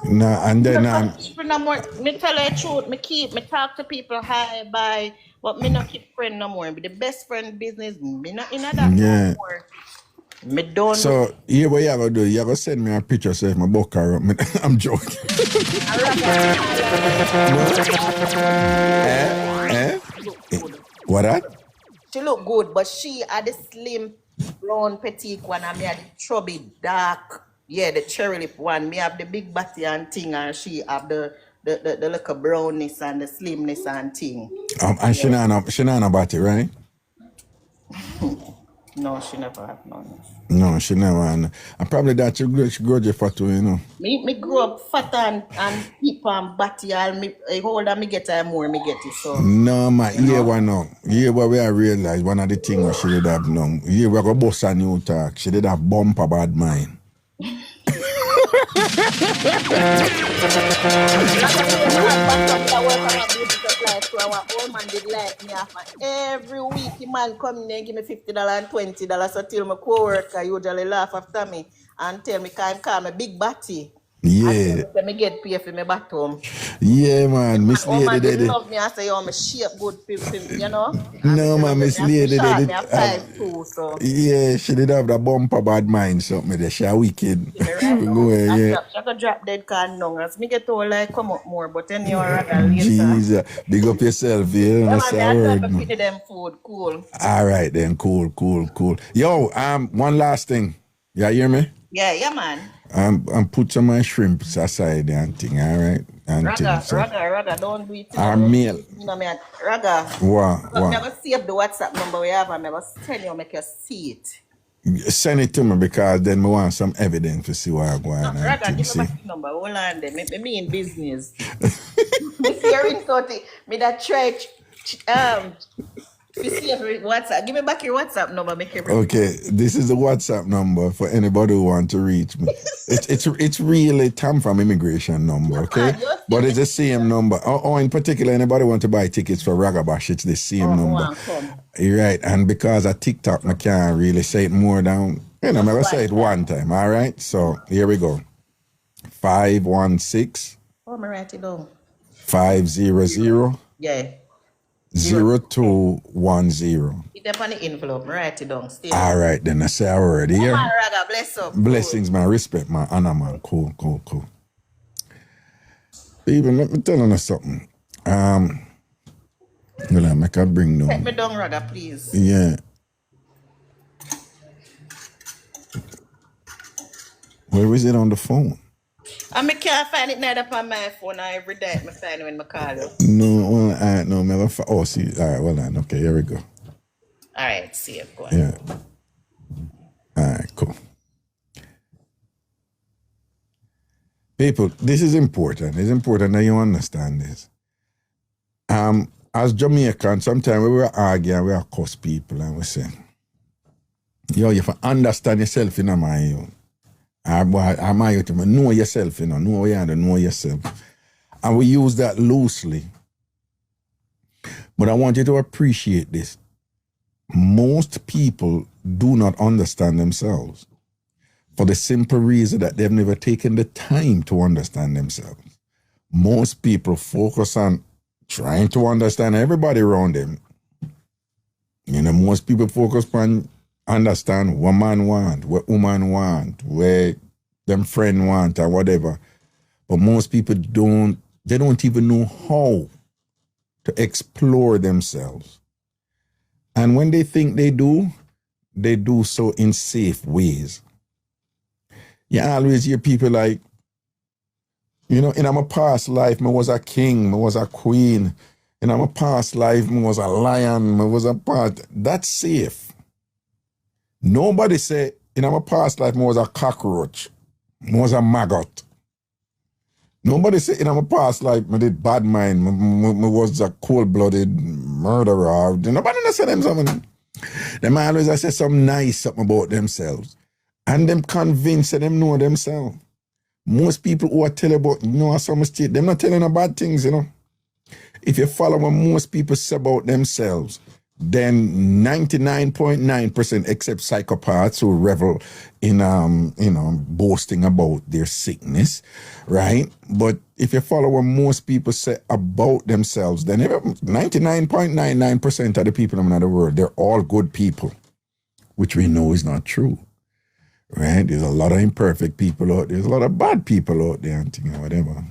Nah, and then me tell her the truth. Me talk to people hi, bye, but me not keep friend no more. Be the best friend business. Me not in that no more. Me don't. So here what you have to do, you have to send me a picture so if my book her up. I'm joking. What that? She look good, but she had the slim, brown, petite one, and me had the chubby, dark. Yeah, the cherry lip one. Me have the big body and thing, and she have the little brownness and the slimness and thing. And she not a body, right? No, she never have none. No, she never. And probably that she grew you fat too, Me grew up fat and hip and batty, and me older me get her more me get it. So no, man, here what we realize one of the things she did have no. Here we go boss a new talk. She did have bumper bad mind. Every week, the man come in and give me $50 and $20. So till my co-worker usually laugh after me and tell me, "Can call me big batty." Yeah. Let me get paid for my bathroom. Yeah, man. Miss Lady did love me. I say, "Oh, my shape good, No, man, Miss Lady did it. 5'2", so. Yeah, she did have the bumper bad mind, something there. She a wicked. I could drop dead can now. As me get old, like come up more, but then you're later. Jesus, big up yourself, yeah. I'm feed them food, cool. All right then, cool. Yo, one last thing. You hear me? Yeah, man. Put some of my shrimps aside and thing, all right? Raga, don't do it. Our meal. Raga. What? I'm going to save the WhatsApp number we have and I'm going to send you make you see it. Send it to me because then I want some evidence to see what I'm going on. Raga, give me my number. Hold on then. Me in business. Me hearing something. Me that try WhatsApp. Give me back your WhatsApp number. Okay, this is the WhatsApp number for anybody who wants to reach me. It's really TamFam immigration number, okay? But it's the same number. Or in particular, anybody want to buy tickets for Ragabash, it's the same number. You're right, and because of TikTok, I can't really say it more down. I'm going to say it one time, all right? So here we go. 516. Oh, I'm write it down. 500. Yeah. 0210. It's up on the envelope. Write it down. Stay All right, then I say I already Come here. on, Raga, bless up. Blessings, man. Respect, man. Honor, man. Cool. People, let me tell you something. Well, I make a bring Take down. me down, Raga, please. Yeah. Where is it on the phone? I can't find it neither on my phone. Every day I find it when I call you. No, well, all right, no, man. Oh, see. All right, well, then. Okay, here we go. All right, see it. Go on. Yeah. All right, cool. People, this is important. It's important that you understand this. As Jamaican, sometimes we will argue, we will cuss people, and we say, yo, you have to understand yourself, my own. Know yourself, know you have to know yourself. And we use that loosely. But I want you to appreciate this. Most people do not understand themselves for the simple reason that they've never taken the time to understand themselves. Most people focus on trying to understand everybody around them. Most people focus on understand what man want, what woman want, where them friend want or whatever. But most people don't even know how to explore themselves. And when they think they do so in safe ways. You always hear people like, in my past life, I was a king, I was a queen. In my past life, I was a lion, I was a part. That's safe. Nobody say, in my past life, I was a cockroach, I was a maggot. Nobody say, in my past life, I did bad mind, I was a cold-blooded murderer. Nobody say them something. Them always say something nice about themselves. And them convinced that them know themselves. Most people who are telling about, some mistake, they're not telling about things, If you follow what most people say about themselves, then 99.9%, except psychopaths who revel in, boasting about their sickness, right? But if you follow what most people say about themselves, then 99.99% of the people in the world, they're all good people, which we know is not true, right? There's a lot of imperfect people out there. There's a lot of bad people out there and whatever.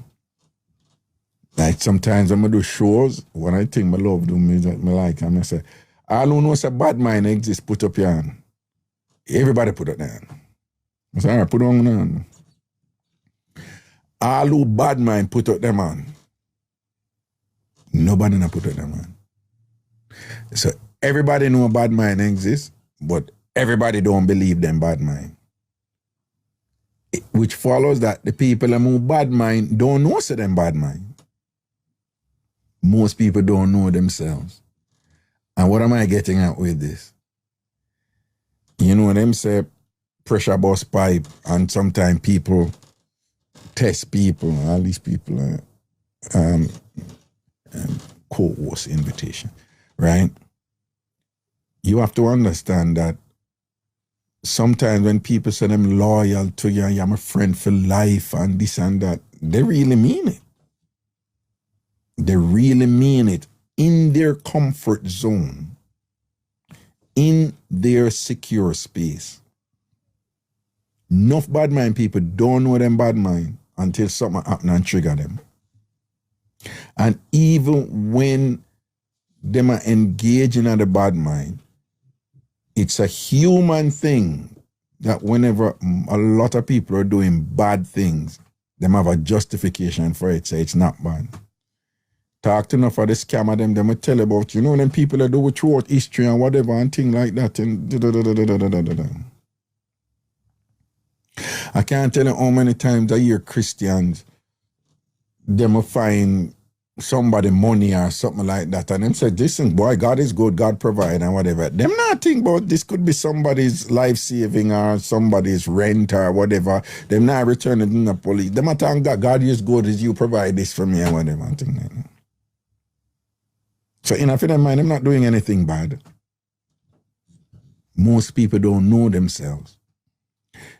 Like sometimes when I do shows, when I think my love do me like, I'm say, all who knows a bad mind exists, put up your hand. Everybody put up their hand. I say, all right, put on your hand. All who bad mind put up them hand. Nobody not put up them hand. So everybody know a bad mind exists, but everybody don't believe them bad mind. Which follows that the people who bad mind don't know so them bad mind. Most people don't know themselves. And what am I getting at with this? Them say pressure bust pipe, and sometimes people test people, all these people co-host invitation, right? You have to understand that sometimes when people say them loyal to you, you're my friend for life and this and that, they really mean it. They really mean it in their comfort zone, in their secure space. Enough bad mind people don't know them bad mind until something happen and trigger them. And even when them are engaging in the bad mind, it's a human thing that whenever a lot of people are doing bad things, them have a justification for it, say it's not bad. Talk to enough of the scammer them will tell about, them people that do it throughout history and whatever and things like that. And I can't tell you how many times I hear Christians, them will find somebody money or something like that, and them say, listen, boy, God is good, God provide and whatever. Them not think about this could be somebody's life saving or somebody's rent or whatever. Them not returning to the police. Them not think that God is good as you provide this for me and whatever. And things like that. So in a their mind, I'm not doing anything bad. Most people don't know themselves.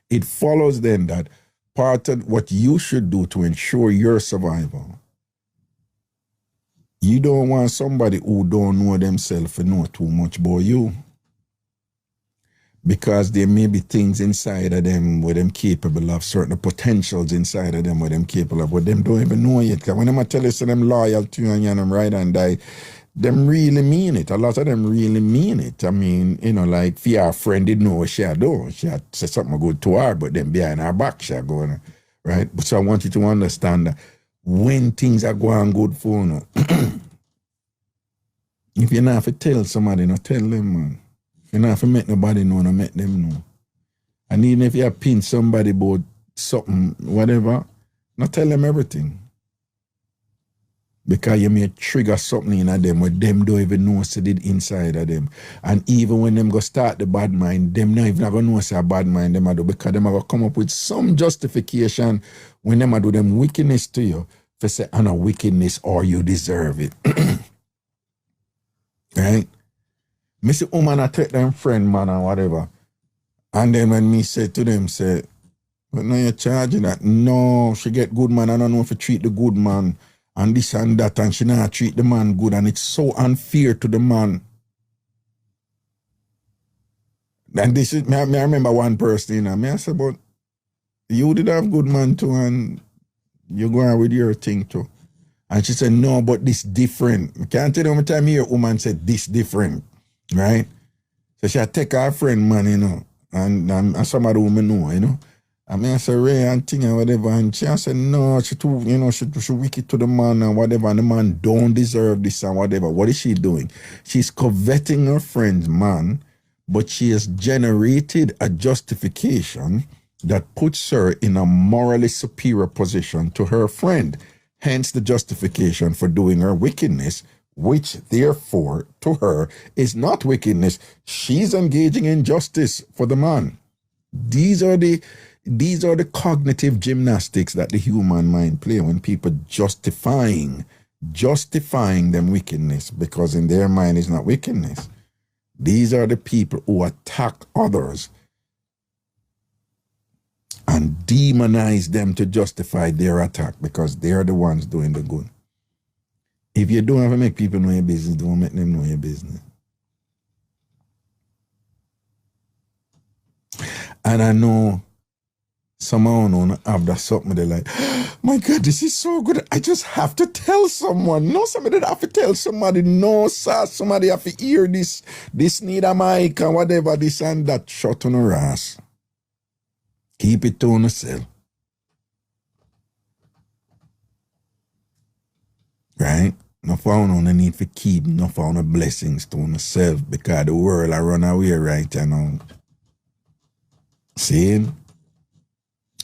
It follows then that part of what you should do to ensure your survival, You don't want somebody who don't know themselves to know too much about you. Because there may be things inside of them where them capable of, certain potentials inside of them where them capable of, but them don't even know yet. Because when them tell you so them loyal to you and you them right and die, them really mean it. A lot of them really mean it. I mean, you know, like for your friend didn't know what she had done. She had said something good to her, but then behind her back she had going, right? But so I want you to understand that when things are going good for you, if you not have to tell somebody, not tell them, man. You don't have to make nobody know, not make them know. And even if you have pinned somebody about something, whatever, not tell them everything. Because you may trigger something in them where them don't even know what's it inside of them. And even when them go start the bad mind, them not even going to know what's a bad mind them do, because them are going to come up with some justification when them do them wickedness to you. For say, I'm a wickedness or you deserve it. Right? Me see woman I take them friend man or whatever. And then when me say to them, say, but now you're charging that. No, she get good man. I don't know if you treat the good man and this and that, and she not treat the man good, and it's so unfair to the man. And this is me I remember one person, you know, me I said, but you did have good man too, and you go on with your thing too. And she said, no, but this different. I can't tell you how much time here a woman said this different. Right? So she take her friend, man, you know, and somebody who me know, you know. I mean, I say, Ray and thing and whatever, and she said, no, she too, you know, she wicked to the man and whatever, and the man don't deserve this and whatever. What is she doing? She's coveting her friend's man, but she has generated a justification that puts her in a morally superior position to her friend. Hence the justification for doing her wickedness, which therefore to her is not wickedness. She's engaging in justice for the man. These are the cognitive gymnastics that the human mind play when people justifying them wickedness, because in their mind it's not wickedness. These are the people who attack others and demonize them to justify their attack because they're the ones doing the good. If you don't have to make people know your business, don't make them know your business. And I know someone have that something they're like, my God, this is so good. I just have to tell someone. No, somebody have to tell somebody. No, sir, somebody have to hear this. This need a mic and whatever, this and that. Shut on her ass. Keep it to yourself. Right? No found on the need for keep, no found the blessings to yourself, because the world I run away right now. See?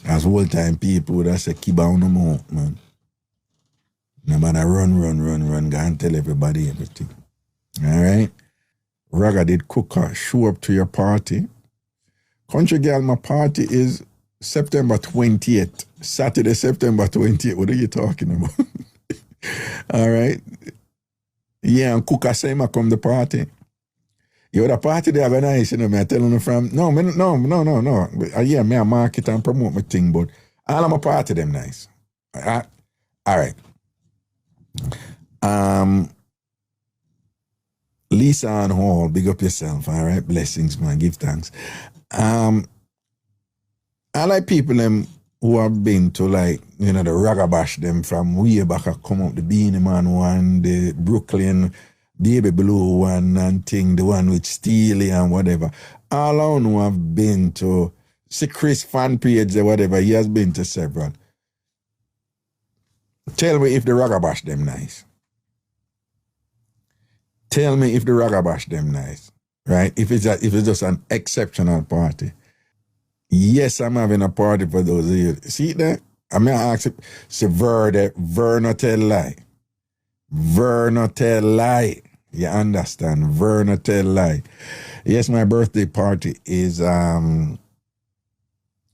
As old time people that say keep on the mouth, man. No matter run, go and tell everybody everything. Alright? Raga did cooker, show up to your party. Country Girl, my party is September 20th. Saturday, September 20th. What are you talking about? All right. Yeah, and Cooker say I come the party. Yo, the party they are nice, you know, me I tell them from, no. Yeah, me I market and promote my thing, but all of my party them nice. All right. Lisa and Hall, big up yourself, all right? Blessings, man, give thanks. I like people them who have been to, like, you know, the Ragabash them from way back. I come up the Beanie Man one, the Brooklyn Baby Blue one and thing, the one with Steely and whatever. All I know have been to, see Chris fan page or whatever, he has been to several. Tell me if the Ragabash them nice. Tell me if the Ragabash them nice, right? If it's just an exceptional party. Yes, I'm having a party for those of you. See that? I mean, I ask, say, Ver not tell lie. Ver not tell lie. You understand? Ver not tell lie. Yes, my birthday party is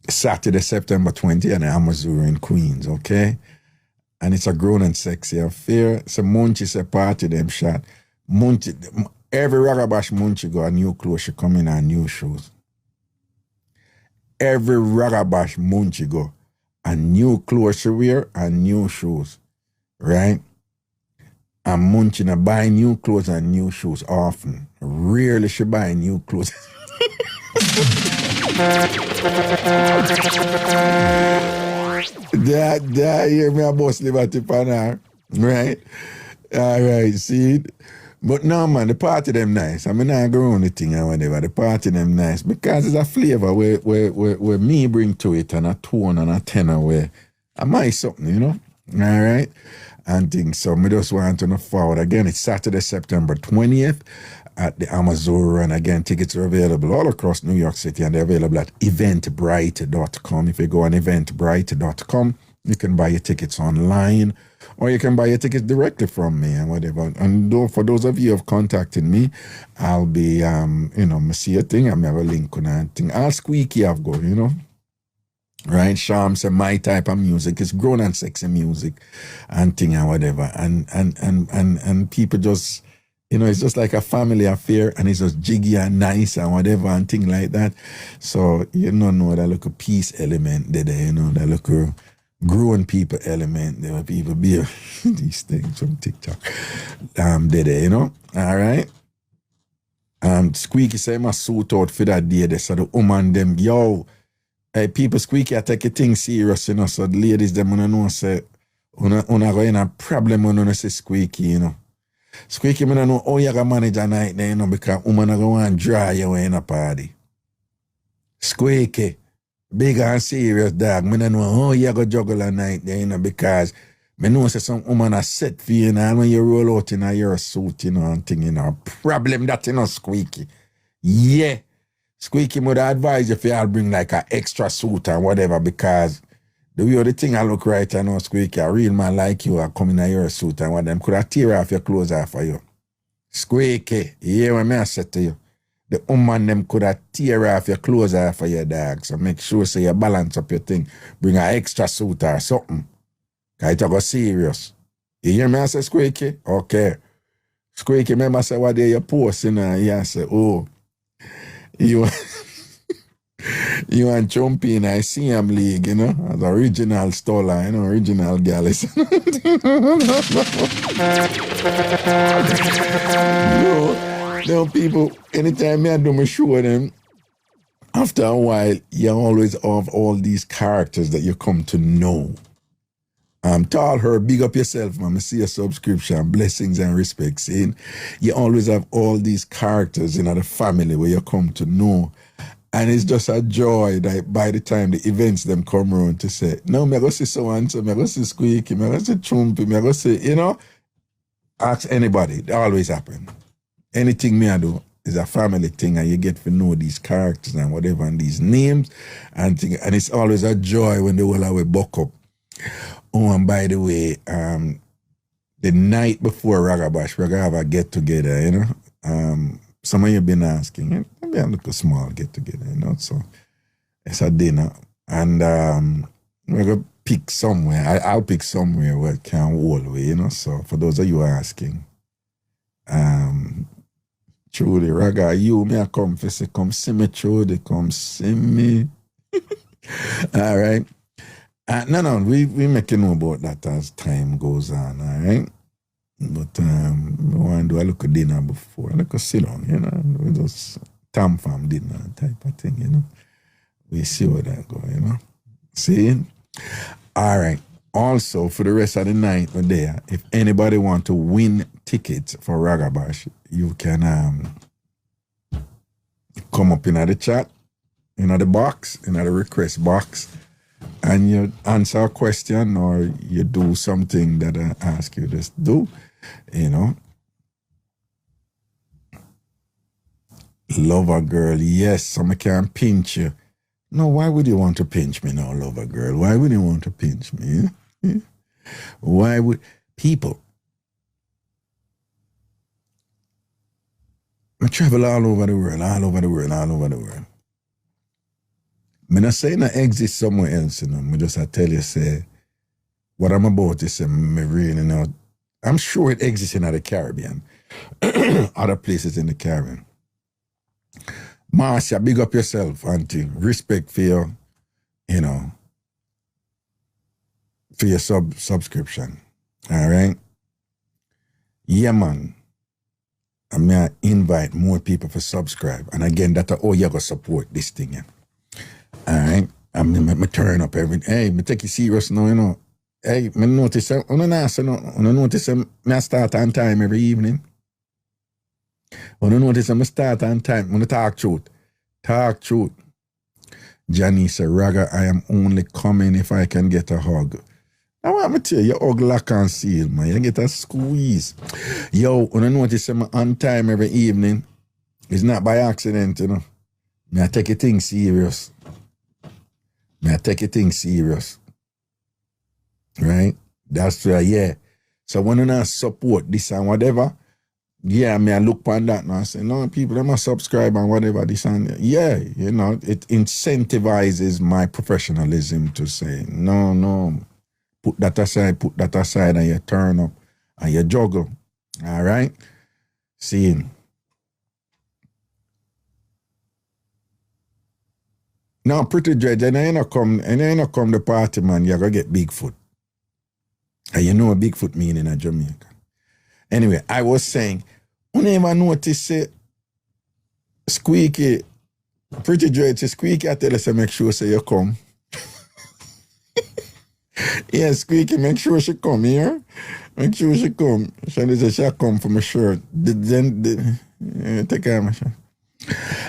Saturday, September 20th in Amazon in Queens, okay? And it's a grown and sexy affair. It's a Munchie say party them shot. Munchie, every Ragabash Munchie go a new clothes, she come in and new shoes. Every Ragabash Munchie go a new clothes she wear and new shoes, right? And Munching buy new clothes and new shoes often. Rarely she buy new clothes. That hear me about liberty pan her, right? All right, see. But no, man, the party them nice. I mean, I go on the thing or whatever. The party them nice because it's a flavor where me bring to it and a tone and a tenor where I might something, you know? All right? And things. So me just want to know forward. Again, it's Saturday, September 20th at the Amazon. And again, tickets are available all across New York City and they're available at eventbrite.com. If you go on eventbrite.com, you can buy your tickets online or you can buy your tickets directly from me and whatever. And for those of you who have contacted me, I'll be, me see a thing, I'm have a link on that thing. I'll squeaky I've got, you know. Right, Sham said my type of music is grown and sexy music and thing and whatever. And people just, it's just like a family affair and it's just jiggy and nice and whatever and thing like that. So you don't know that little peace element there, that little grown people element. There were people be these things from TikTok. There, all right. Squeaky say my suit out for that day. They said the woman them, yo. Hey, people squeaky, I take a thing serious, so the ladies, them, know, say, una go in a problem when una say squeaky, Squeaky, I don't know how you can manage a night there, because woman are going to dry you in a party. Squeaky, big and serious, dog. I don't know how you go juggle a night there, because I know say some woman are set for you, and when you roll out in your suit, and thing, problem that, squeaky. Yeah. Squeaky would advise if y'all bring like an extra suit and whatever because the way the thing I look right I know Squeaky, a real man like you are coming in your suit and what them could have tear off your clothes off of you. Squeaky, you hear what I said to you? The woman them could have tear off your clothes off of your dog. So make sure so you balance up your thing. Bring an extra suit or something. Cause it go serious. You hear me I say Squeaky? Okay. Squeaky, remember say what day you post and you say, oh, you and Chumpy in ICM League, as original stoller, original gallus. People, anytime I do my show them, after a while, you always have all these characters that you come to know. Tall her, big up yourself, man. I see a subscription, blessings and respect. Saying you always have all these characters in the family where you come to know. And it's just a joy that by the time the events them come around to say, no, me go see so and so, me go see Squeaky, me go see Chumpy, me go see, ask anybody. It always happen. Anything me I do is a family thing and you get to know these characters and whatever and these names and it's always a joy when they will have a buck up. Oh, and by the way, the night before Ragabash, we're going to have a get-together, some of you have been asking, maybe a little small get-together, so it's a dinner. And we're going to pick somewhere. I'll pick somewhere where it can hold away, so for those of you asking, Trudy, Raga, you, me I come for say, come see me, Trudy, come see me. All right. No, we make you know about that as time goes on, all right? But we want to do a little dinner before, a little sit down, we just TamFam dinner type of thing, We see where that go, See? All right. Also, for the rest of the night we're there, if anybody want to win tickets for Ragabash, you can come up in the chat, in the box, in the request box, and you answer a question or you do something that I ask you to do, Lover girl, yes, someone can pinch you. No, why would you want to pinch me now, lover girl? Why would you want to pinch me? Why would people? I travel all over the world. I'm not saying I exist somewhere else, I just I tell you, say, what I'm about to say, me really know. I'm sure it exists in the Caribbean, other places in the Caribbean. Marcia, big up yourself, auntie. Respect for your, for your subscription. All right? Yeah, man. I may I invite more people to subscribe. And again, that's how you go support this thing. Yeah. All right. I'm turn up every hey, me take it serious now, you know. Hey, me notice I notice I start on time every evening. When I notice I start on time, when I talk truth. Talk truth. Johnny said, Raga, I am only coming if I can get a hug. I want to tell you, your hug lock and seal, man. You get a squeeze. Yo, when I notice I'm on time every evening, it's not by accident, you know. Me I take a thing serious. Right? That's why, yeah. So when I support this and whatever, yeah, I look on that and I say, no, people, they must subscribe and whatever this and yeah, you know, it incentivizes my professionalism to say, no, put that aside and you turn up and you juggle. All right? Seeing. Now, pretty dread, and I ain't come the party, man, you're going to get Bigfoot. And you know what Bigfoot mean in Jamaica. Anyway, I was saying, you never notice Squeaky, pretty dread, Squeaky, I tell us to make sure say you come. Yeah, Squeaky, make sure she come here. Make sure she come. She'll come for my shirt. Take care of my shirt.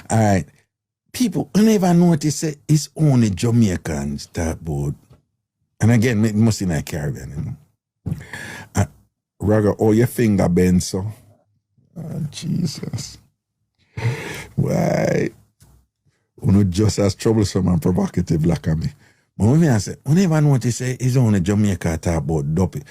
All right. People, you never notice it's only Jamaicans that board. And again, it must be in a Caribbean, you know. Raga, oh, your finger bend, so. Oh, Jesus. Why? You just as troublesome and provocative like me. But when I say, you never notice it's only Jamaica talk about dopey.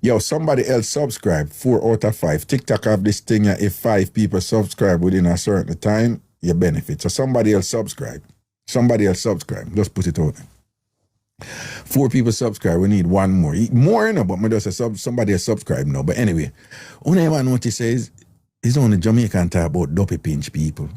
Yo, somebody else subscribe, 4 out of 5. TikTok have this thing, if 5 people subscribe within a certain time, you benefit. So somebody else subscribe. Just put it out. 4 people subscribe, we need 1 more. More, you know, but me just say somebody else subscribe now. But anyway, you never notice it's only Jamaican talk about dopey pinch people.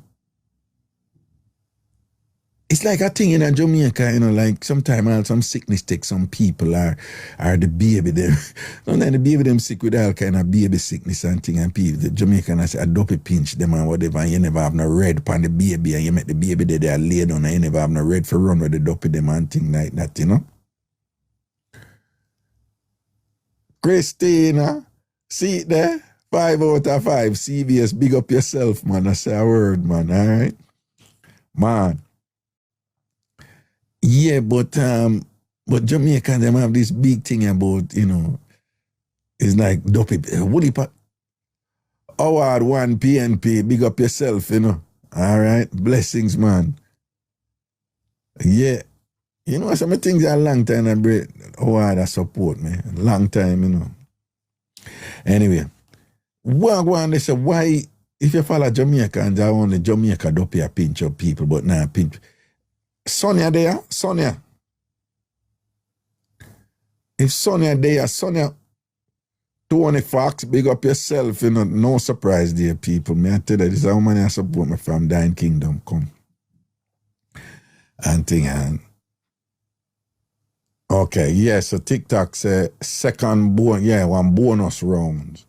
It's like a thing in a Jamaica, you know, like sometimes some sickness take some people are the baby them. Sometimes the baby them sick with all kind of baby sickness and thing, and people, the Jamaican I say a dopey pinch them and whatever, and you never have no red upon the baby, and you make the baby there lay down and you never have no red for run with the dopey them and thing like that, you know. Christina, see it there? 5 out of 5. CBS, big up yourself, man. I say a word, man, all right? Man. Yeah, but Jamaican, them have this big thing about, you know, it's like dopey. Howard 1 PNP, big up yourself, you know. All right, blessings, man. Yeah, you know, some things are a long time and break. Howard I support me, long time, you know. Anyway, they say, why, if you follow Jamaicans, I only Jamaica dopey a pinch of people, but now pinch. Sonia there, Sonia. If Sonia there, Sonia, Tony Fox, big up yourself, you know, no surprise there, people. Me I tell you, this is how many I support me from Dying Kingdom come. And thing and okay, yeah, so TikTok say one bonus round.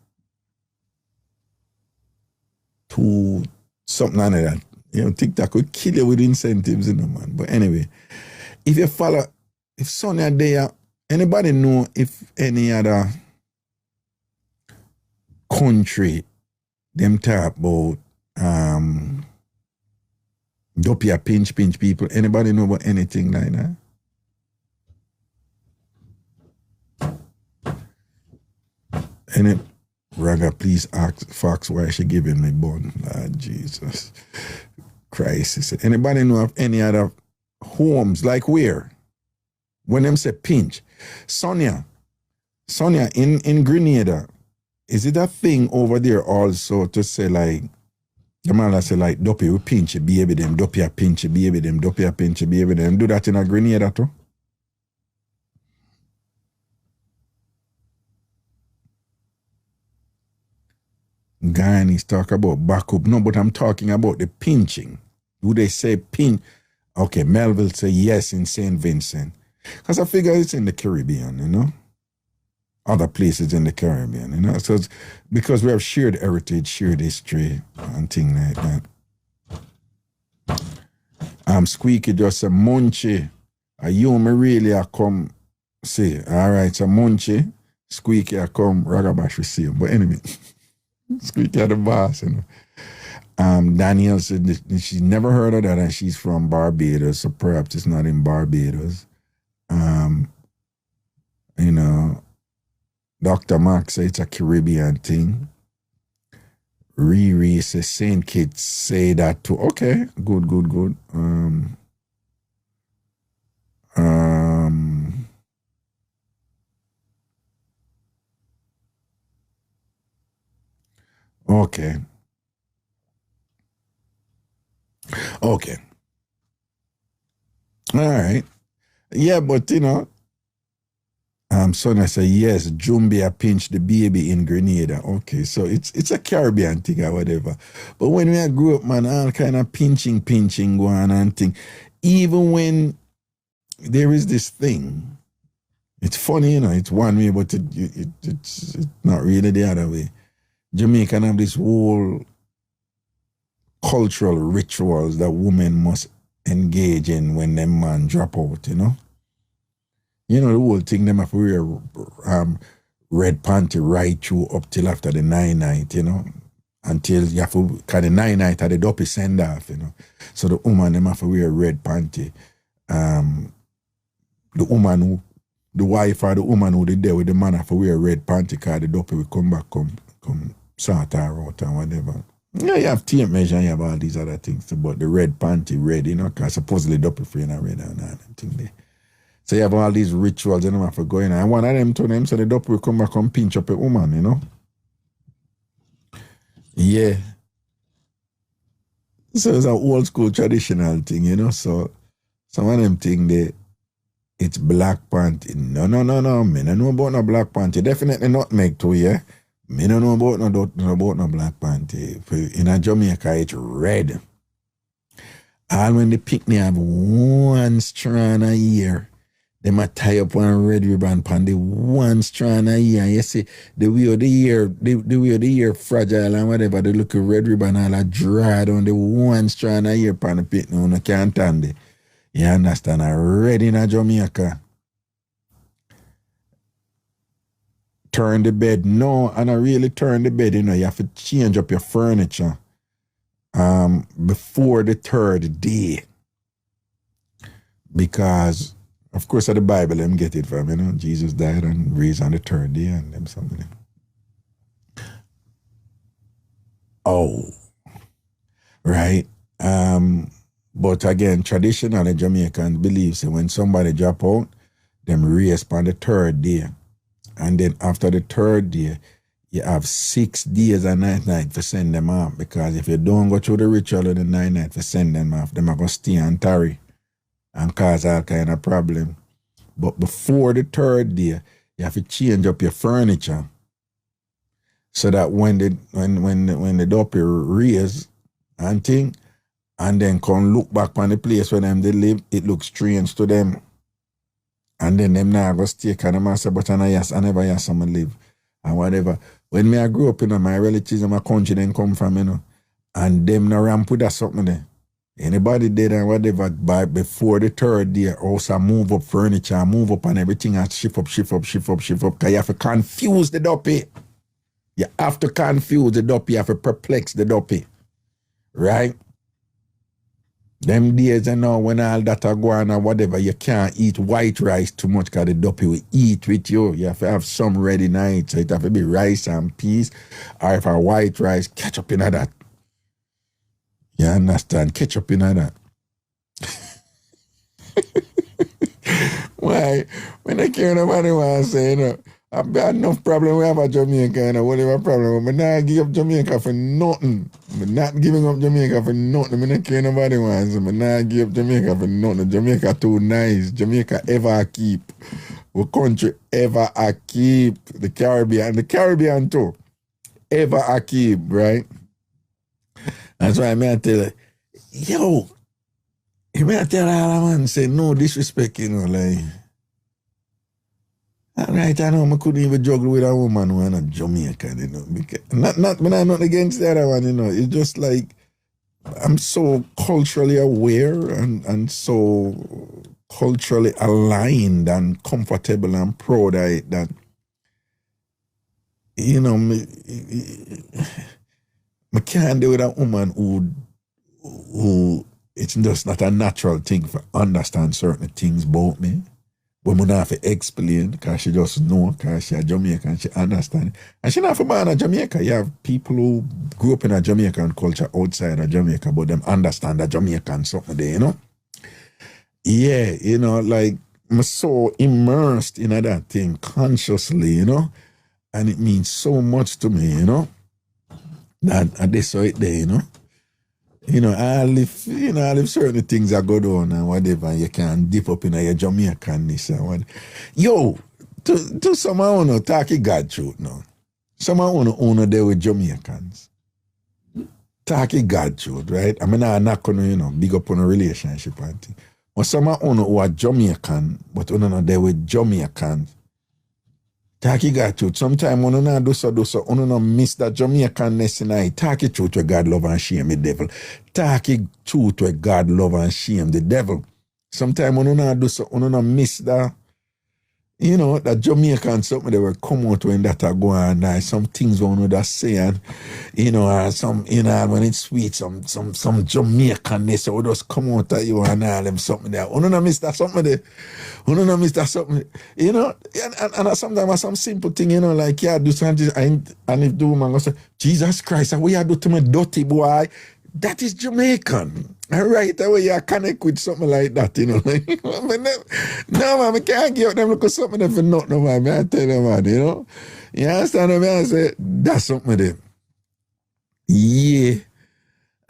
2 something like that. You know, TikTok will kill you with incentives, you know, man. But anyway, if you follow, if Sonia there, anybody know if any other country them talk about dopey pinch people? Anybody know about anything like that? Any Raga, please ask Fox why she giving me bun. Lord Jesus. Christ. Anybody know of any other homes like where? When them say pinch. Sonia, in Grenada, is it a thing over there also to say like, the man say like, dopey we pinch a baby them, dopey a pinch a baby them, dopey a pinch a baby them. Do that in a Grenada too? Guyani's talk about backup. No, but I'm talking about the pinching. Do they say pinch? Okay, Melville say yes in St. Vincent. Because I figure it's in the Caribbean, you know? other places in the Caribbean, you know. So it's because we have shared heritage, shared history, and things like that. Squeaky just a munchy. You me really a come say, all right, so munchy, Squeaky a come, Ragabash receive. But anyway, Squeaky are the boss, you know. Danielle said that she's never heard of that and she's from Barbados, so perhaps it's not in Barbados. You know, Dr. Mark said it's a Caribbean thing. Riri says St. Kitts say that too. Okay, good. Okay. All right. Yeah, but you know, Sonia said, yes, Jumbia pinched the baby in Grenada. Okay, so it's a Caribbean thing or whatever. But when we grew up, man, all kind of pinching going on and thing. Even when there is this thing, it's funny, you know, it's one way, but it's not really the other way. Jamaican have this whole cultural rituals that women must engage in when them man drop out, you know. You know, the whole thing, them have to wear red panty right through up till after the night, you know, until you have to, because the night at the dopey send off, you know. So the woman, them have to wear red panty. The wife or the woman who did there with the man have to wear red panty because the dopey will come back, come sort her out and whatever. Yeah, you have tape measure and you have all these other things, but the red panty, red, you know, because supposedly dopey free and red and all them thing there. So you have all these rituals and them have to go in. And one of them to them, so the dopey will come back and pinch up a woman, you know. Yeah. So it's an old school traditional thing, you know. So some of them think that it's black panty. No. Me don't know about no black panty. Definitely not make too, yeah. Me don't know about no black panty. In a Jamaica, it's red. All when the picnic have one strand a year, they might tie up one red ribbon pan the one strand a year. You see, the way of the year fragile and whatever, they look at red ribbon all a dry down the one strand a year pan the picnic, you can't stand it. You understand? A red in a Jamaica. Turn the bed. No, and I really turn the bed, you know, you have to change up your furniture before the third day. Because, of course, at the Bible, them get it from, you know, Jesus died and raised on the third day and them something. Oh, right. But again, traditionally, Jamaicans believe that when somebody drop out, them raise on the third day. And then after the third day, you have 6 days and night to send them off. Because if you don't go through the ritual of the night to send them off, them are going to stay and tarry and cause all kind of problem. But before the third day, you have to change up your furniture so that when the dopey raise and thing, and then come look back on the place where them they live, it looks strange to them. And then them now go stay kind of master, but I never hear someone live and whatever. When me I grew up, you know, my relatives in my country then come from, you know, and them now ramp with that something there. Anybody did and whatever, by before the third day, also move up furniture, move up and everything and shift up, because you have to confuse the dopey. You have to confuse the dopey, you have to perplex the dopey. Right? Them days, you know, when all that are going or whatever, you can't eat white rice too much because the dopey will eat with you. You have to have some ready night. So it have to be rice and peas. Or if a white rice, ketchup in that. You understand? Ketchup in that. Why? When I hear nobody want to say, you know, I've got enough problem we have at Jamaica, you know, whatever problem. But not give up Jamaica for nothing. I'm not giving up Jamaica for nothing. I'm not care nobody wants. I'm not give up Jamaica for nothing. Jamaica too nice. Jamaica ever a keep. Our country ever a keep. The Caribbean too. Ever a keep, right? That's why I may tell you, yo, you may tell all a man say no disrespect, you know, like. Right, I know I couldn't even juggle with a woman who is not Jamaican, you know. Because, I'm not against the other one, you know. It's just like I'm so culturally aware and so culturally aligned and comfortable and proud of it that, you know, I can't deal with a woman who it's just not a natural thing for understand certain things about me. But I don't have to explain because she just know because she's a Jamaican, she understand. And she not for born in Jamaica. You have people who grew up in a Jamaican culture outside of Jamaica, but them understand the Jamaican something there, you know? Yeah, you know, like I'm so immersed in that thing consciously, you know? And it means so much to me, you know? That I saw it there, you know? You know, I live certain things that go on and whatever, and you can dip up in your Jamaicanness and what. Yo, to someone who talk God truth now. Someone who own there with Jamaicans. Talk God truth, right? I mean, I'm not gonna, you know, big up on a relationship and thing. But someone who are Jamaican, but not there with Jamaicans. Talk God truth. Sometimes when you not do so, you not miss that Jamaicanness in it. Talk it truth where God love and shame the devil. Talk it truth where God love and shame the devil. Sometimes when you not do so, you not miss that, you know, that Jamaican something they will come out when that are going on. Some things when you just say and, you know, some, you know, when it's sweet, some Jamaicanness will just come out at you and all them something there. You not miss that something there. You know, miss that something, you know, and sometimes some simple thing, you know, like, yeah, do something, and if the woman goes, Jesus Christ, what you do to me dirty boy, that is Jamaican. All right, away you connect with something like that, you know. Like, no, man, I can't give them look at something for nothing, man. I tell them, man, you know. You understand what I say? That's something there. Yeah.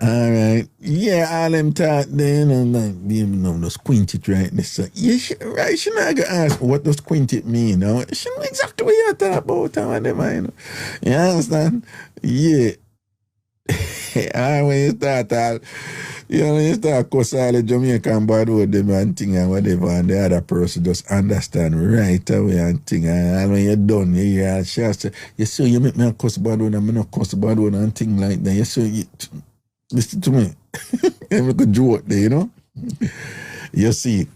All right. Yeah, all them talk there, you know, those quintet right there. So, yeah, right, she not gonna ask what does quintet mean, no? She know exactly what you're talking about and whatever, you know. You understand? Yeah. When you start all, you know, when you start cuss all the Jamaican bad word them and thing and whatever, and the other person just understand right away and thing, and when you're done, you hear she say, you see, you make me a cuss bad word, and I not cuss bad word and thing like that. You see, listen to me. You make a joke there, you know? You see.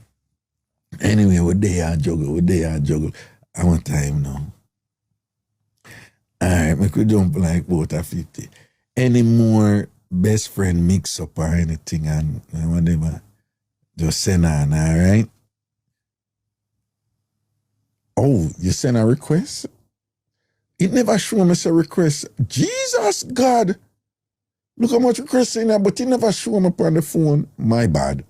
Anyway, we're there juggle. I want time now. Alright, we could jump like about a 50. Any more best friend mix up or anything and whatever, just send on, alright? Oh, you send a request? It never show me a request. Jesus God! Look how much requests in there, but it never show me up on the phone. My bad.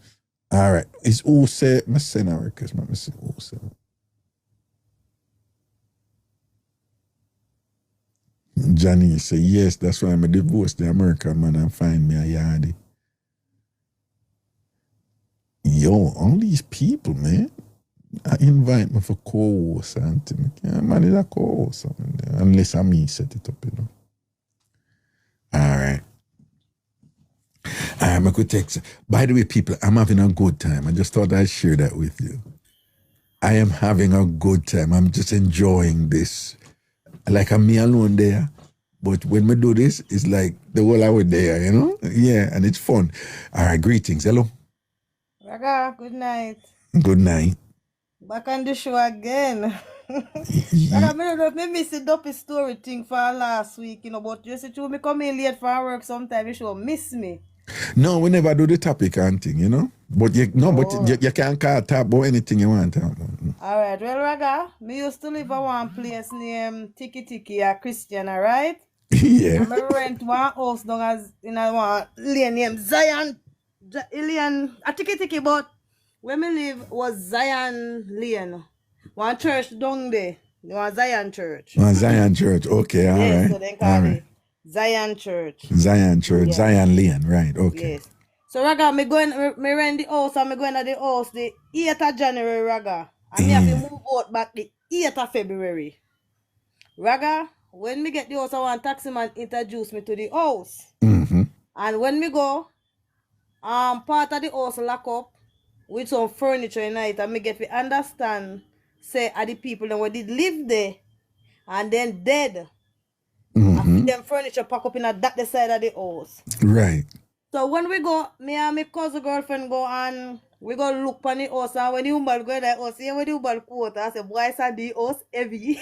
Alright. It's who say, I send a request, let me see who say. Johnny say, yes, that's why I'm a divorce the American man and find me a yardie. Yo, all these people, man. I invite me for co-host and thing. Man is a co-host. Unless I me set it up, you know. Alright. I could text. By the way, people, I'm having a good time. I just thought I'd share that with you. I am having a good time. I'm just enjoying this. Like I'm me alone there. But when we do this, it's like the whole hour there, you know? Yeah, and it's fun. All right, greetings. Hello. Raga, good night. Good night. Back on the show again. Raga, me miss the dopey story thing for last week, you know, but you see, me come in late for work sometime, you should miss me. No, we never do the topic and thing, you know? But you can talk about anything you want. Alright, well, Raga, me used to live at one place named Tiki Tiki, a Christian, alright? Yeah. And I rent one house down as in a one lane named Zion Lane, a Tiki Tiki, but where me live was Zion Lane. One church down there, one Zion Church. One Zion Church, okay, all yes, right. so they call it Zion Church. Zion Church, yeah. Zion Lane, right, okay. Yes. So Raga, me rent the house and me going to the house the 8th of January, Raga. And me have to move out back the 8th of February. Raga, when me get the house, I want taxi man introduce me to the house. Mm-hmm. And when me go, part of the house lock up with some furniture in it, and me get to understand say are the people that did live there and then dead. Mm-hmm. After them furniture pack up in that the side of the house. Right. So when we go, me and my cousin girlfriend go and we go look on the house, and when the woman go in the house, see when the woman quote, I say, boy, it's the house heavy.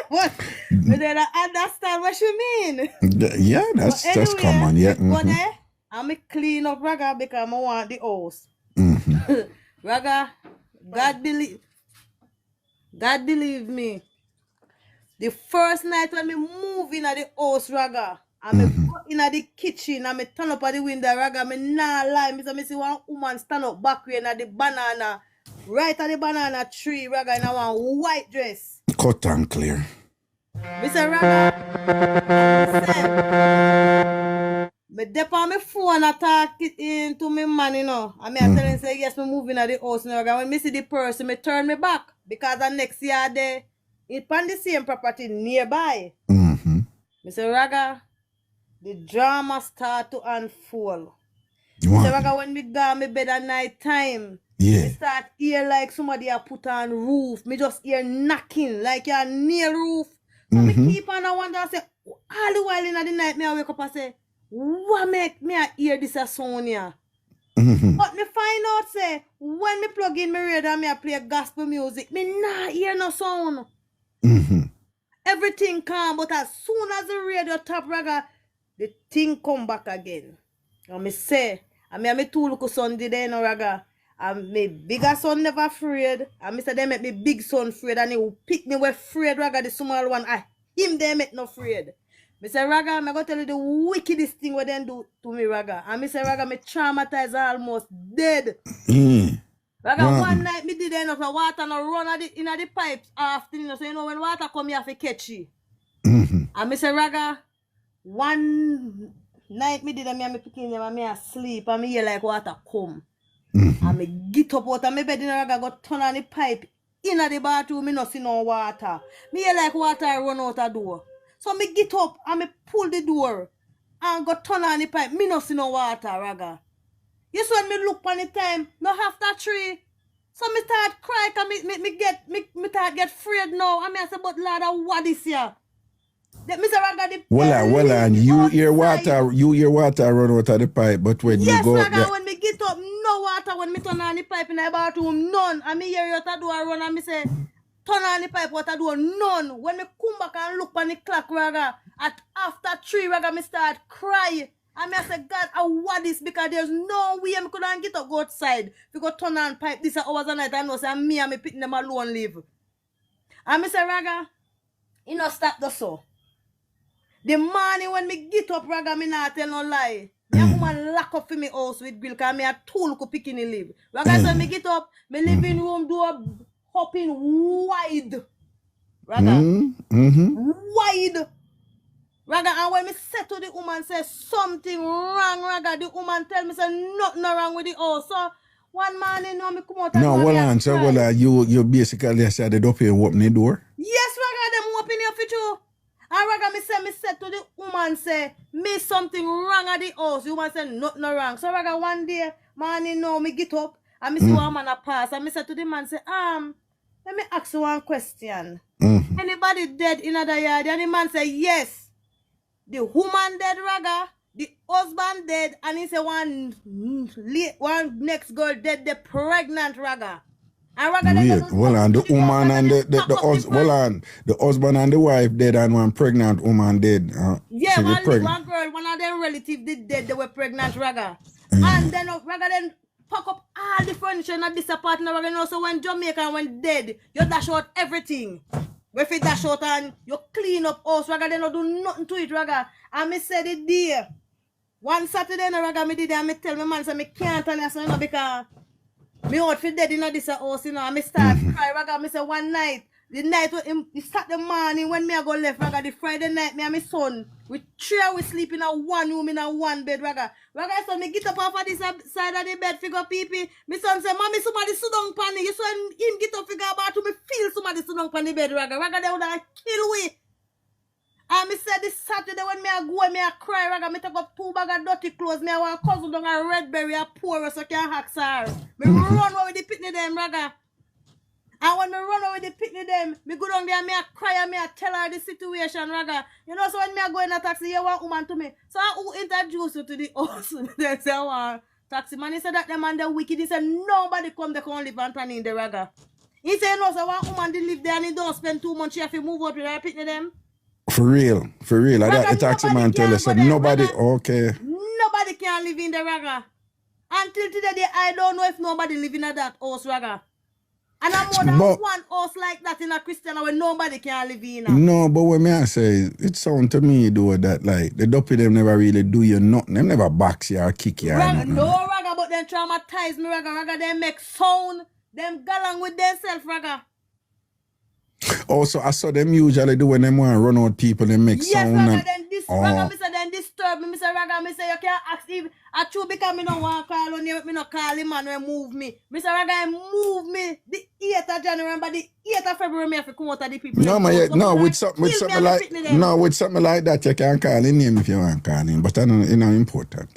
But we don't understand what she mean. Yeah, that's common. Yeah. Go there and me clean up Raga because I want the house. Mm-hmm. Raga, God believe me. The first night when me move in at the house, Raga, and me go in at the kitchen and me turn up at the window, Raga, me nah lie. Me see one woman stand up back way in at the banana, right at the banana tree, Raga, in a one white dress. Cut and clear. Me say, Raga, me dep on my phone and talk it in to me man, you know. And me I tell him, say, yes, me moving at the house, you know, Raga. When me see the person, me turn me back because the next year there, it's on the same property nearby. Mm-hmm. Mr. Raga, the drama start to unfold. Mr. Raga, when me go my bed at night time, yeah, me start hear like somebody a put on roof. Me just hear knocking like a nail roof. So me keep on I wonder, I say, all the while in the night, me I wake up and say, what make me I hear this a sound here? But me find out, say, when me plug in my radio and me I play gospel music, me nah hear no sound. Everything calm, but as soon as the radio top, Raga, the thing come back again. And me say, and me and my two little son did there, no, Raga. And my bigger son never afraid. And me say, they make me big son afraid. And he will pick me with afraid, Raga, the small one. Him they make no afraid. Me say, Raga, I'm going to tell you the wickedest thing what they do to me, Raga. And me say, Raga, me traumatized almost dead. Raga, one night me did enough of water and run in the pipes after, you know, so you know when water come you have to catch it. And me say, Raga, one night me did me and me picking them and me asleep and me hear like water come. And me get up out of my bed in Raga go turn on the pipe. In the bathroom, me no see no water. Me hear like water run out the door. So me get up and me pull the door and go turn on the pipe. Me no see no water, Raga. Yes, when me look on the time, no half that tree. So me start cry, cause me start get afraid now. And me I say, but Lord, what is here? That me say, Raga, the well, and you hear water run out of the pipe, but when yes, you go, Raga, when me get up, no water. When me turn on the pipe in the bathroom, none. And me hear you out the door run, and me say, turn on the pipe, water door, none. When me come back and look on the clock, Raga, at after 3, Raga, me start cry. And me I say, God, what is because there's no way I couldn't get up go outside. We go turn on pipe this hours a night and know say me and me picking them alone live. And me say, Raga, you know stop the so. The morning when me get up, Raga, me not tell no lie. Me a woman lock up for me house with bill because me a tool could pick in the live. Raga, so me get up, me living room door open wide. Raga, wide. Raga, and when me say to the woman, say something wrong, Raga, the woman tell me, say nothing wrong with the house. So, one morning, now me come out and no, you basically said they don't pay open the door? Yes, Raga, them open here for you. And Raga, me say to the woman, say, me something wrong at the house. The woman say, nothing wrong. So, Raga, one day, morning, now me get up, and me see one man a pass, and me say to the man, say, let me ask you one question. Anybody dead in the yard? And the man say, yes. The woman dead, Raga. The husband dead. And he say one next girl dead, the pregnant, Raga. And Raga and the woman and the husband and the wife dead and one pregnant woman dead. Yeah, one girl, one of them relatives did dead, they were pregnant, Raga. And then Raga then pack up all the furniture in this apartment, Raga. Also when Jamaica went dead, you dash out everything. If you dash out and you clean up house, Raga, they don't do nothing to it, Raga. And me said it there. One Saturday, Raga, me did it, and me tell my man, say, me can't tell you, so, you know, because me out for dead in this house, you know, and me start cry, Raga. Me say one night, the night, it start the morning when me I go left, Raga, the Friday night, me and my son, we sleep in a one room, in a one bed, Raga. Raga, so me get up off of this side of the bed, figure pee. My son say, Mommy, somebody sit down pan you saw him get up, figure about to me feel somebody sit down pan the bed, Raga. Raga, they would have kill we. And me said this Saturday when me I go, me I cry, Raga, me take up 2 bags of dirty clothes, me I want cousin down a red berry, a pour so can hack her. Me run over with the pitney them, Raga. And when me run over the picnic them, me go down there and me a cry and me a tell her the situation, Raga. You know, so when me a go in a taxi, you want woman to me. So I who introduce you to the house? They say, oh, taxi man, he said that the man the wicked. He said nobody come, they come live and plan in the Raga. He said no, so one woman they live there and he don't spend 2 months, she have to move out with her picnic them. For real. I got the taxi man tell us, nobody, Raga, okay. Nobody can live in the Raga. Until today, I don't know if nobody living at that house, Raga. And I'm more than one house like that in a Christian where nobody can live in. No, but what me I say, it sound to me though that like the dopey them never really do you nothing. Them never box you or kick you. Raga, no, Raga, but them traumatize me, Raga, them make sound. Them galang with themselves, Raga. Also, I saw them usually do when them want to run out people, they make sound. Yes, Raga, Raga, me say then disturb me. Me say, Raga, me say you can't ask if I true because me no want to call on you, me no call him man when move me. Me say, Raga, move me the 8th of January, but the 8th of February, me have to come out of the people. No, with something like that, you can call him name if you want to call him, but I know it's not important.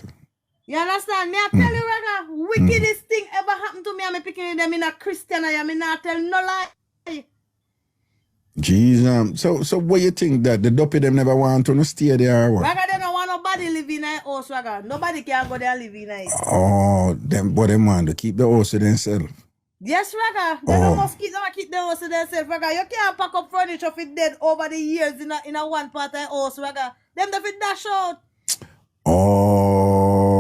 You understand? Me I tell you, Raga, wickedest thing ever happened to me, I'm picking them in a Christian, I am not tell no lie. Jesus. So what you think that the dopey them never want to stay there or what? Raga, they don't want nobody living in a house, Raga. Nobody can go there and live in it. Oh, but them want to keep the house to themselves. Yes, Raga. They don't must keep the house to themselves, Raga. You can't pack up furniture for dead over the years in a one part of the house, Raga. Them the fit dash out. Oh,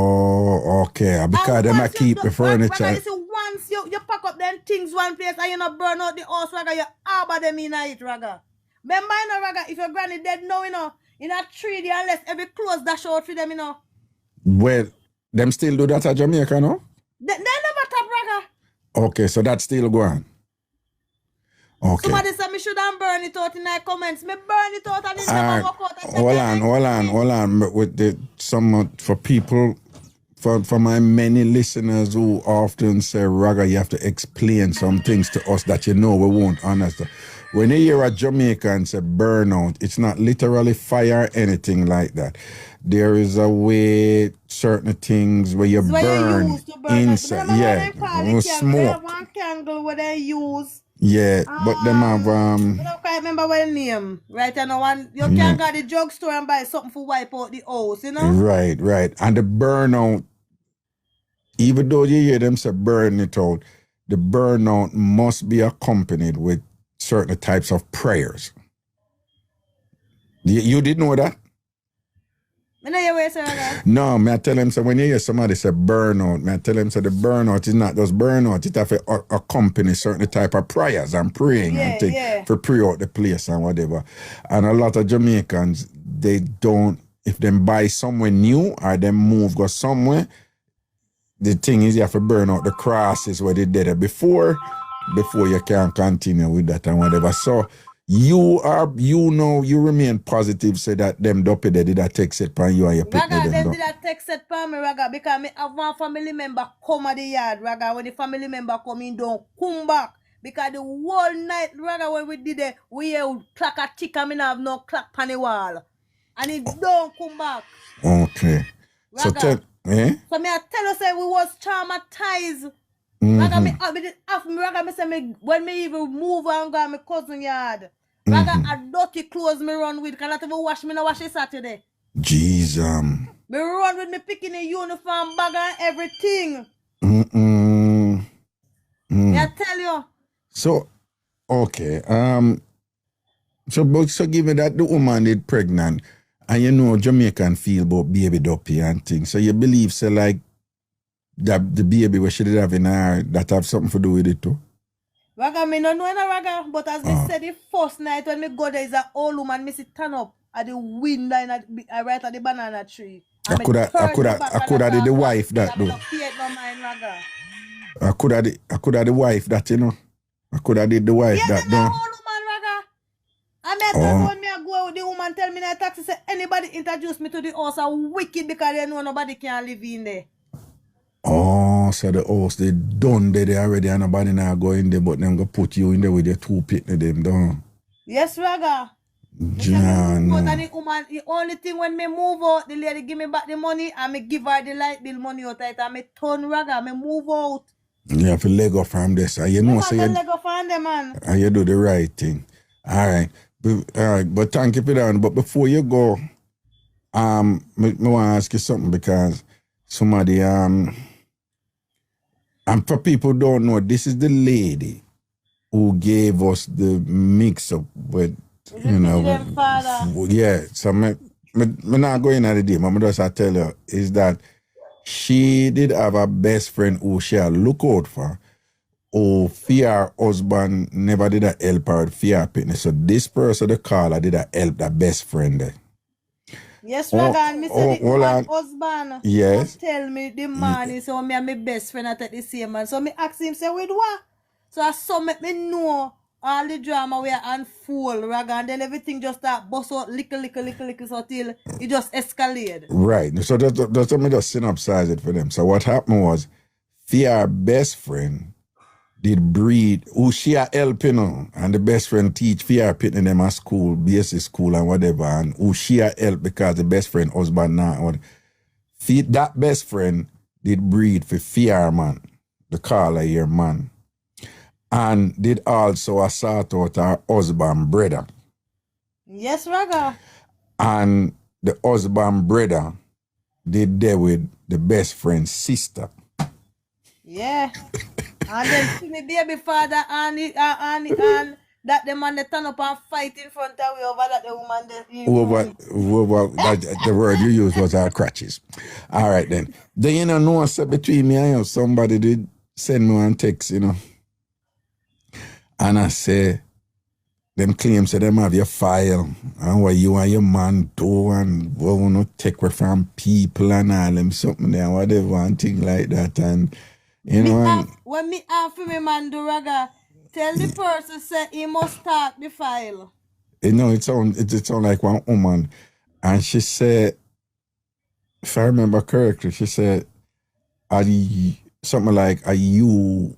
okay. Because they might keep the furniture. Raga, once you pack up them things one place and you not burn out the house, Raga, you harbor them in it, Raga. Remember, you know, Raga, if your granny dead now, you know, in a 3 unless every clothes dash out for them, you know. Well, them still do that at Jamaica, no? They never tap, Raga. Okay, so that's still going. Okay. Somebody said me shouldn't burn it out in the comments. Me burn it out and it never work out. Hold on. With the for people, for my many listeners who often say, Raga, you have to explain some things to us that you know we won't understand. When you hear a Jamaican say burnout, it's not literally fire or anything like that. There is a way, certain things where you burn inside. Yeah, smoke. One candle where they use. Yeah, but them have I don't quite remember what the name. Right, you know, one you can't go to the drugstore and buy something for wipe out the house, you know? Right. And the burnout, even though you hear them say burn it out, the burnout must be accompanied with certain types of prayers. You did know that? No, me I tell him, so when you hear somebody say burnout, me I tell him, so the burnout is not just burnout, it have to accompany certain type of prayers and praying and things for pray out the place and whatever. And a lot of Jamaicans, they don't, if they buy somewhere new or they move go somewhere, the thing is you have to burn out the crosses where they did it before you can continue with that and whatever. So you remain positive, say that them dopey they did that text it pan you and your picnic. Raga, they did that text it pan me, Raga, because me have one family member come at the yard, Raga. When the family member come in, don't come back. Because the whole night, Raga, when we did it, we hear clock a tick and me not have no clock pan the wall. And it don't come back. Okay. Raga, so so me I tell you, say we was traumatized. Raga, Raga, me say me when me even move and go to my cousin yard. Raga, a dirty clothes me run with. Cause not even wash me, no wash it Saturday. Jeez, me run with me picking a uniform bag and everything. I tell you. So, okay. So give me that the woman did pregnant, and you know Jamaican feel about baby dopey and things. So you believe so like that the baby what she did have in her that have something to do with it too? Raga, me no know no Raga, but as me said the first night when me go there is an old woman, me sit turn up at the window right at the banana tree. I could have did the wife that though. I could have the wife that, you know. I could have did the wife that though. Old woman, Raga. I met when me I go with the woman tell me that taxi say anybody introduce me to the house are wicked because they know nobody can live in there. Oh, so the house they done there already and nobody now go in there, but them go put you in there with your 2 picnic them down. Yes, Raga. John. The only thing when me move out, the lady give me back the money and me give her the light bill money out and me turn Raga, me move out. You have to leg off from this. You know, so you, leg off from them, man. you do the right thing. All right. But thank you for that. But before you go, I want to ask you something because somebody, and for people who don't know, this is the lady who gave us the mix-up with, you know, yeah. So me not going into the day, but I just tell you is that she did have a best friend who she look out for, who fear husband never did a help her fear fitness. So this person, the caller, did a help that best friend there. Yes, Raga, and me said the husband. Yes. Tell me the man is so me and my best friend at the same man. So me ask him, say, with what? So I saw make me know all the drama we are unfold, Raga, and then everything just start bust out little, so till it just escalated. Right. So that's me just synopsize it for them. So what happened was, fear best friend did breed who she a helping her, and the best friend teach fear pitting them at school, basic school and whatever, and who she a help because the best friend husband now. That best friend did breed for fear man, the caller here man. And did also assault out her husband brother. Yes, Raga. And the husband brother did there with the best friend's sister. Yeah. And then see me baby father and that the man they turn up and fight in front of you over that the woman the word you used was our crutches. All right then. Then you know say between me and you, somebody did send me one text, you know. And I say, them claims that them have your file and what you and your man do and what you know take away from people and all them something there, whatever and things like that. And you know, when me ask me man do Raga, tell the person say he must start the file. You know, it sound like one woman, and she said, if I remember correctly, she said, something like, you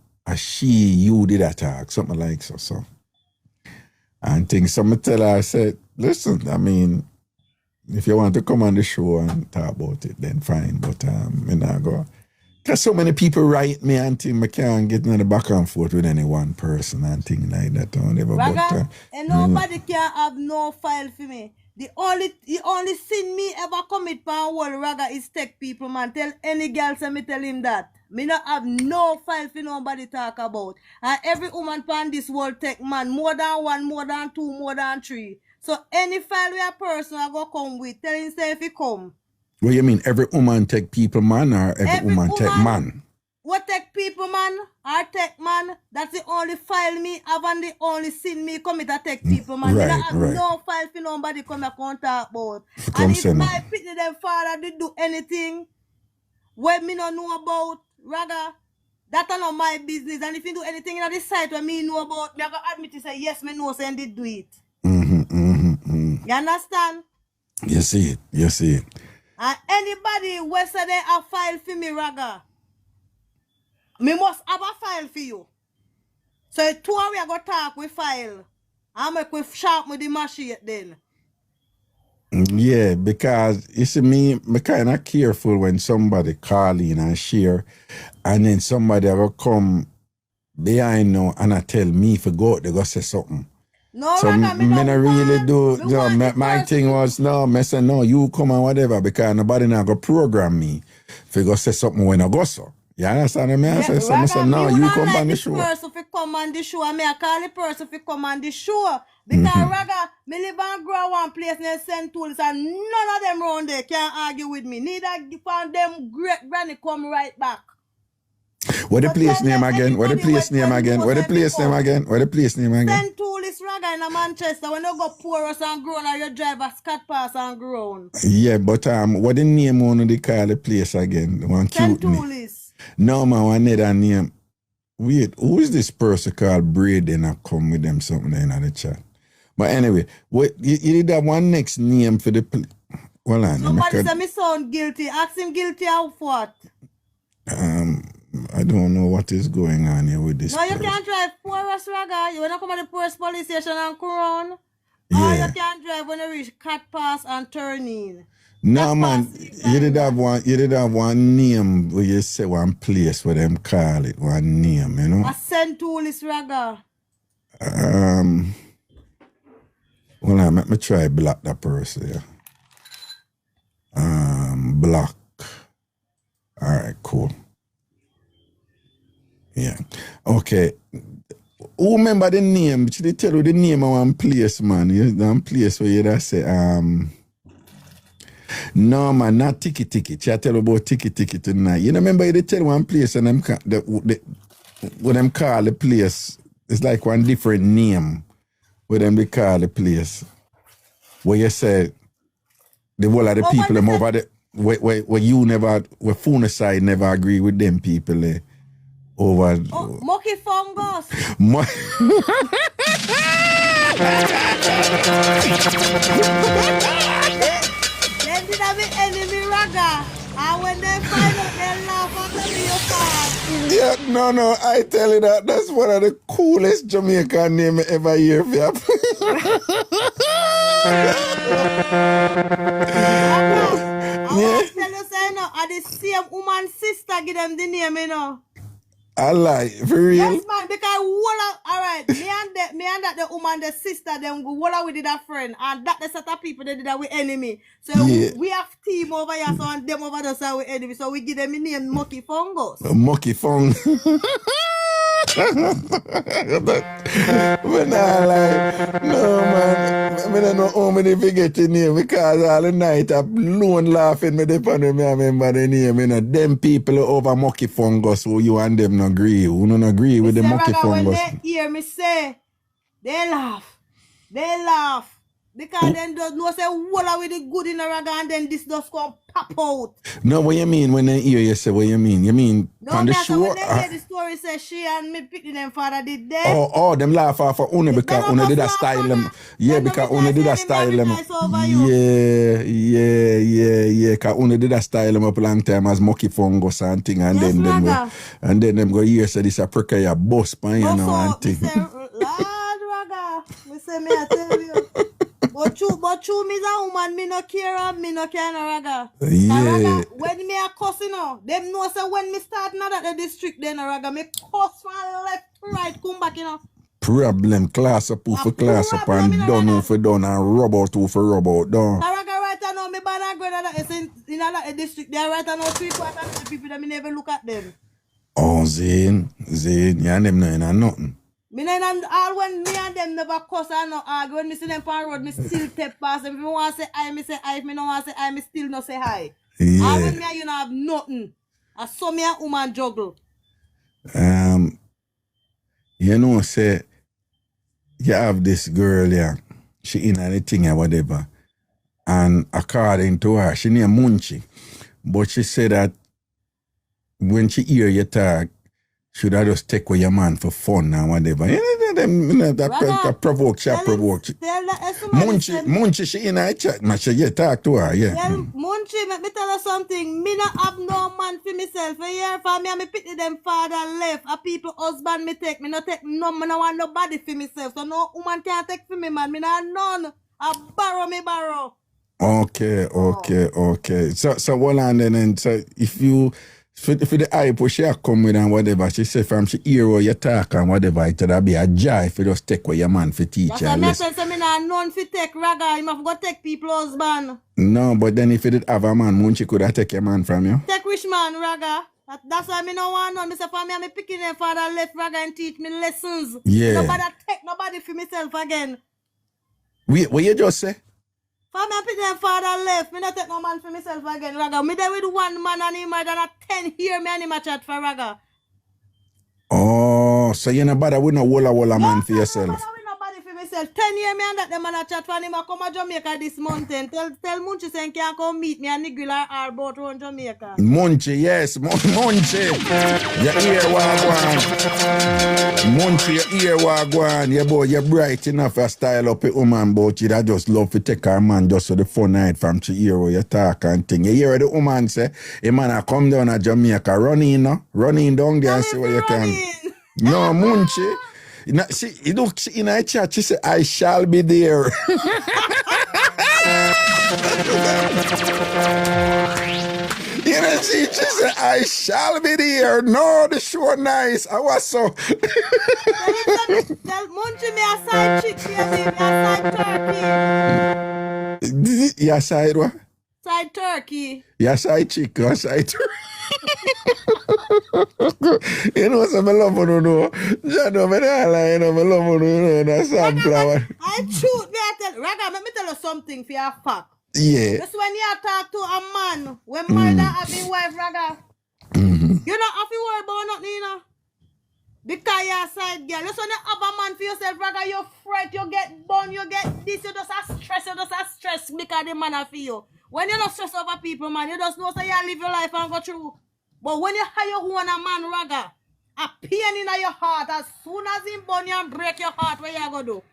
did attack, something like so. And things, somebody tell her, I said, listen, I mean, if you want to come on the show and talk about it, then fine, but me not go. Because so many people write me and think I can't get in the back and forth with any one person and things like that. Raga, and nobody can have no file for me. The only sin me ever commit for world Raga is take people, man. Tell any girl, say me tell him that. Me not have no file for nobody talk about. And every woman on this world take man, more than one, more than two, more than three. So any file where a person I go come with, tell him say if he come. What you mean, every woman take people man or every woman take man? What take people man or take man? That's the only file me have and the only sin me commit to take people man. Right, I have right. no file for nobody come here and talk about. Come and if my pitney them father did do anything where me not know about, Raga, that's not my business. And if you do anything in the site where me know about, me I go admit to say yes, me know say did do it. You understand? You see it. And anybody who say they have file for me, Raga, me must have a file for you. So 2 hours we go talk with file. I make we sharp with the machine then. Yeah, because you see me kind of careful when somebody call in and share, and then somebody will come behind now and I tell me if I go out, they go say something. No, so Raga, me not really do. My thing was me say no, you come and whatever because nobody now go program me if you go say something when I go so. You understand me? I say no, you come on the show. Person fi come on the show, and me I call the person fi come on the show because Raga, me live and grow one place near St. Tools, and none of them round there can argue with me. Neither from them great granny come right back. What the place name again? What the place name again? What the place name again? What the place name again? St. Tools Raga in Manchester. When you go pour us and grown, and you drive a scat pass and grown. Yeah, but what the name one of the call the place again? The one St. cute Tools. No man, one other name. Wait, who is this person called Brady and I come with them something in the chat? But anyway, what you did have one next name for the well on. Somebody say me sound guilty. Ask him guilty of what? I don't know what is going on here with this. No, you can't drive Porus Raga. You wanna come at the Porus police station and Crown? Yeah. Or you can't drive when you reach Cat Pass and turn in. No man, you did have one name where you say one place where them call it one name, you know. A St. Louis Raga. Well, let me try block that person, yeah. Block. All right, cool. Yeah. Okay. Who remember the name? Should they tell you the name of one place, man? One place where you just say, no, man, not Tiki Tiki. I tell you about Tiki Tiki tonight. You know, remember they tell one place and them when them call the place, it's like one different name where them they call the place. Where you say the whole of the people them over there, where you never, where Funa side never agree with them people over. Oh, Monkey Fungus. Then did have an enemy Raga. And when they find out, they laugh and tell me your part. Yeah, no, I tell you that's one of the coolest Jamaican name I ever hear. I want to tell you, say, no, are the same woman sister give them the name, you know. I lie, for real. Yes, man, because all right, me and that the woman, the sister, them go with that friend, and that the set of people they did that with enemy. So Yeah. we have team over here, so and them over there side with enemy. So we give them a name Monkey Fungus. Monkey Fungus. But when I like, no man, I don't know how many forget the name because all the night I alone laughing me depend on me I remember the name. You know, them people over Monkey Fungus who you and them not agree. Who don't agree with the Monkey Fungus. When they hear me say, they laugh. Because then don't know say what with the good in the Raga and then this just come pop out. No, what you mean when they hear you say what you mean? You mean no, on the show? When they hear the story say she and me picking them father did that. Oh, them laugh off for Una because Una did a style them. Yeah, because Una did a style them. Yeah. Because Una did a style them up a long time as Monkey Fungus and thing, and then them go here say this a precarious boss pan, you know, and thing. Lord Raga, me say me I tell you. But true, me a woman, me no care no Raga. Yeah. Raga, when me a cuss, you know, them know say when me start not at the district, then Raga, me cuss from left to right, come back, you know. Problem, class up for class up, and done who for done, and rub out who for rub out, done. Raga, right now, me ban and grade in that district, they right now 3/4 of the people that me never look at them. Oh, Zane, you and them know nothing. Me and all when me and them never cuss and no argue. When me see them on road, me still take past them. If me want to say hi, me say hi. If me don't want to say hi, me still no say hi. Yeah. All when me and you don't have nothing. I saw me and woman juggle. You know, say, you have this girl, yeah, she in anything or whatever. And according to her, she named Munchie. But she said that when she hear you talk, should I just take away your man for fun and whatever? That provoke. Munchie, she in a chat. Yeah, talk to her, yeah. Well, Munchie, let me tell you something. Me not have no man for myself. A year for me, I pity them father left. A people husband me take. Me not take no, me not want nobody for myself. So no woman can't take for me, man. Me not none. I borrow. Okay. So hold on then. So if you... For the eye push she come with and whatever, she say from she hear how you talk and whatever, it would be a joy if you just take away your man for teacher. That's what I say, me not none for take Raga, you have got take people husband. No, but then if you did have a man, Munchie could have take your man from you. Take which man, Raga? That's why me no want none. Me say for me, I'm picking them father left Raga and teach me lessons. Yeah. Nobody take nobody for myself again. Wait, what you just say? For me, I pick them father left. Me not take no man for myself again, Raga. Me there with one man and him more than a 10 here me and him a chat for Raga. Oh, so you not bother with no walla man for yourself. No, nobody for myself. 10 years me and that them man a chat for him. I come to Jamaica this mountain. Tell Munchie say he can come meet me and Nigel or boat around Jamaica. Munchie, yes, Munchie. Your ear wagwan. Munchie, your ear wagwan. Yeah, boy, you're bright enough to style up a woman, but you just love to take her man just for the fun night from to hear how you talk and thing. You hear the woman say, a man a come down to Jamaica, run in down there and see what you can. No, Munchie. She in a chat, she said, I shall be there. You know, she said, I shall be there. No, the show nice. I was so. Tell Munchie me a side chick, baby. Me a side turkey. Yeah, side what? Side turkey. Yeah, side chick, or side turkey. You know, so I love you, no. Jano, I don't lie, you know, I love you, no. That's some flower. I shoot me. I tell Raga, let me tell you something for your fact. Yeah. Just when you talk to a man, when mother have his wife, Raga, you don't have to worry about nothing, you know. Because you're a side girl. Just when you have a man for yourself, Raga, you're fright, you get bun, you get this, you just a stress because the man have for you. When you don't stress over people, man, you just know so you live your life and go through. But when you hire your own a man, Raga, a pain in your heart, as soon as him bun you and break your heart, what you going to do?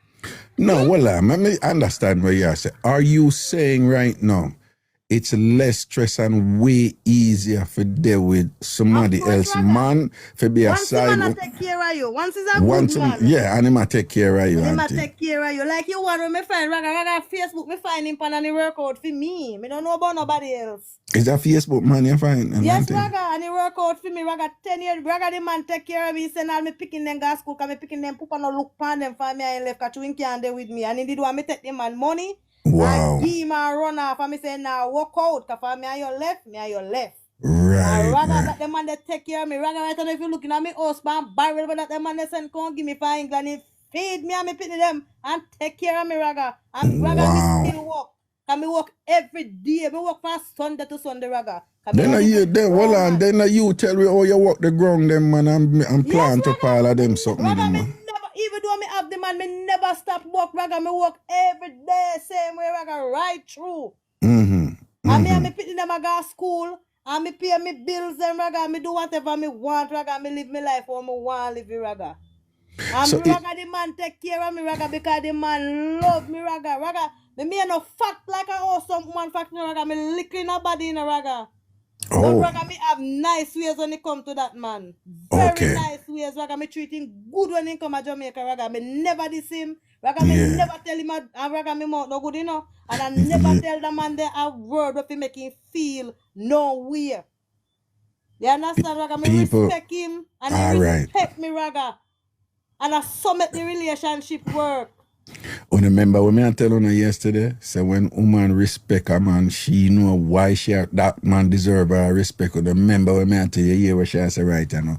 No, well, let me understand what you're saying. Are you saying right now it's less stress and way easier for deal with somebody else man for be a once side? Once take care of you. Once is a good man. Yeah, and him take care of you. And him take care of you. Like you want when me find Raga Facebook, me find him and he work out for me. Me don't know about nobody else. Is that Facebook man you find? Yes, Raga, and he work out for me. Raga 10 years. Raga the man take care of me. He send all me picking them gas school, cause me picking them papa no look pan them for me and left cause you can't there with me. And he did want me take them man money. Wow. And give him a run off and me say now walk out cause for me and your left, me and your left. Right. And Raga that the man they take care of me. Raga right now if you looking at me husband barrel but that the man they send come give me for England, he feed me and me picking them and take care of me, Raga. And Raga me still walk. Can me work every day. Me work from Sunday to Sunday, Raga. Then hold on. Then you tell me how you walk the ground, them man, and plant up all of them something. Raga, me never, even though me have the man, me never stop work, Raga. Me work every day, same way, Raga, right through. And me picking them, I go to school, and me pay me bills, and Raga, me do whatever me want, Raga. Me live my life how me want live it, Raga. And so Raga, the man take care of me, Raga, because the man love me, Raga. Raga, me no fat like a awesome woman fat, Raga. Me licking a body in a Raga. Oh. But Raga, me have nice ways when it come to that man. Very nice ways, Raga. Me treat him good when he come to Jamaica, Raga. Me never diss him. Raga, me never tell him, Raga, me mouth no good, you know. And I never tell the man there a word of him make him feel nowhere. You understand, Raga? Me respect him and he respect me, Raga. And I summit the relationship work. Remember when I tell you yesterday, say when woman respect a man, she know why that man deserve her respect. Remember when I tell you what she say right now.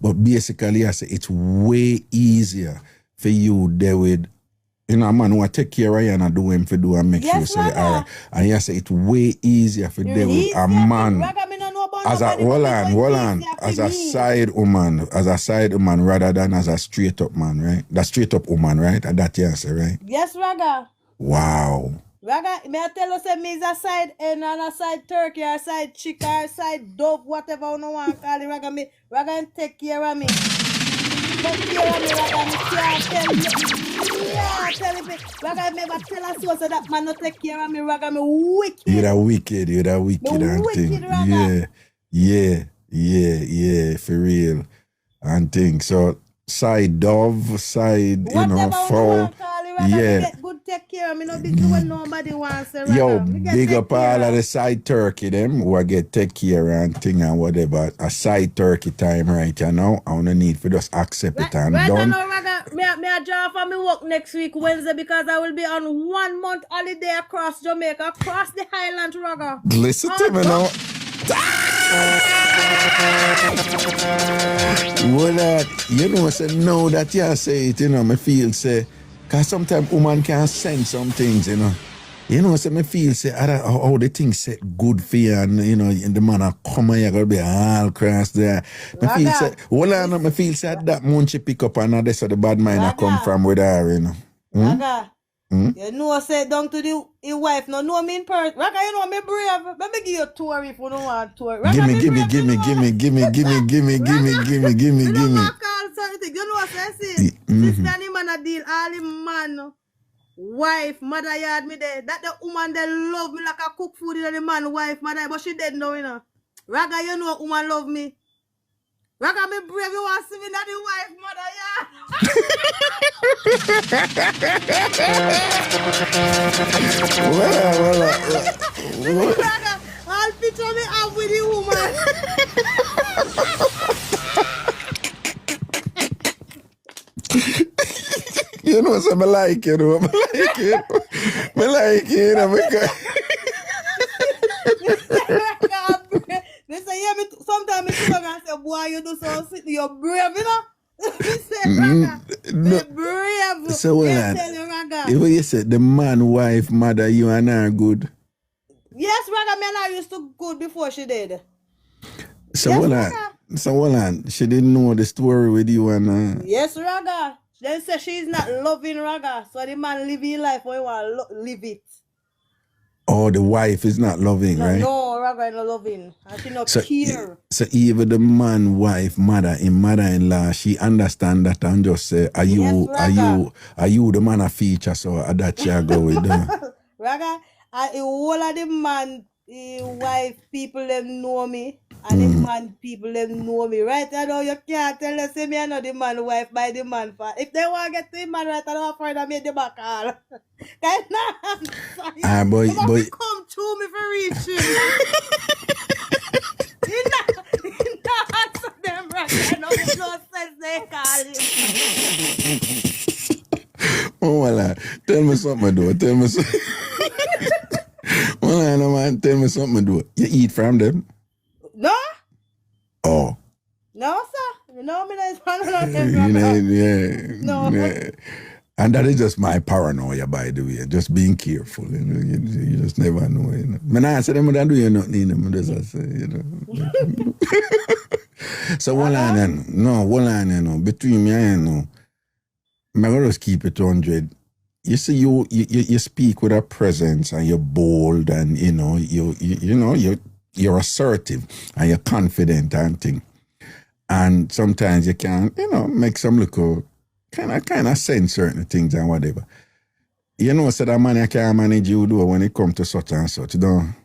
But basically I say it's way easier for you there with a man who take care of you and do him for do and make sure say alright. And you say it's way easier for there with a man. As a as a side woman rather than as a straight up man, right? The straight up woman, right? That you say, right? Yes, Raga. Wow. Raga, may I tell you say me is a side hen and a side turkey or a side chick or a side dove, whatever you want to call it, Raga. Raga take care of me. Take care of me, Raga. Me can't tell me. Yeah, tell me. Raga, never tell us so that man not take care of me, Raga. Me wicked. You're wicked and thing. Raga. Yeah, for real. And thing. So side dove, side, fowl. Yeah. Get good take care of me, no big when nobody wants to. Yo, big up all of the side turkey them who get take care and thing and whatever. A side turkey time right now. I don't need for just accept it and done. Me a draw for me work next week Wednesday because I will be on 1 month holiday across Jamaica, across the Highland, Raga. Listen to me now. Well, you know, say now that you say it, me feel say, because sometimes woman can sense some things, You know, so me feel say how the things set good for you and and the man come and you're gonna be all cross there. Me feel say me feel say that Munchie pick up and that's where the bad mind come from with her, Raga. You know, say down to the wife. No, know me in person. Raga, you know me brave. Let me give you a tour if you don't want a tour. Raga, gimme. You know what I say? Sister and him and a deal. All him man, wife, mother yard me there. That the woman they love me like a cook food in the man, wife, mother, but she dead now, Raga, you know woman love me. Raga, me brave, you want to see me not the wife, mother, yeah. Raga, I'll picture me up with the woman. You know, so I like it, I like it. I like it, They say, yeah, sometimes I say, boy, you do so sitting, you're brave, you know? Me say, Raga, no. brave. So tell you, Raga. If you said the man, wife, mother, you and her good. Yes, Raga, me and I used to good before she did. So yes, Raga. She didn't know the story with you and Yes, Raga. They say she's not loving Raga, so the man live his life when he want to live it. Oh, the wife is not loving, right? No, Raga is not loving. And she not care. So even the man, wife, mother-in-law, she understand that and just say, are you the man a feature, so that you go with them. Raga, all of the man, wife people them know me, and the man people them know me. Right? I know you can't tell us me I know the man wife by the man for. If they want to get to the man right, I don't afraid I made the back all. Boy, come to me for reaching. You not answer them right. I know there's no sense they call him. Oh, well, tell me something, though. Tell me something. Well, no, man, tell me something, though. You eat from them? No. Oh. No, sir. You know me, there's one of them. Yeah. No. Yeah. And that is just my paranoia, by the way. Just being careful. You know, you just never know. You know. When I say them, I do you nothing in them. Just say, you know. So, no. Between me and you, I'm going to just keep it 100. You see, you speak with a presence, and you're bold, and you know, you're assertive, and you're confident and thing. And sometimes you can, make some little kind of sense certain things and whatever. You know, so that man I can't manage you do when it comes to such and such, don't.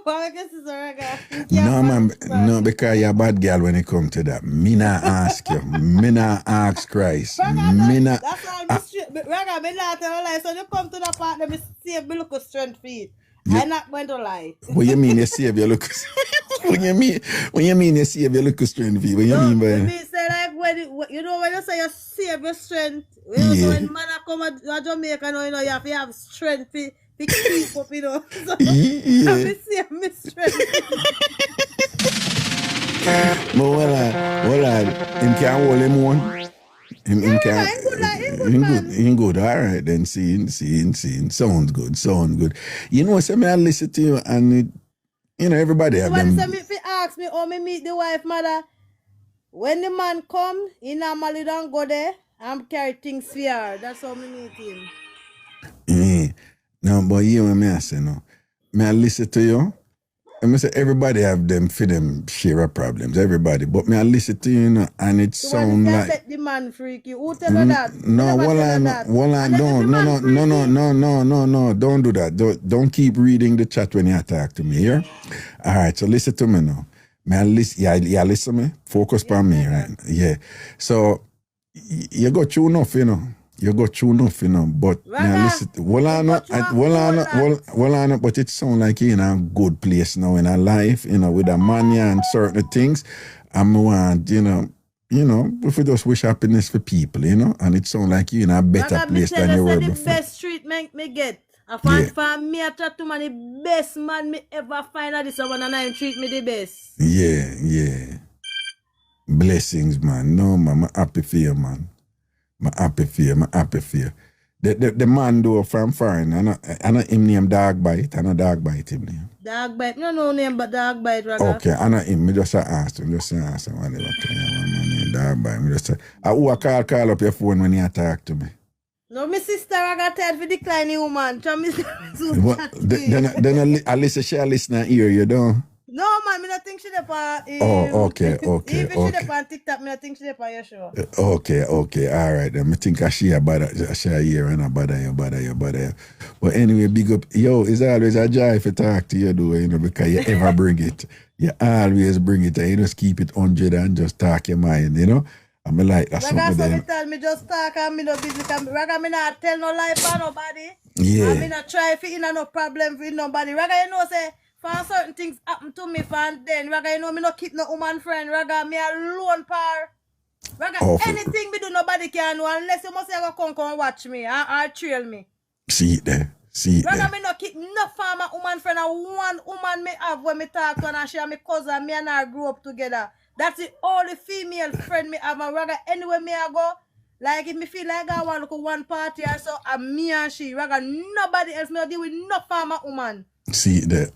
I guess it's a Raga. No, man, no, because you're a bad girl when it comes to that. Me not ask you. Me not ask Christ. Me not. That's why Raga, me not tell a lie. So you come to the part that me save me look strength for it. I'm not going to lie. What you mean you save your look? When you mean you save your look strength for it? What you mean by? Me say like when you say you save your strength. When man come to Jamaica, you have to have strength to keep up, So I save my strength. But hold on. Him can't hold him one. Him can't. Him good. All right then. Seeing. Sounds good. You know, so I listen to you and everybody have them. Somebody if he ask me how me meet the wife, mother, when the man come, he normally don't go there and carry things for her. That's how me meet him. Yeah. No, but you and me I say no. May I listen to you? I say everybody have them for them share of problems, everybody. But may I listen to you, and it sound like set the man freaky. Who tell you that? No, don't do that. Don't keep reading the chat when you talk to me here. All right, so listen to me now. May I listen? Yeah, listen to me. Focus on me, right? Yeah. So you go through enough, but now listen, but it sounds like you're in a good place now in our life, with a man and certain things. And we want, if we just wish happiness for people, and it sounds like you're in a better place than you were before. The best treatment me get. I find for me, I try to man the best man me ever find at this one, and I treat me the best. Yeah. Blessings, man. No, man, I'm happy for you, man. I'm happy for you. The man do from foreign, I know him name Dog Bite. I know Dog Bite him name. Dog Bite, no name but Dog Bite, Raga. Okay, I know him. Me just asked him. Whatever. Dog Bite. Me just say, who I call up your phone when you talk to me? No, my sister Raga tell for decline you, man. Then I listen, she listen and hear you, don't? No, man, me not think she dey on Oh, okay. Even she dey on TikTok, me not think she dey on your show. Okay, all right. Then I think I she here and I bother you. But anyway, big up. Yo, it's always a joy to talk to you, though, because you ever bring it. You always bring it, and you just keep it 100 and just talk your mind, I'm like, that's something Raga, so tell me just talk and me no busy. Raga, me not tell no lie for nobody. Yeah. And me not try to no problem with nobody. Raga, say, for certain things happen to me, and then, Raga, me no keep no woman friend. Raga, me alone par. Raga, anything me do, nobody can know unless you must ever come and watch me or trail me. See it there. Raga, me no keep no farmer woman friend and one woman me have when me talk to and she and my cousin, me and her grew up together. That's the only female friend me have. And Raga, anywhere me I go, like if me feel like I want to go one party or so, and me and she, Raga, nobody else me no deal with no farmer woman. See it there.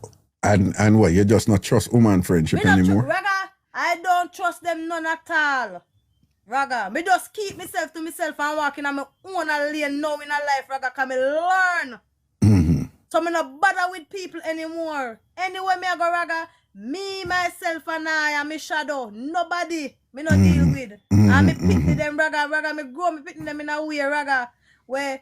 And what, you just not trust woman friendship anymore? Raga, I don't trust them none at all. Raga, me just keep myself to myself and walking on my own lane now in a life, Raga, can me learn. So me not bother with people anymore. Anywhere me I go, Raga, me, myself, and I am my shadow. Nobody me not deal with. And me pick them, Raga, me grow, me pick them in a way, Raga, where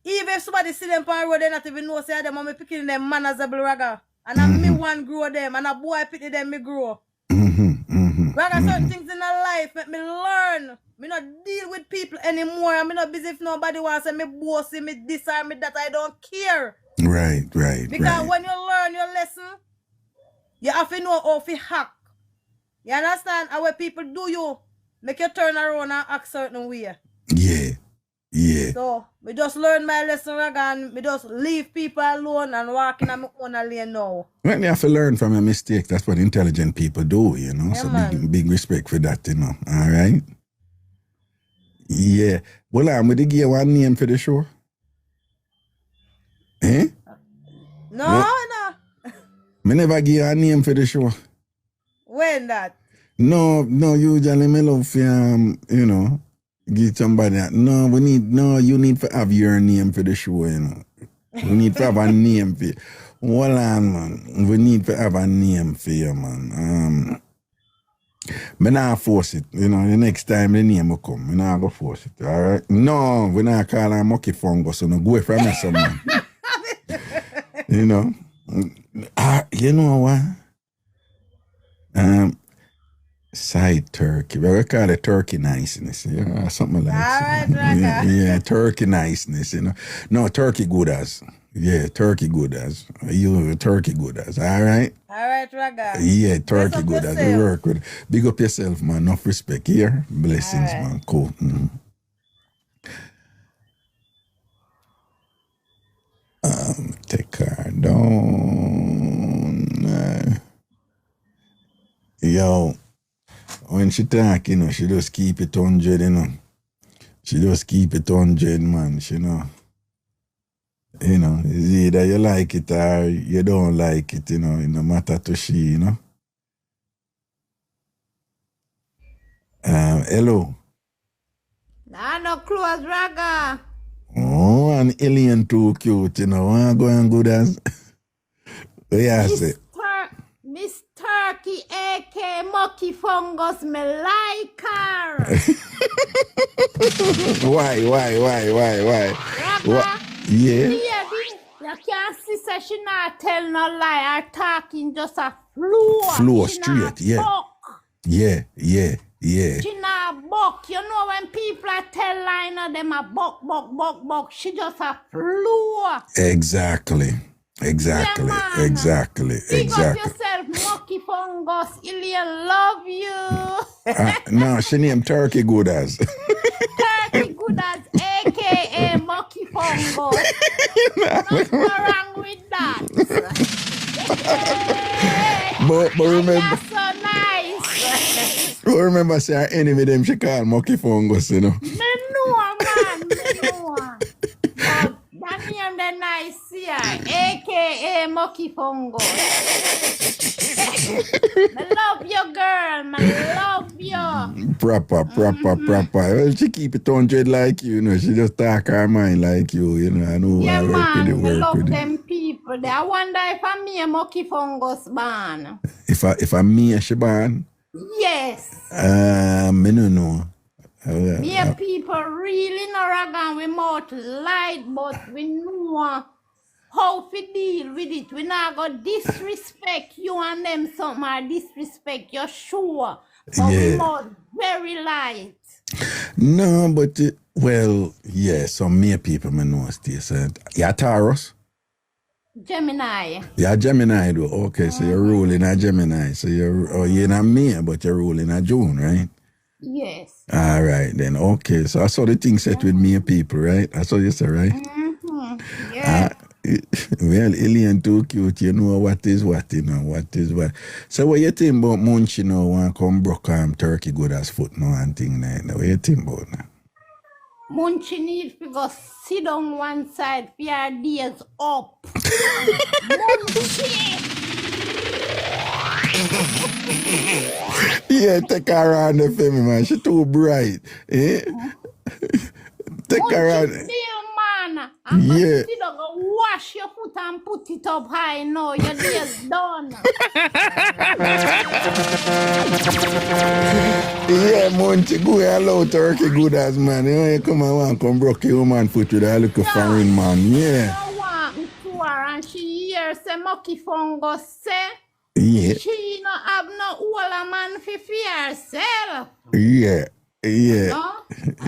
even if somebody see them on the road, they not even know say them, and me picking them manageable, Raga. And I me one grow them, and a boy pick them, me grow. Raga, certain things in a life make me learn. Me not deal with people anymore. I'm not busy if nobody wants to say me bossy, me this or me that. I don't care. Right. Because when you learn your lesson, you have to know how to hack. You understand? And when people do you, make you turn around and act certain way. Yeah. So, me just learn my lesson, Raga, and me just leave people alone and walk in my own lane now. Well, you have to learn from your mistakes. That's what intelligent people do, Yeah, so man. big respect for that, All right? Yeah. Well, I'm going to give you one name for the show. Eh? No. Me never give you a name for the show. When that? No, usually me love for, give somebody that. You need to have your name for the show, We need to have a name for you. Hold on, man. We need to have a name for you, man. Me not force it. The next time the name will come, me not go force it, all right? No, we not call her Mucky Fungus, so no go away from me, some man. You know what? Side turkey. We call it turkey niceness, something like that. All right, Yeah, turkey niceness, No, turkey good as. Yeah, turkey good as. You turkey good as, all right? All right, Raga. Yeah, turkey good as. We yourself. work with. Big up yourself, man. Enough respect here. Blessings, All right. man. Cool. Take her down. Yo, when she talk, she just keep it 100, She just keep it 100, man, it's either you like it or you don't like it, it no matter to she, Hello. Nah, no close, Raga. Oh, an alien too cute, Wanna go and good as. What you say? Miss Turkey, a.k.a. Mucky Fungus, me like her. Why? Raga, Yeah. you can't see say she not tell no lie. Her talking just a flow. Flow She straight, not yeah. buck. Yeah. She not buck. You know when people are tell lie, them a buck. She just a flow. Exactly. Yeah, man. Exactly. Big up yourself, Mucky Fungus. Ilya love you. No, she named Turkey Good as. Turkey good as a.k.a. Mucky Fungus. Nothing wrong with that. but remember, You're so nice. remember, say her enemy them she call Mucky Fungus, Me know, man. Me know. But that name the nice here, a.k.a. Mucky Fungus. I love you, girl. I love you. Proper. Well, she keep it 100 like you, She just talk her mind like you, I know Yeah, I work man. with I it, love work with it. them people. people there. I wonder if I'm me a Monkey Fungus ban. If I'm me, she born? Yes. Me no know. Me a people really no Ragan we mouth light, but we know how to deal with it. We not go disrespect you and them something or disrespect you sure. But we mouth very light. No, but well, yeah, some mere people me know this. You're Taurus? Gemini. You're Gemini though. Okay, so you're ruling a Gemini. So you're not May, but you're ruling a June, right? Yes. All right then. Okay, so I saw the thing set with May people, right? That's what you say, right? Yeah. Well, alien too cute. You know what is what, you know what is what. So what you think about Munch, you know, want come broke turkey good as foot, no, and thing like that. What you think about that? Munchie need to go sit on one side for your days up. Munchie! Yeah, take her around the family, man. She too bright. Eh? Take her around. Man. I'm going to sit down, go wash your foot and put it up high now. Your day's done. Yeah, Munchie, go hello turkey good as man. You come and want come broke your woman foot with a little foreign man. Yeah. I want me to her and she hears say Monkey Fungus say. Yeah. She no have no older man for herself. Yeah. Yeah. No?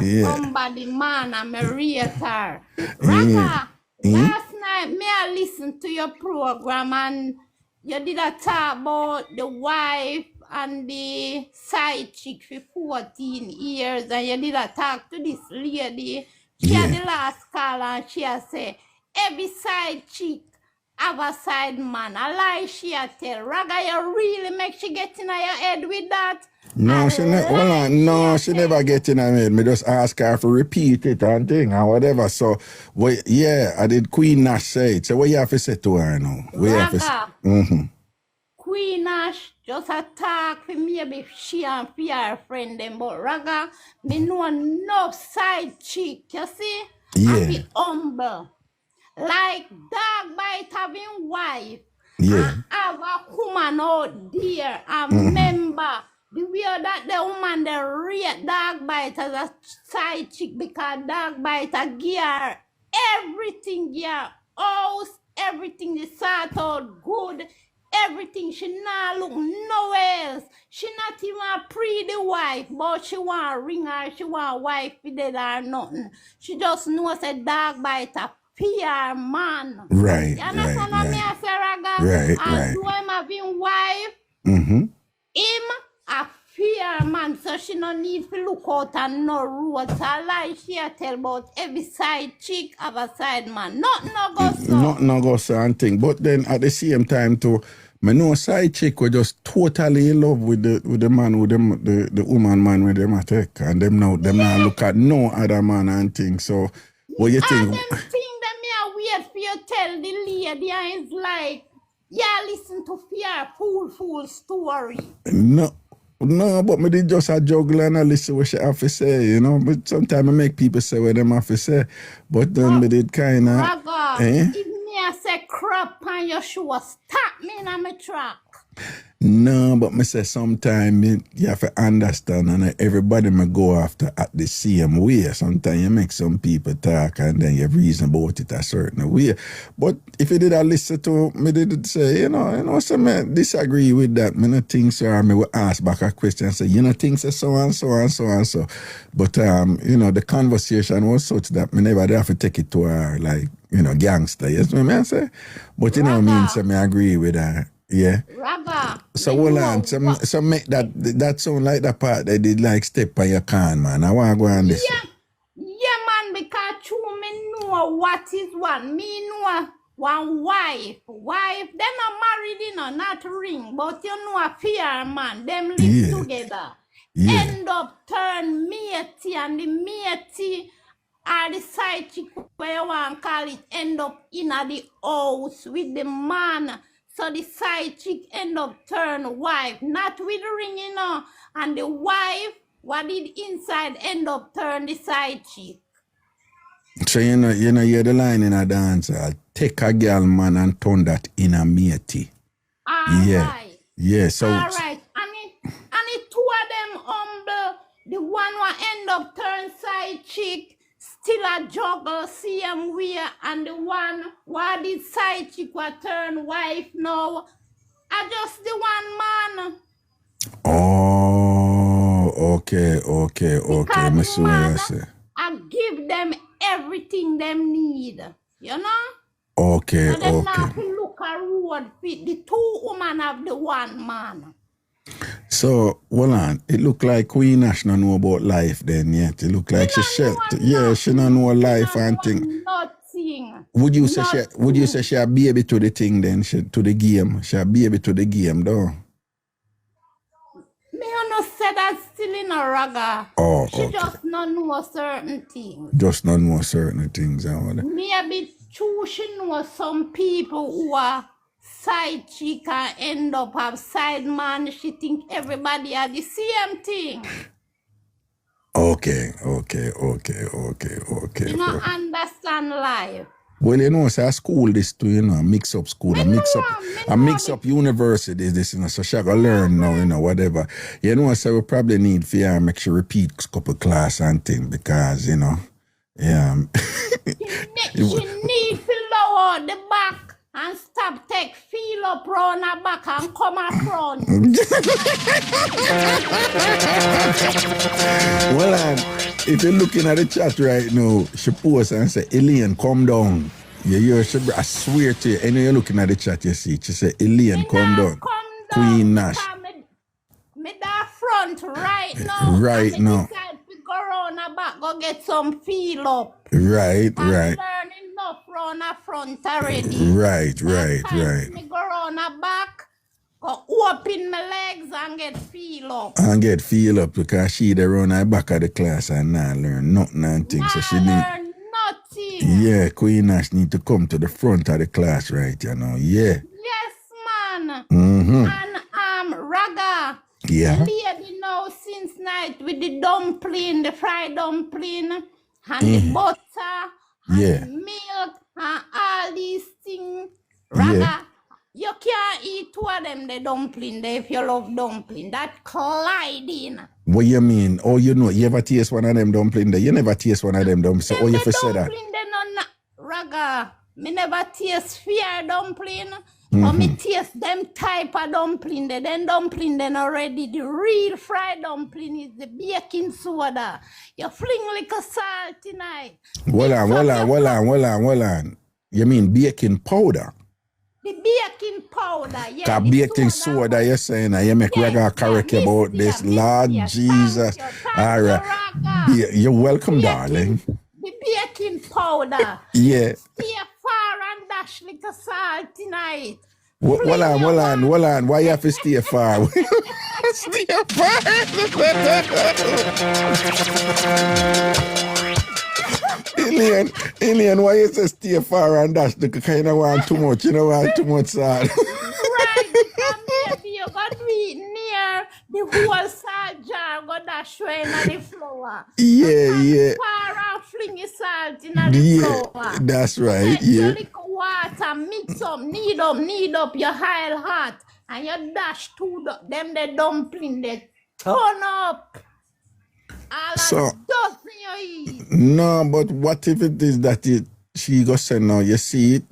Yeah. Somebody man and me rate her. Raga, last night me I listen to your program and you did a talk about the wife and the side chick for 14 years and you did a talk to this lady. She had the last call and she say every side chick have a side man. A lie she a tell. Raga, you really make she get in your head with that? No, she never get in her head. Me just ask her to repeat it and thing or whatever. So, I did Queen Nash say it. So what you have to say to her now? Raga, Queen Nash just a talk for maybe she and for her friend them. But Raga, me know enough side chick, you see? Yeah. And be humble. Like dog bite having wife. Yeah. And have a woman out there and remember the way that the woman they rate dog bite as a side chick because dog bite a gear everything gear house everything they sort out good everything she not look nowhere else she not even pre the wife but she want ring her she want wife for dead or nothing she just knows a dog bite a PR man. Right. You understand what me I say, Raga? Right. And do him having wife, him a fear man, so she no need to look out and no roads. I like she a tell about every side chick have a side man. Nothing no go so. Nothing no go so and thing. But then at the same time too, me know side chick were just totally in love with the man with them the woman man with them attack and them now look at no other man and thing. So what you think? And them thing that me a wait for you tell the lady and it's like, yeah, listen to fear fool story. No, but me did just a juggle and I listen what she have to say, you know. But sometimes I make people say what them have to say. But then me did kind of... Raga, if me I say crap on your shoe, stop me in my track. No, but me say sometimes you have to understand and everybody may go after at the same way. Sometimes you make some people talk and then you reason about it a certain way. But if you did a listen to me, did say, so me disagree with that. Me not think so, or me will ask back a question and say, you know, think so and so and so and so. But the conversation was such that me never have to take it to her like, gangster. Yes, me I say. But you know what I mean, so me agree with her. Yeah. Raga. So hold on. So make that sound like the part they did like step on your can, man. I want to go on this. Yeah, man, because you me know what is one. Me know one wife. Wife, they not married, not ring, but you know a fear man. Them live together. Yeah. End up turn matey and the matey are the side chick where you want to call it end up in the house with the man. So the side chick end up turn wife, not with ring, and the wife, what did inside end up turn the side chick. So you're the line in a dance. take a girl, man, and turn that in a matey. Alright. Yeah, so... Alright. And it two of them humble. The one who end up turn side chick, still a juggle, same way, and the one who did side chick will turn wife now. I just the one man. Oh, okay. Because Miss the man, say. I give them everything them need. You know? Okay, So them not to look a road fit. The two women have the one man. So, hold on. It look like Queen Nash don't know about life then yet. It look like she don't know life and thing. Nothing. Would you say she a baby to the thing then? To the game? She a baby to the game though? Me not say that still in a raga. Oh, she just not know certain things. Just not know certain things. Maybe true she know some people who are side chick and end up have side man. She think everybody are the same thing. Okay. You know, understand life. Well, you know, so I school this too, you know, a mix-up school, a mix-up university, this, you know, so she got learn now, you know, whatever. You know, so we probably need for her make sure repeat a couple class and thing because, you know, yeah. She need to lower the back and stop take feel up round her back and come up front. Well, if you're looking at the chat right now, she posts and say, Elaine, come down. Yeah, I swear to you, and you're looking at the chat, you see, she said, Elaine, come down. Queen Nash. Me that front right now. Right now. Decide to go round her back, go get some feel up. Right. I'm learning enough round her front already. Right. Me go round her back, go open my legs and get feel up. Because she there on her back of the class and not learn nothing and things. So she need learn nothing. Yeah, Queen Nash need to come to the front of the class, right? You know, yeah. Yes, man. Mm-hmm. And Raga. Yeah. The lady now since night with the dumpling, the fried dumpling, and the butter, and the milk, and all these things. Raga, you can't eat two of them, the dumpling there, if you love dumpling. That colliding. What you mean? Oh, you know, you ever taste one of them dumpling there? You never taste one of them dumplings. So, you ever say that? Raga, me never taste fear dumpling. But me taste them type of dumpling. Then dumpling then already. The real fried dumpling is the baking soda. You fling like a salt tonight. Hold on. You mean baking powder? The baking powder, yeah. The baking soda, you're saying, you make Raga correct about this. Lord Jesus. All right. You're welcome, darling. The baking powder. Yeah. Stay far and dash like a salt tonight. Hold on. Why you have to stay far? Stay far. Alien, why you say stay far and dash? Because you don't want too much. You don't want too much salt. Right, because maybe you got to be near the whole salt jar, go dash way in the flour. Yeah. Far and fling the salt in the flour. That's right. Then you little water, mix up, knead up your oil hot, and you dash to them the dumpling, they turn up. So, no, but what if it is that she go say no, you see it,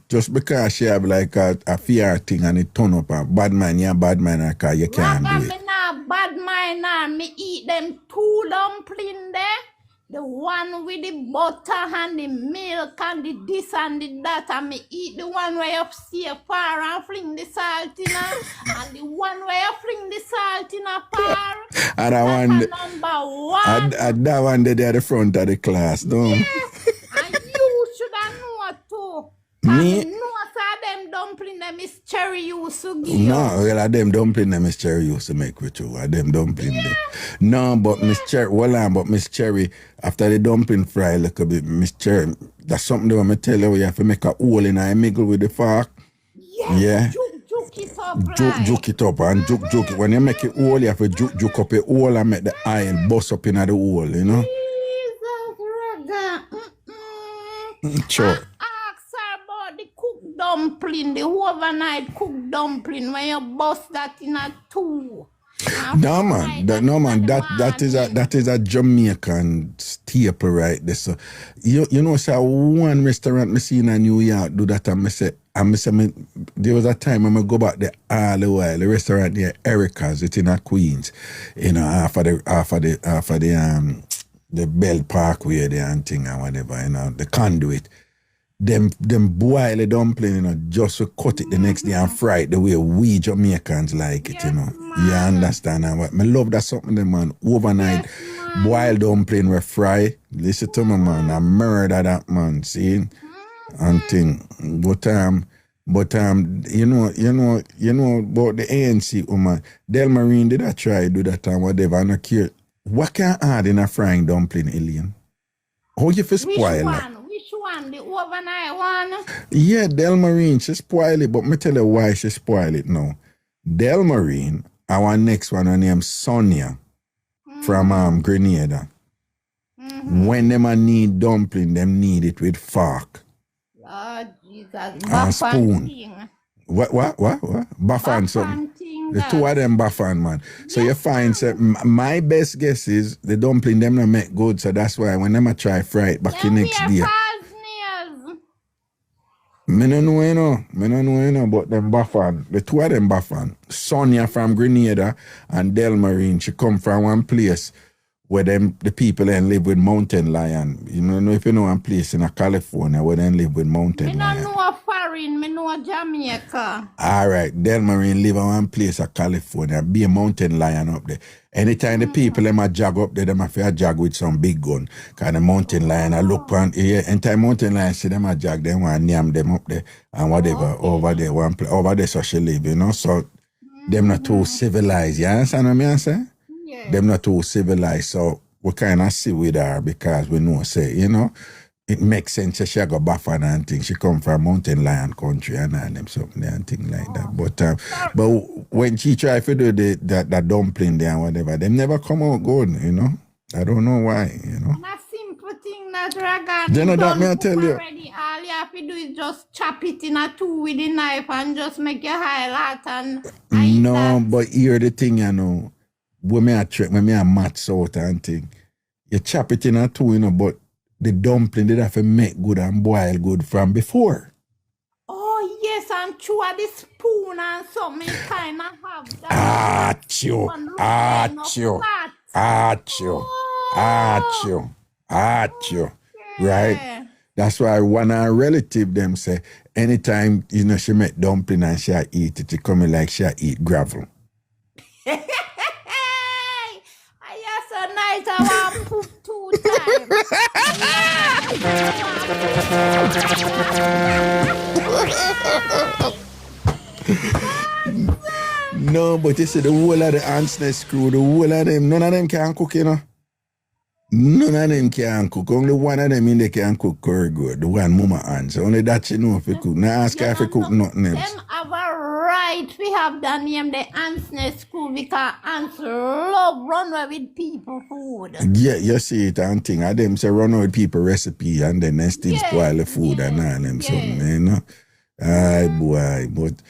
just because she have like a fear thing and it turn up a bad man, because you can't do it. Me not bad mind and me eat them two dumpling there. The one with the butter and the milk and the this and the that, and me eat the one where you stay far and fling the salt in and the one where you fling the salt in a par. And I want number one. That one there at the front of the class, no? Yes, and you should have known too. Me? No, them dumpling them is Cherry used to give. No, well, them dumpling them Miss Cherry used to make with you. Them dumpling them. No, but Miss Cherry, after the dumpling fry a little bit, Miss Cherry, that's something that I'm tell you have to make a hole in a miggle with the fork. Yeah. Juke it up. Juke it up and juke it. When you make it hole, you have to juke up a hole and make the iron bust up in the hole, you know? Jesus, Sure. Ask her about the dumpling, the overnight cooked dumpling, when you bust that in a two. No man, that is a Jamaican staple right there. So you know, so one restaurant me see in New York do that, and me say there was a time when I go back there all the while. The restaurant near Erica's, it's in a Queens, you know, after the Bell Parkway there and thing and whatever, you know, the conduit. Them boil the dumpling, you know, just to cut it the next day and fry it the way we Jamaicans like it, you know. You understand? And what? I love that something, them man. Overnight boiled dumpling we fry. Listen to me, man. I murder that man, see? And thing. But you know about the ANC woman. Delmarine did I try do that and whatever. I don't care. What can I add in a frying dumpling, Alien? How you feel spoil it? Which one? The overnight one? Yeah, Delmarine, she spoil it, but me tell you why she spoil it now. Delmarine, our next one, her name Sonia from Grenada. When them a need dumpling, them need it with fork. Oh, Jesus. And spoon. What? Buffan something. The two of them buffan, man. So you find, my best guess is the dumpling them not make good, so that's why when them a try fry it back the next day. Me no know, you know, but them buffan. The two of them buffan. Sonia from Grenada and Delmarine, she come from one place where the people then live with mountain lion. You know if you know one place in California where they live with mountain lion. Me no know a foreign, me know a Jamaica. Alright, Delmarine live in one place in California, be a mountain lion up there. Anytime the people them a jog up there, them have to jog with some big gun. Cause the mountain lion I look on anytime mountain lion see them a jog, them want to name them up there and whatever over there, one place over there so she live, you know. So them not too civilized, you understand what I say? Them not too civilized, so we kind of see with her because we know, say, you know, it makes sense. She go Bafana and things. She come from mountain lion country and them something and things like that. But when she try to do that dumpling there and whatever, them never come out good, you know. I don't know why, you know. A simple thing that Raga. Then that me I tell you. Already, all you have to do is just chop it in a two with the knife and just make your highlight and. No, but here the thing, you know. When me a match out and thing, you chop it in a two, you know, but the dumpling they have to make good and boil good from before. Oh yes, and chew the spoon and something kind of have that. Achoo. Right? That's why one of our relative them say, anytime, you know, she make dumpling and she eat it, she come in like she eat gravel. I want to poop 2 times. No, but you see the whole of the ants nest crew, the whole of them, none of them can cook, you know. None of them can cook. Only one of them in there can cook very good. The one Mama ants. Only that she know if you cook. Now ask her if you cook nothing else. Them have a right. We have the name the ants nest school because ants love run away with people food. Yeah, you see it and thing. And them say run away with people recipe and then they still spoil the food and all them something, you know. Aye boy, but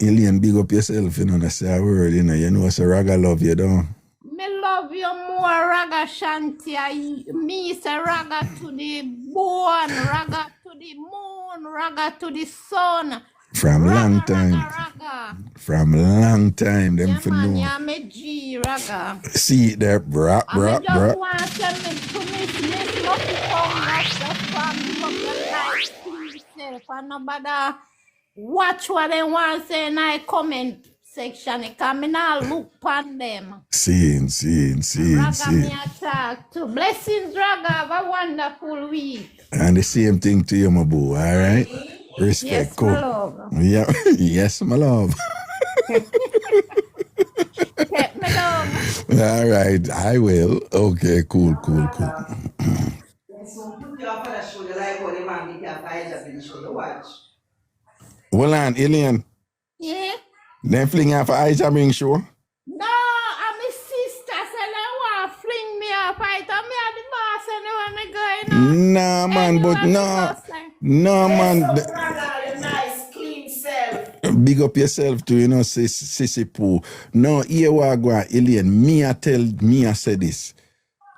Alien, big up yourself, you know, that's a word, you know. You know it's a Raga love you, don't. Me love you more, Ragashanti. Me say Raga to the bone, Raga to the moon, Raga to the sun. From Raga, long time. Raga. From long time, them for know. Yeah, me G, Raga. See it there, bruh. I just want to tell me to miss lucky come just from your life to yourself and nobody watch what they want to say in the comment section. Because me not look on them. Seeing. Raga me attack too. Blessings, Raga. Have a wonderful week. And the same thing to you, my boo, all right? Respect, Yes, cool. my love. Yeah, yes, my love. Take me love. All right, I will. Okay, cool. Well, on, Alien. Yeah? Then fling off a Jamming show. No, I'm a sister, so they want to fling me off. I thought me are the boss anyway, me going on. Nah, man, Anyway, but me no. boss, like, No, man. Nice, Big up yourself too, Sissy Pooh. No, here we go, Elaine. Me I say this.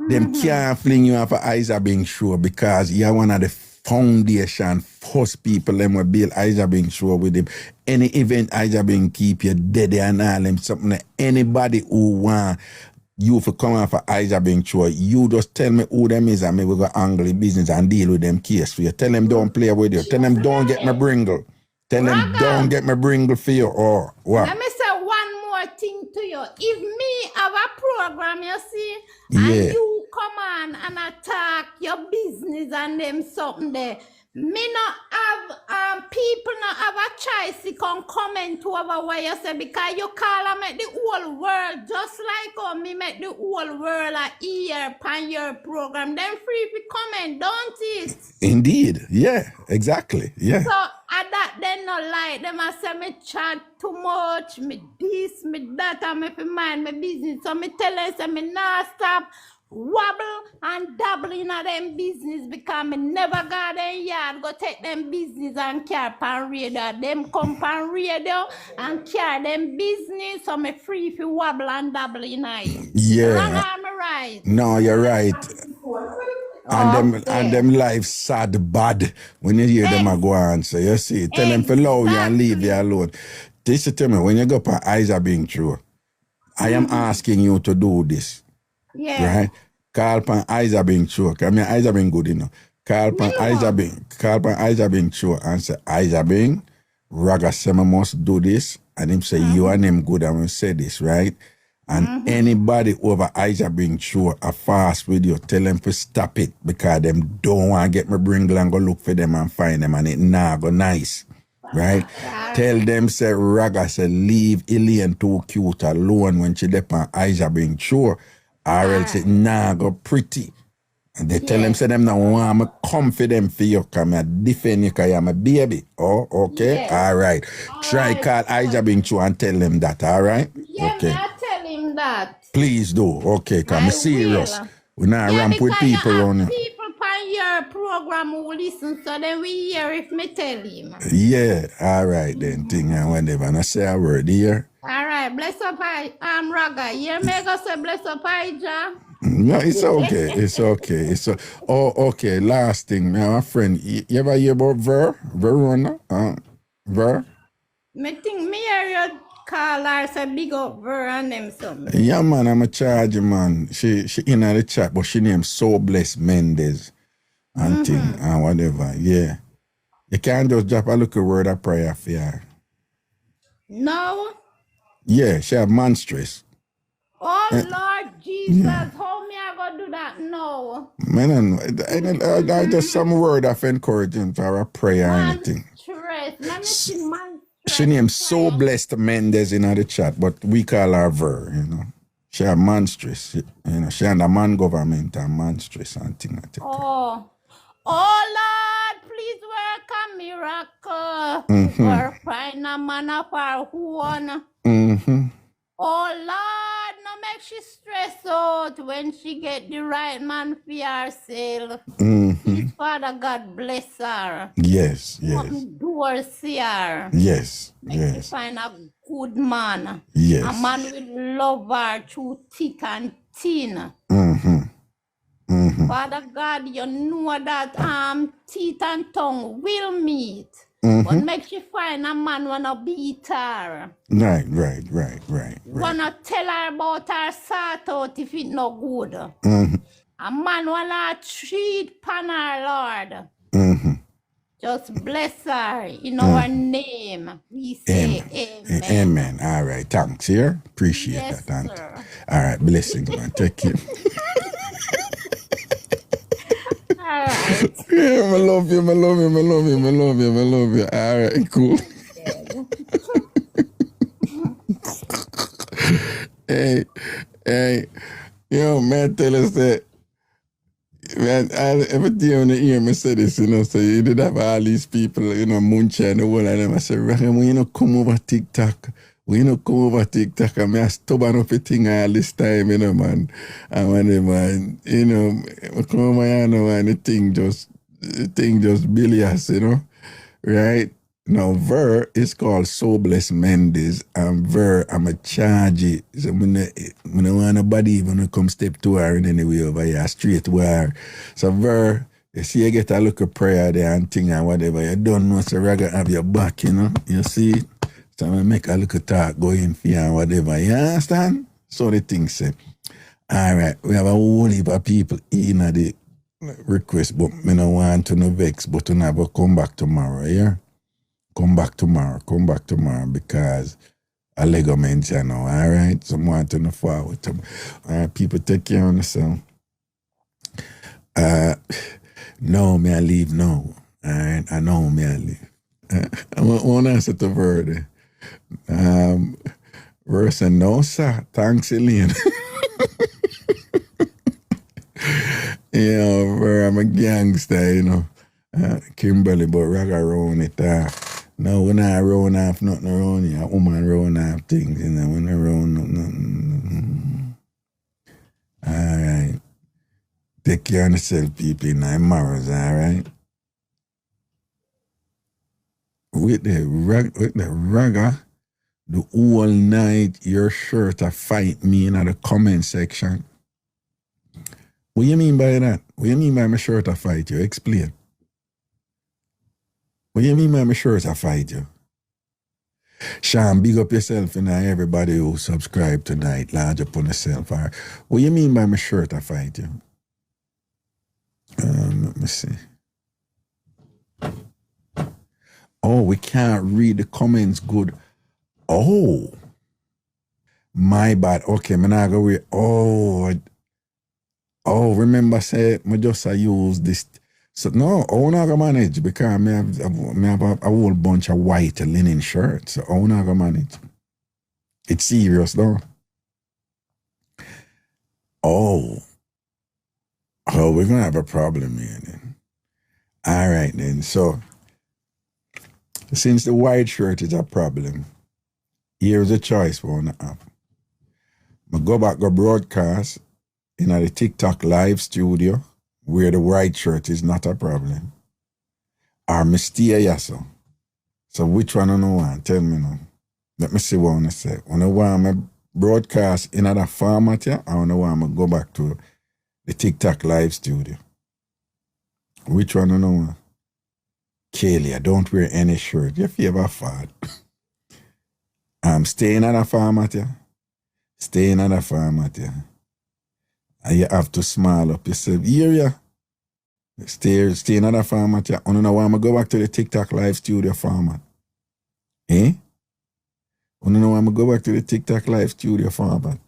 Them can't fling you off of Isa being sure because you're one of the foundation first people them will build Isa being sure with him. Any event Isa being keep you dead and all them something that anybody who want you for come off of Isa being sure, you just tell me who them is and me we go angle the business and deal with them case for you. Tell them don't play with you. Tell them don't get my bringle. Tell them don't get my bringle for you or what. Let me say one more thing to you. If me have a program, you see, Yeah. and you come on and attack your business and them something there, me not have people not have a choice to come comment over what you say because you call and make the whole world just like how me make the whole world a ear pan your program. Then free to comment, don't it? Indeed. Yeah, exactly. Yeah. So at that they not like them I say me chat too much, me this, me that, and me fi mind my business. So me tell them say me not stop wobble and dabble in a them business because me never got them yard go take them business and carry pan radio. Them come pan radio and carry them business so me free fi wobble and dabble in it. Yeah. Wrong or me right? No, you're right. And them life sad bad when you hear them a go on. So you see, tell them to allow you and leave you alone. This is tell me when you go up eyes are being true. I am asking you to do this. Yeah. Right? Call pan eyes are being true. I mean eyes are being good enough. Call pan eyes are being true and say eyes are being Ragashanti must do this and him say you and him good and we say this, right? And anybody over Isa being sure a fast with you, tell them to stop it because them don't want to get me bringle and go look for them and find them and it nah go nice. Right? Tell them say Raga say leave Elaine too cute alone when she depend on Isa being sure or else it nah go pretty. And they tell them say them now want me come for them for you because I defend you because you're my baby. Oh, okay? All right. Try call Isa being true and tell them that, all right? Yeah, okay. I tell him that. Please do. Okay, because I'm serious. will. We're not ramp with people you around have here. people on your program who listen, so then we hear if me tell him. Yeah, all right then. Thing and whatever. And I say a word here. All right, bless up, Raga. You make us say bless up, Ja. No, it's okay. It's okay. Okay. Last thing, my friend. You ever hear about Verona? Ver? Me think me hear you call her say big up Ver and them something. Yeah, man. I'm a charge, man. She in the chat, but she named So Blessed Mendez and thing and whatever. Yeah. You can't just drop a little word of prayer for her. No. Yeah, she have monstrous. Oh Lord Jesus, how me I gonna do that? No. Man, I just some word of encouragement or a prayer or anything. Let me see man. She named So Blessed Mendez in the chat, but we call her Ver, She a monstrous, she under man government and monstrous and thing like that. Oh Lord, please work a miracle. Or find a man of our one. Oh Lord, no make she stress out when she get the right man for herself. Please, Father God bless her. Yes. Open doors see her. Yes. Make she find a good man. Yes. A man will love her through thick and thin. Father God, you know that teeth and tongue will meet. But make she find a man wanna beat her. Right. Wanna tell her about her sort out if it no good. A man wanna treat pan her, Lord. Just bless her in our name. We say amen. Amen. All right. Thanks here. Appreciate Yes, that. Aunt. sir. All right. Blessings, man. Take care. All right. Yeah, I love you. All right, cool. Hey, man, tell us that, man, every day when you hear me say this, so you did have all these people, Muncha and the whole of them. I say, Rahim, when you come over TikTok, and I stubborn up a thing all this time, man. And when they, man, I come over here, and the thing just bilious, right? Now, Ver is called Sobless Mendes, and Ver, I'm a charge it. So, I don't want nobody even to come step to her in any way over here, straight to her. So, Ver, you see, you get a look of prayer there and thing and whatever. You don't know, so Raga have your back, you know. You see? So, I make a look of talk go in for you and whatever. You understand? So, the thing say. All right, we have a whole heap of people in the request, but I don't want to no vex, but we never come back tomorrow, yeah? Come back tomorrow because a ligament, you know, all right? Someone to no forward. All right, people take care of yourself. No, may I leave now. All right, I know may I leave. I want to answer to Verde. Verde said, no, sir. Thanks, Elaine. You know, Verde, I'm a gangster, you know. Kimberly, but Raga around it. No, when I round off nothing around you, a woman round off things, you know, when I round nothing. All right. Take care of yourself, people, in our morals, all right? With the Raga, the whole night, your shirt a fight me in the comment section. What you mean by that? What you mean by my shirt a fight you? Explain. What you mean by my shirt a fight you? Sean, big up yourself and everybody who subscribe tonight, large upon yourself. Right? What you mean by my shirt a fight you? Let me see. Oh, we can't read the comments good. Oh, my bad. Okay, I'm not going to read. Remember, say, I just use this. So, no, I'm not going to manage because I have a whole bunch of white linen shirts. So, I'm not going to manage. It's serious, though. Oh, we're going to have a problem here then. All right, then. So, since the white shirt is a problem, here's a choice for one app. I go back, go broadcast in the TikTok live studio where the white shirt is not a problem. Or I stay here, so which one I don't want? Tell me now. Let me see what I want to say. When I want to broadcast in another format here, I want to go back to the TikTok live studio. Which one I don't want? Kaylee, don't wear any shirt. Your favorite fad. I'm staying at a format here. Staying at a format here. And you have to smile up yourself. Here, yeah. Staying at a format here. I don't know why I'm going to go back to the TikTok live studio format. Eh? I don't know why I'm going to go back to the TikTok live studio format.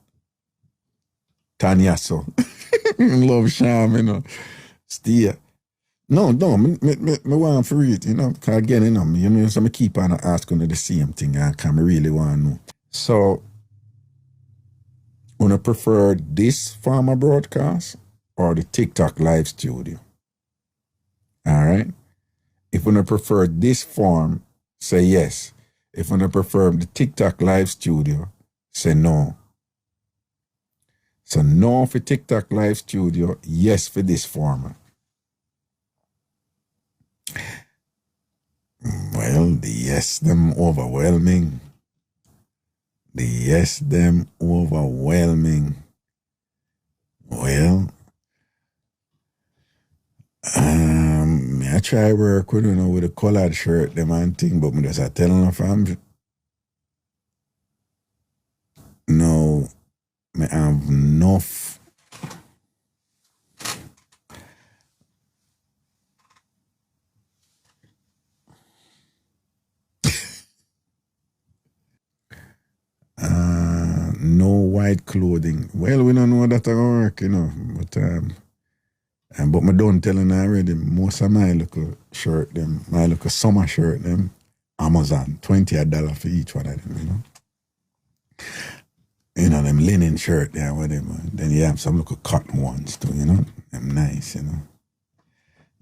Tanya, so. Love Sham, you know. Stay. No, me want to read, you know, because again, you know, so I keep on asking the same thing, and I really want to know. So, would I prefer this form of broadcast or the TikTok live studio? All right? If I prefer this form, say yes. If I prefer the TikTok live studio, say no. So, no for TikTok live studio, yes for this format. Well, the yes them overwhelming. The yes them overwhelming. Well, I try work with, you know, with a colored shirt, them and thing, but me just tell them fam, no, me have enough. No white clothing. Well, we don't know that I work, you know. But me don't tell you already. Most of my little shirt, my little summer shirt, Amazon, $20 for each one of them, you know. You know, them linen shirt there, whatever. Then you have some little cotton ones too, you know. Them nice, you know.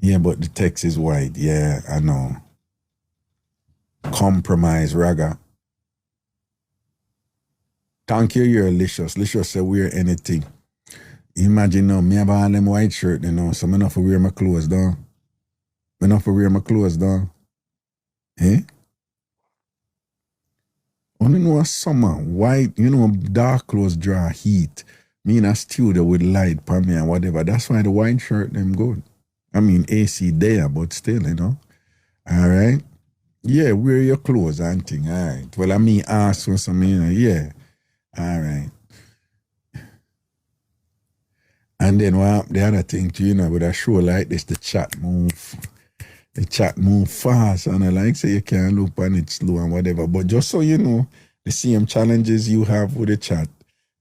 Yeah, but the text is white. Yeah, I know. Compromise, Raga. Thank you, you're Licious. Licious say wear anything. Imagine now, me have all them white shirt, you know, so I not for wear my clothes down. I not for wear my clothes down. Eh? Only know a summer, white, dark clothes draw heat. Me in a studio with light for me and whatever. That's why the white shirt them good. I mean AC there, but still, All right. Yeah, wear your clothes and thing. All right. Well, I mean ask for something, yeah. All right. And then the other thing too, with a show like this, the chat move fast, and I like say you can look on it slow and whatever. But just so you know, the same challenges you have with the chat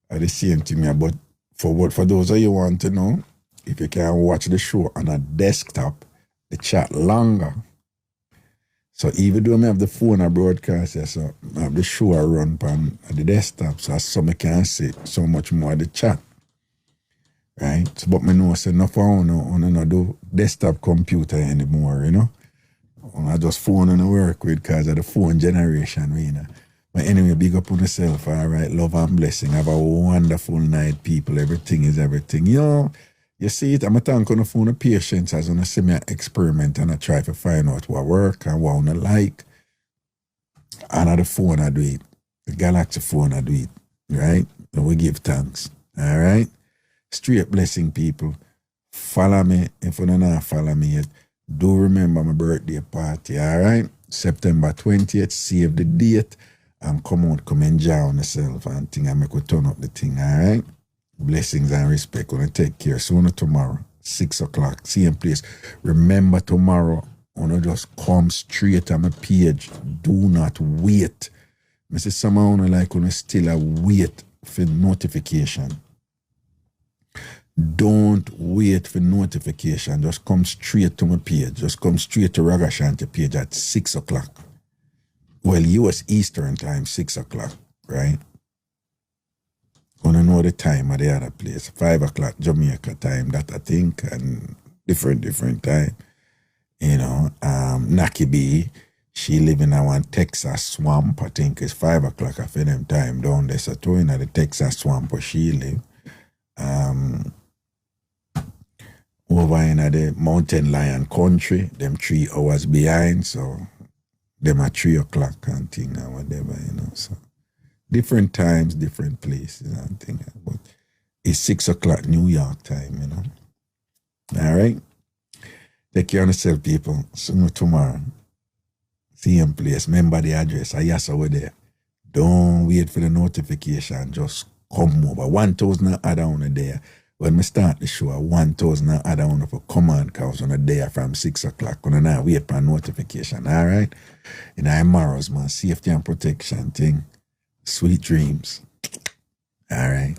are the same to me. But for those of you who want to know, if you can watch the show on a desktop, the chat longer. So even though I have the phone I broadcast, so I have the show I run on the desktop, so some can see so much more of the chat. Right? So, but I know say no phone on no do desktop computer anymore, I just phone on work with because of the phone generation, But anyway, big up on yourself, all right? Love and blessing. Have a wonderful night, people. Everything is everything. You see it, I'm a thank on the phone of patience as on a semi-experiment and I try to find out what work and what I like. And on the phone I do it. The Galaxy phone I do it, right? And we give thanks, all right? Straight blessing, people. Follow me if you don't know follow me yet. Do remember my birthday party, all right? September 20th, save the date and come enjoy on yourself and thing and make you turn up the thing, all right? Blessings and respect. Gonna take care. Sooner tomorrow, 6 o'clock, same place. Remember tomorrow, just come straight on my page. Do not wait. I say someone like still wait for notification. Don't wait for notification. Just come straight to my page. Just come straight to Ragashanti page at 6 o'clock. Well, US Eastern time, 6 o'clock, right? Wanna know the time of the other place. 5 o'clock Jamaica time, that I think, and different time. Naki B, she live in one Texas swamp. I think it's 5 o'clock for them time down there. So in the Texas swamp where she live. Over in the mountain lion country, them 3 hours behind, so them at 3 o'clock and thing or whatever, so different times, different places and thing, but it's 6 o'clock New York time, All right? Take care of yourself, people. See you tomorrow. Same place. Remember the address. I yes over there. Don't wait for the notification. Just come over. 1,000 add on there. When we start the show, 1,000 add on for command cows on a day from 6 o'clock. When I wait for notification. All right? In our morals, man. Safety and protection thing. Sweet dreams. All right.